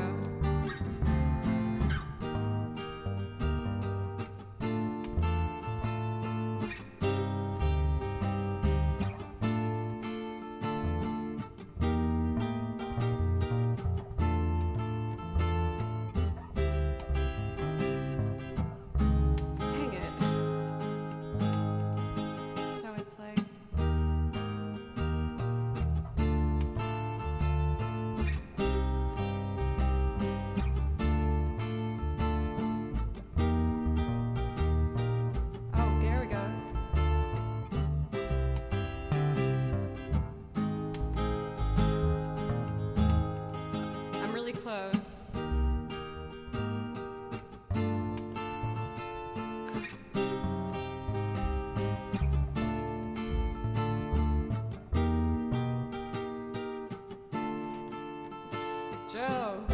Close. Joe.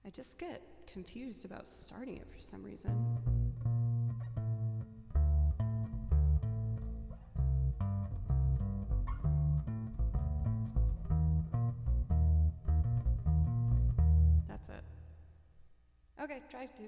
I just get confused about starting it for some reason. That's it. Okay, try to.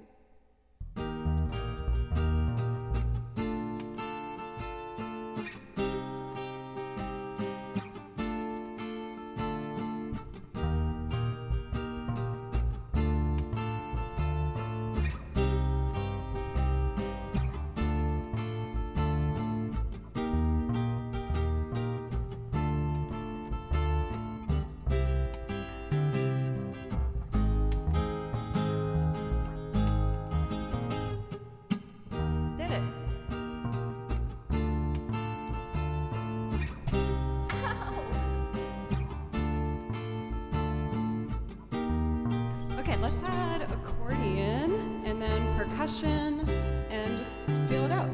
right, let's add accordion and then percussion and just feel it out.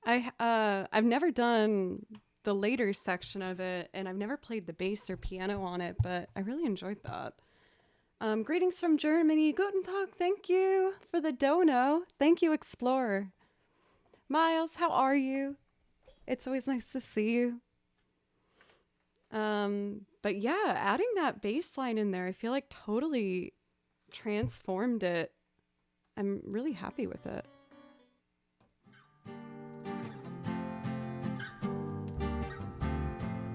I've never done the later section of it, and I've never played the bass or piano on it, but I really enjoyed that. Greetings from Germany. Guten Tag. Thank you for the dono. Thank you, Explorer. Miles, how are you? It's always nice to see you. But yeah, adding that bass line in there, I feel like totally transformed it. I'm really happy with it.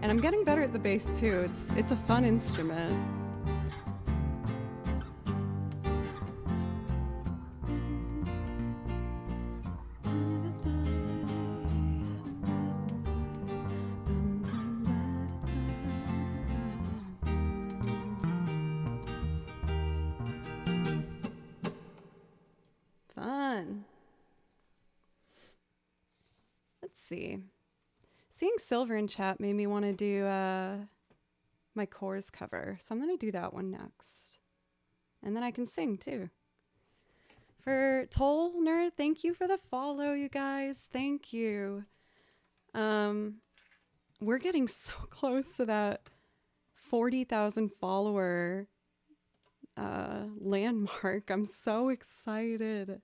And I'm getting better at the bass too. It's a fun instrument. Fun. Let's see. Seeing Silver in chat made me want to do my chorus cover. So I'm going to do that one next. And then I can sing too. For Toll Nerd, thank you for the follow, you guys. Thank you. We're getting so close to that 40,000 follower landmark. I'm so excited.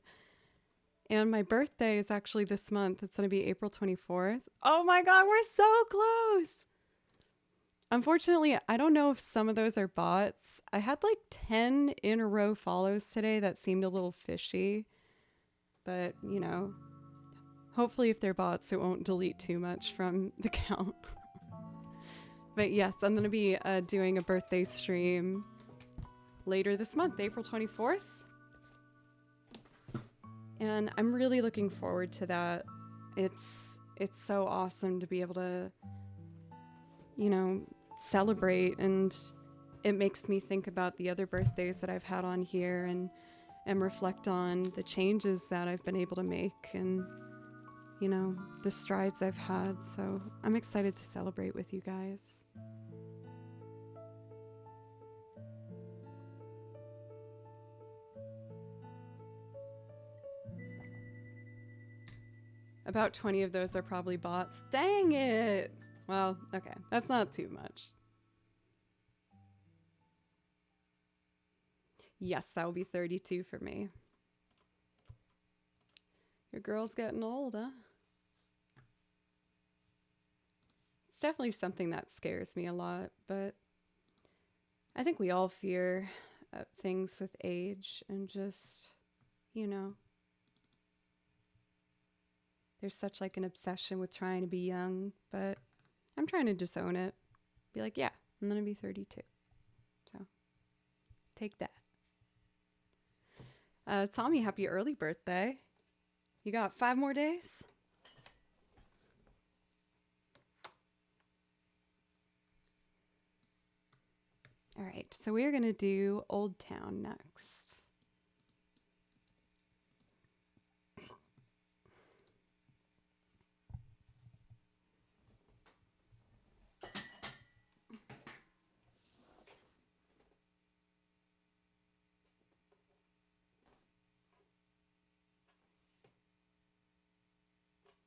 And my birthday is actually this month. It's going to be April 24th. Oh my God, we're so close. Unfortunately, I don't know if some of those are bots. I had like 10 in a row follows today that seemed a little fishy. But, you know, hopefully if they're bots, it won't delete too much from the count. But yes, I'm going to be doing a birthday stream later this month, April 24th. And I'm really looking forward to that. It's so awesome to be able to, you know, celebrate, and it makes me think about the other birthdays that I've had on here and reflect on the changes that I've been able to make and, you know, the strides I've had. So I'm excited to celebrate with you guys. About 20 of those are probably bots. Dang it! Well, okay, that's not too much. Yes, that will be 32 for me. Your girl's getting old, huh? It's definitely something that scares me a lot, but I think we all fear things with age and just, you know, there's such like an obsession with trying to be young, but I'm trying to disown it. Be like, yeah, I'm going to be 32. So take that. Tommy, happy early birthday. You got 5 more days? All right, so we're going to do Old Town next.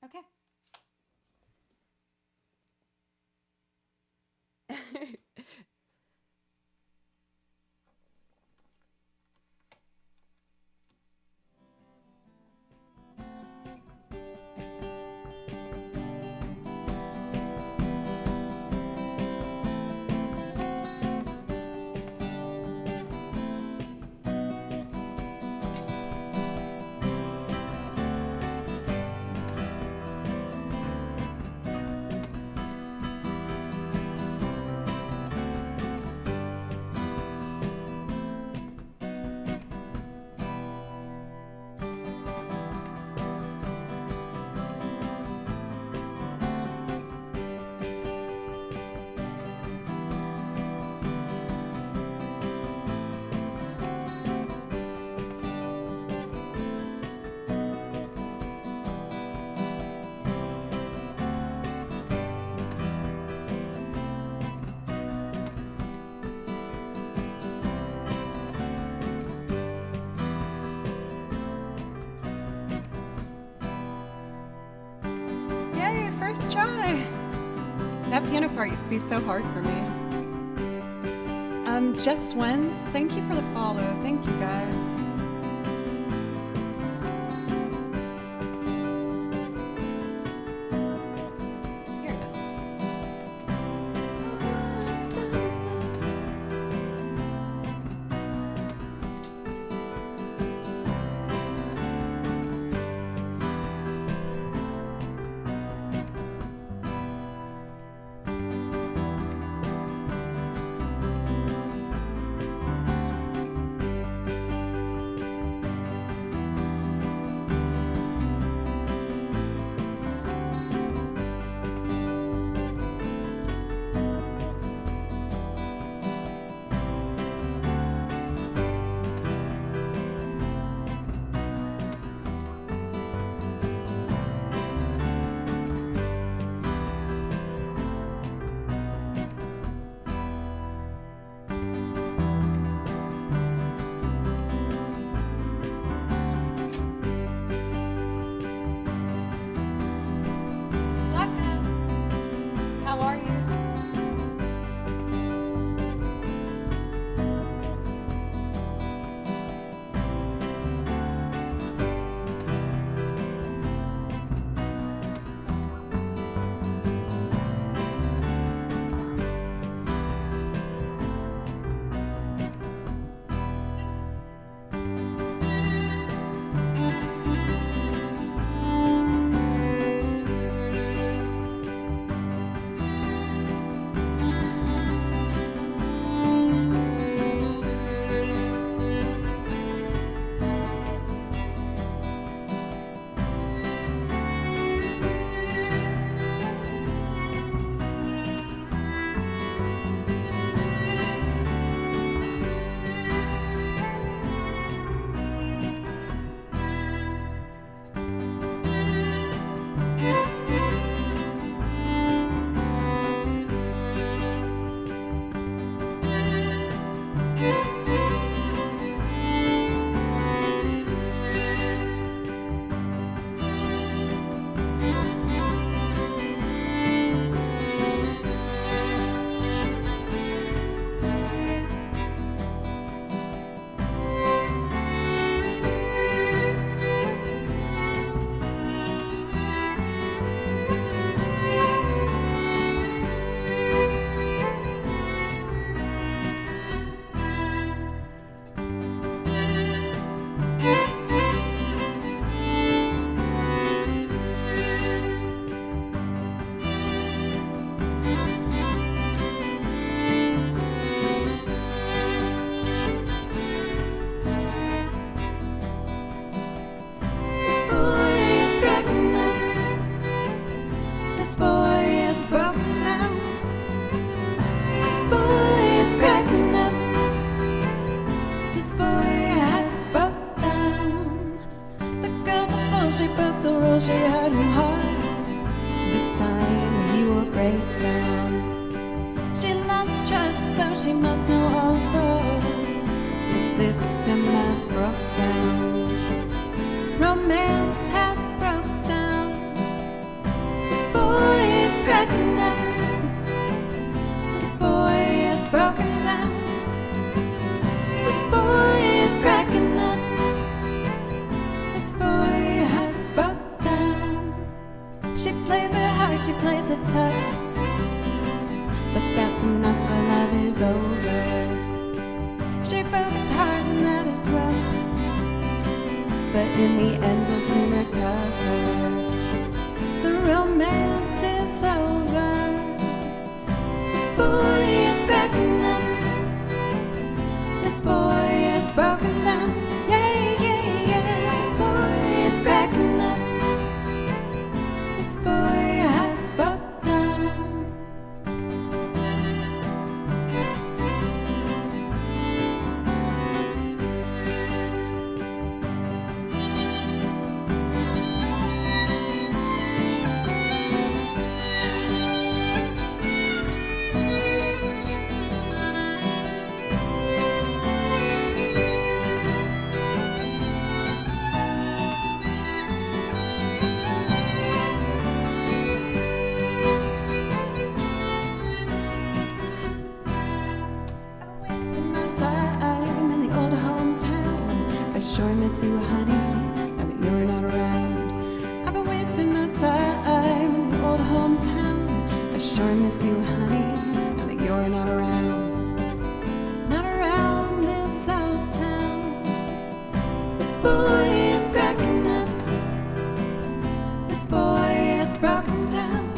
Okay. First try. That piano part used to be so hard for me. Just Wens, thank you for the follow. Thank you guys. Here it is. How are you? She must know all of those. The system has broke down. Romance has broke down. This boy is cracking up. This boy is broken down. This boy is cracking up. This boy has broke down. She plays it hard, she plays it tough. But that's enough, her love is over. She broke his heart and that is rough. But in the end he'll soon recover. The romance is over. This boy is cracking up. This boy is broken down. Yeah, yeah, yeah. This boy is cracking up. This boy has broke down. miss you, honey, now that you're not around. I've been wasting my time in the old hometown. I sure miss you, honey, now that you're not around. Not around this old town. This boy is cracking up. This boy is broken down.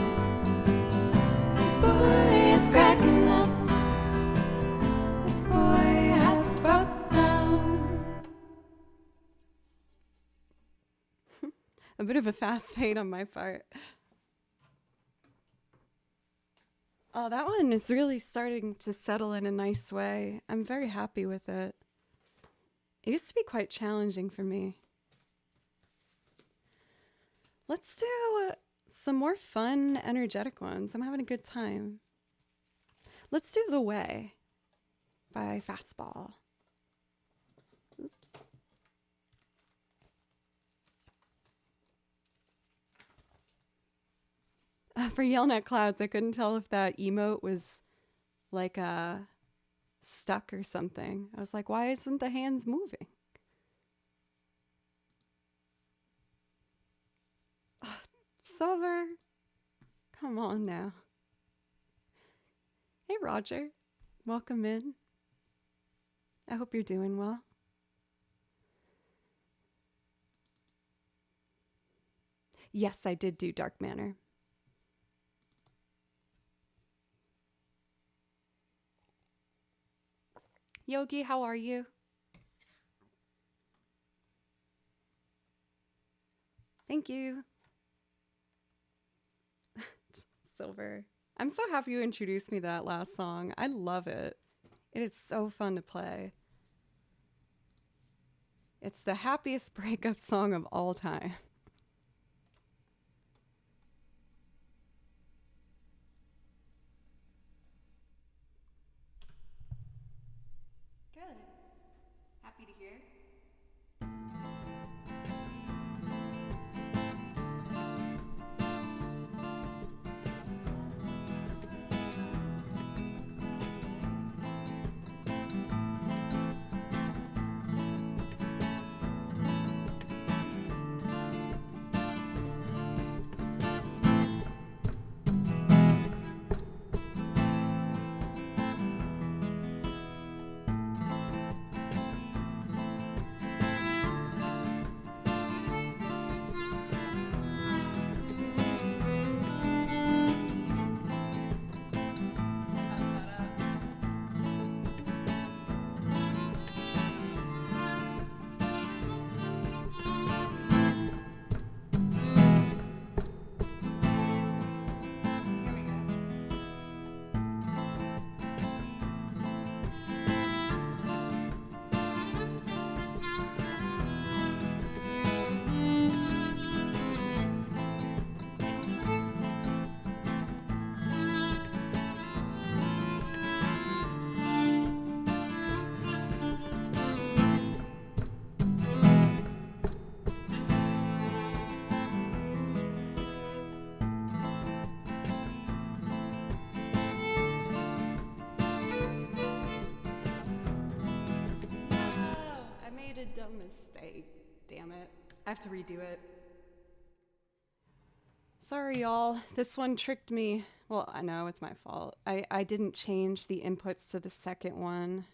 This boy is cracking up. This boy has broke down. A bit of a fast fade on my part. Oh, that one is really starting to settle in a nice way. I'm very happy with it. It used to be quite challenging for me. Let's do some more fun, energetic ones. I'm having a good time. Let's do The Way by Fastball. Oops. For Yelling at Clouds, I couldn't tell if that emote was like stuck or something. I was like, why isn't the hands moving? Oh, Silver, come on now. Hey, Roger. Welcome in. I hope you're doing well. Yes, I did do Dark Manor. Yogi, how are you? Thank you. Silver. I'm so happy you introduced me to that last song. I love it. It is so fun to play. It's the happiest breakup song of all time. Good. Happy to hear. A dumb mistake. Damn it. I have to redo it. Sorry, y'all. This one tricked me. Well, I know it's my fault. I didn't change the inputs to the second one.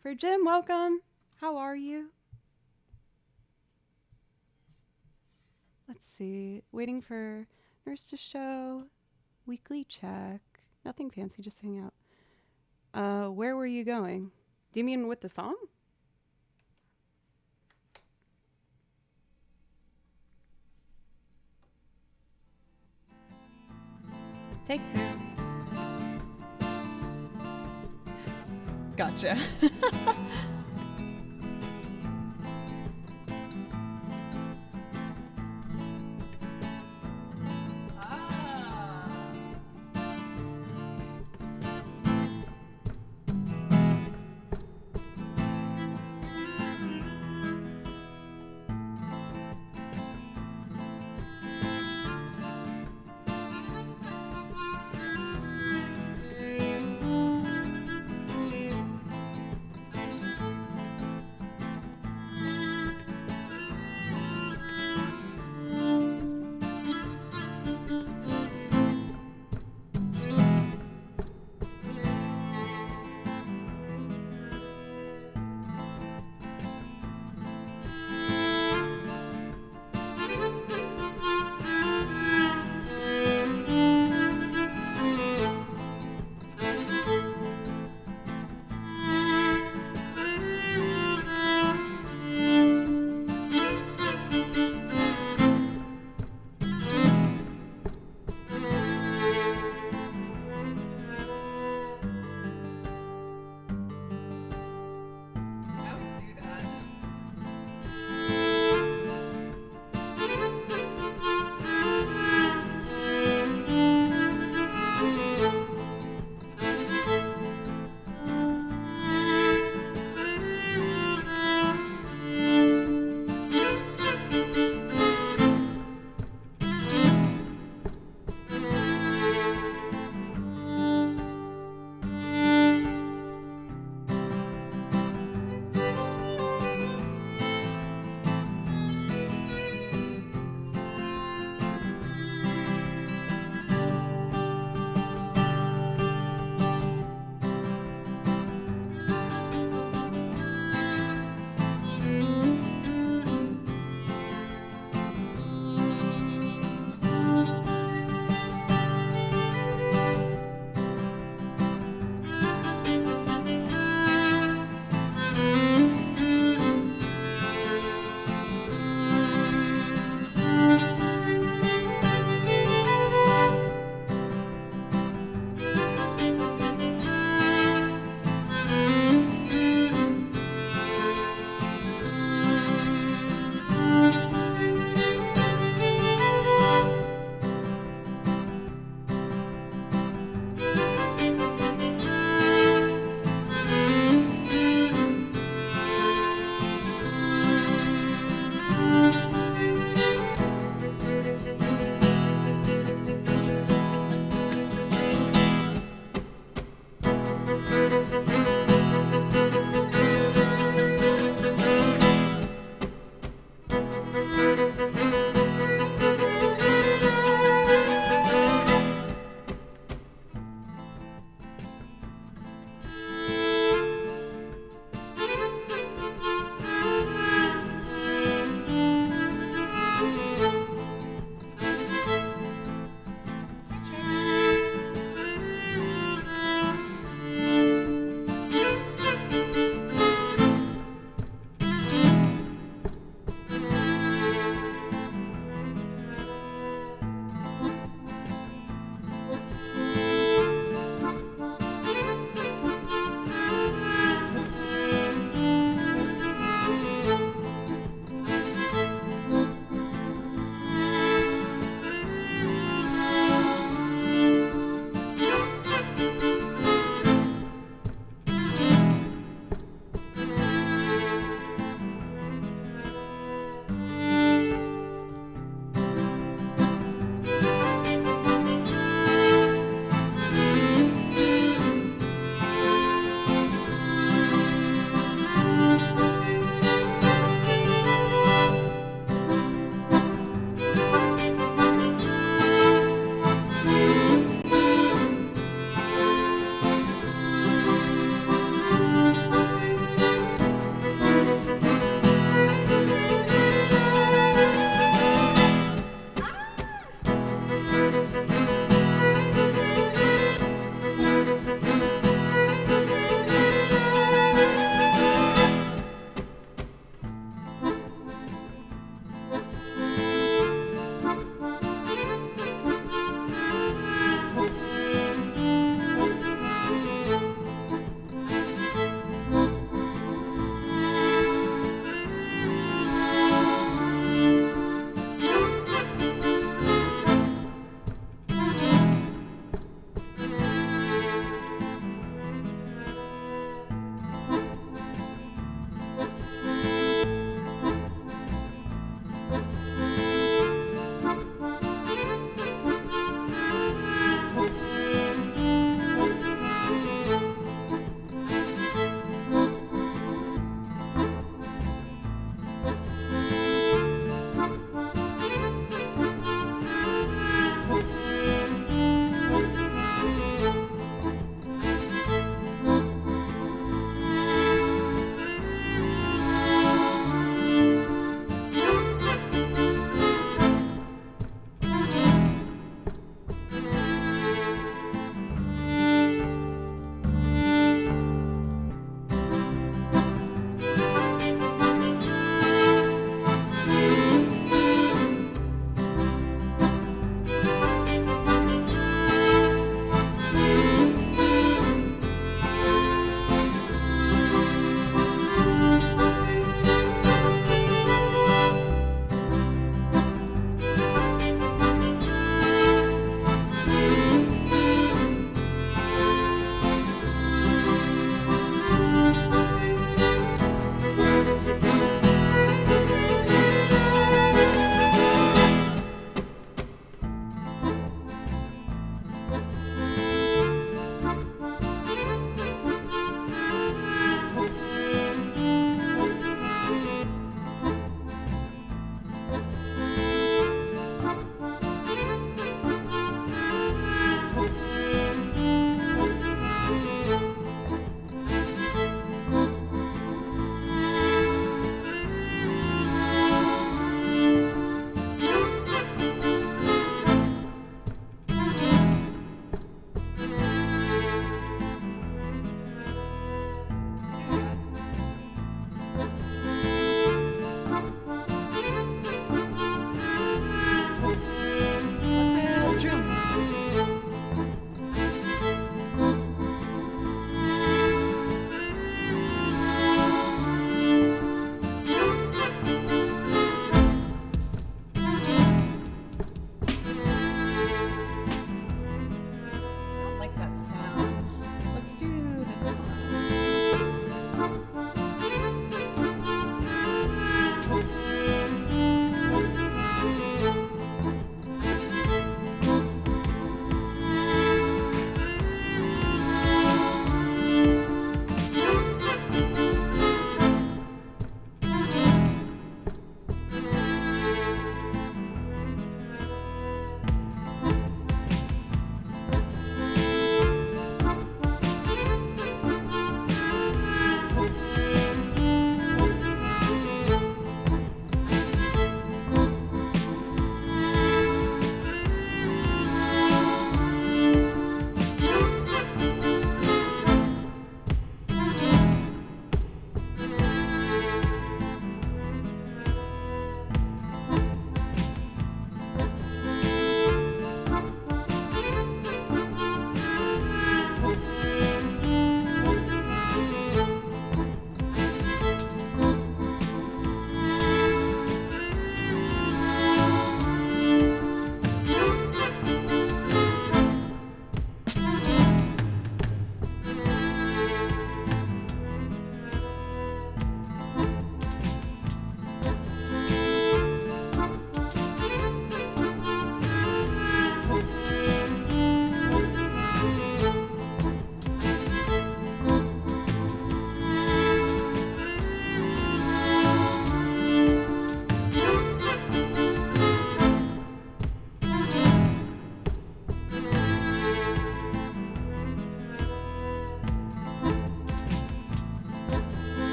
For Jim, welcome. How are you? Let's see. Waiting for nurse to show. Weekly check. Nothing fancy, just hang out. Where were you going? Do you mean with the song? Take two. Gotcha.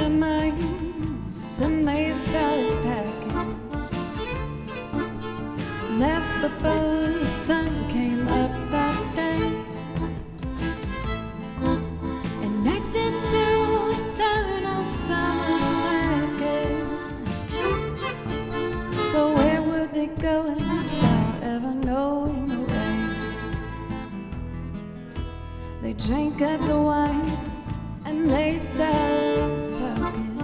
their minds and they started packing. Left before the sun came up that day. An exit to eternal summer sadness. But where were they going without ever knowing the way? They drank up the wine and they started talking.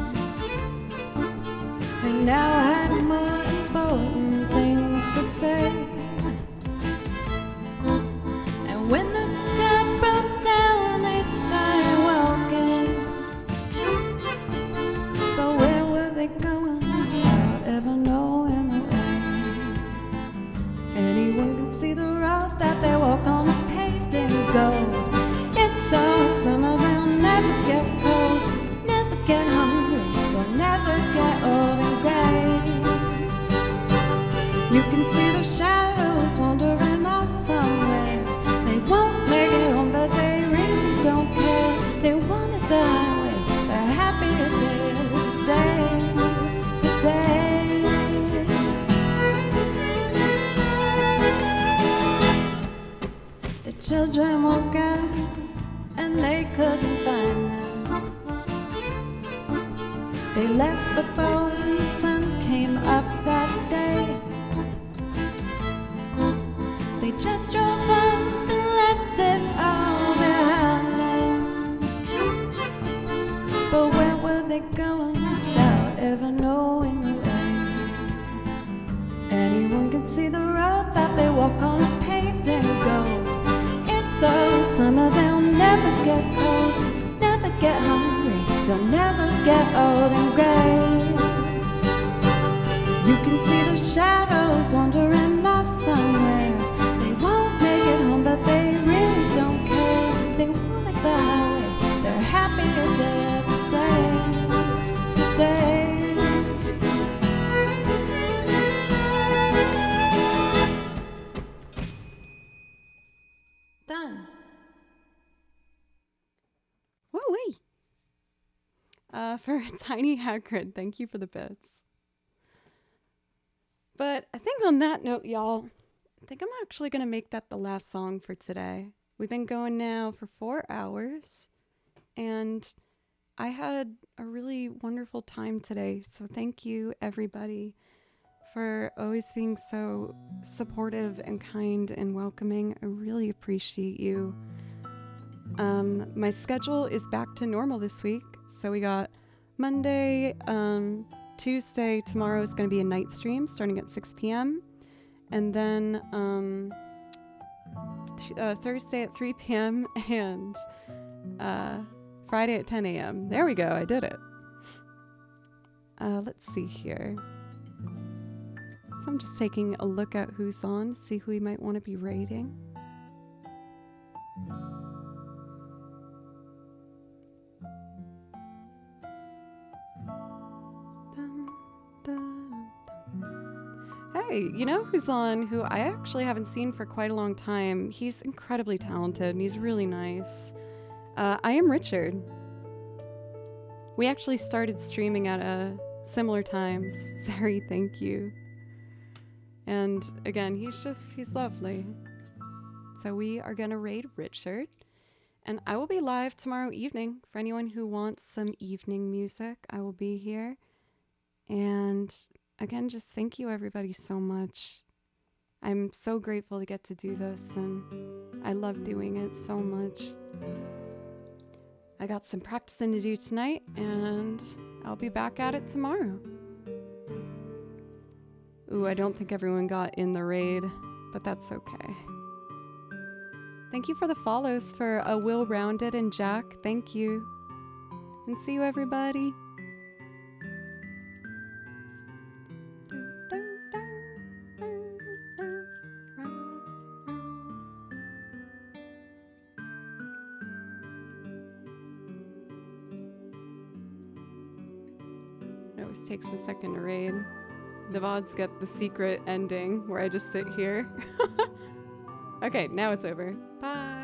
They now had more important things to say. And when the car broke down, they started walking. But where were they going without ever knowing the way? Anyone can see the road that they walk on is paved in gold. It's so summer, they'll never get cold, never get hungry, they'll never get old and gray. You can see the shadows wandering off somewhere. They won't make it home, but they really don't care. They wanted the highway, they're happier there today. The children woke up and they couldn't find them. They left before the sun came up that day. They just drove off and left it all behind them. But where were they going without ever knowing the way? Anyone can see the road that they walk on is paved in gold. It's all summer, they'll never get cold, never get hungry, they'll never get old and gray. You can see the shadows wandering off somewhere. They won't make it home, but they really don't care. They want it the highway, they're happier there today. Done. Woo-wee. For Tiny Hagrid, thank you for the bits. But I think on that note, y'all, I think I'm actually going to make that the last song for today. We've been going now for 4 hours, and I had a really wonderful time today. So thank you, everybody, for always being so supportive and kind and welcoming. I really appreciate you. My schedule is back to normal this week. So we got Monday, Tuesday, tomorrow is going to be a night stream starting at 6 p.m. And then Thursday at 3 p.m. and Friday at 10 a.m. There we go. I did it. Let's see here. So I'm just taking a look at who's on, see who we might want to be rating. Hey, you know who's on, who I actually haven't seen for quite a long time? He's incredibly talented and he's really nice. I am Richard. We actually started streaming at similar times. Sorry, thank you. And again, he's lovely. So we are gonna raid Richard. And I will be live tomorrow evening. For anyone who wants some evening music, I will be here. And again, just thank you everybody so much. I'm so grateful to get to do this, and I love doing it so much. I got some practicing to do tonight, and I'll be back at it tomorrow. Ooh, I don't think everyone got in the raid, but that's okay. Thank you for the follows for Will Rounded and Jack. Thank you. And see you, everybody. It always takes a second to raid. The VODs get the secret ending where I just sit here. Okay, now it's over. Bye.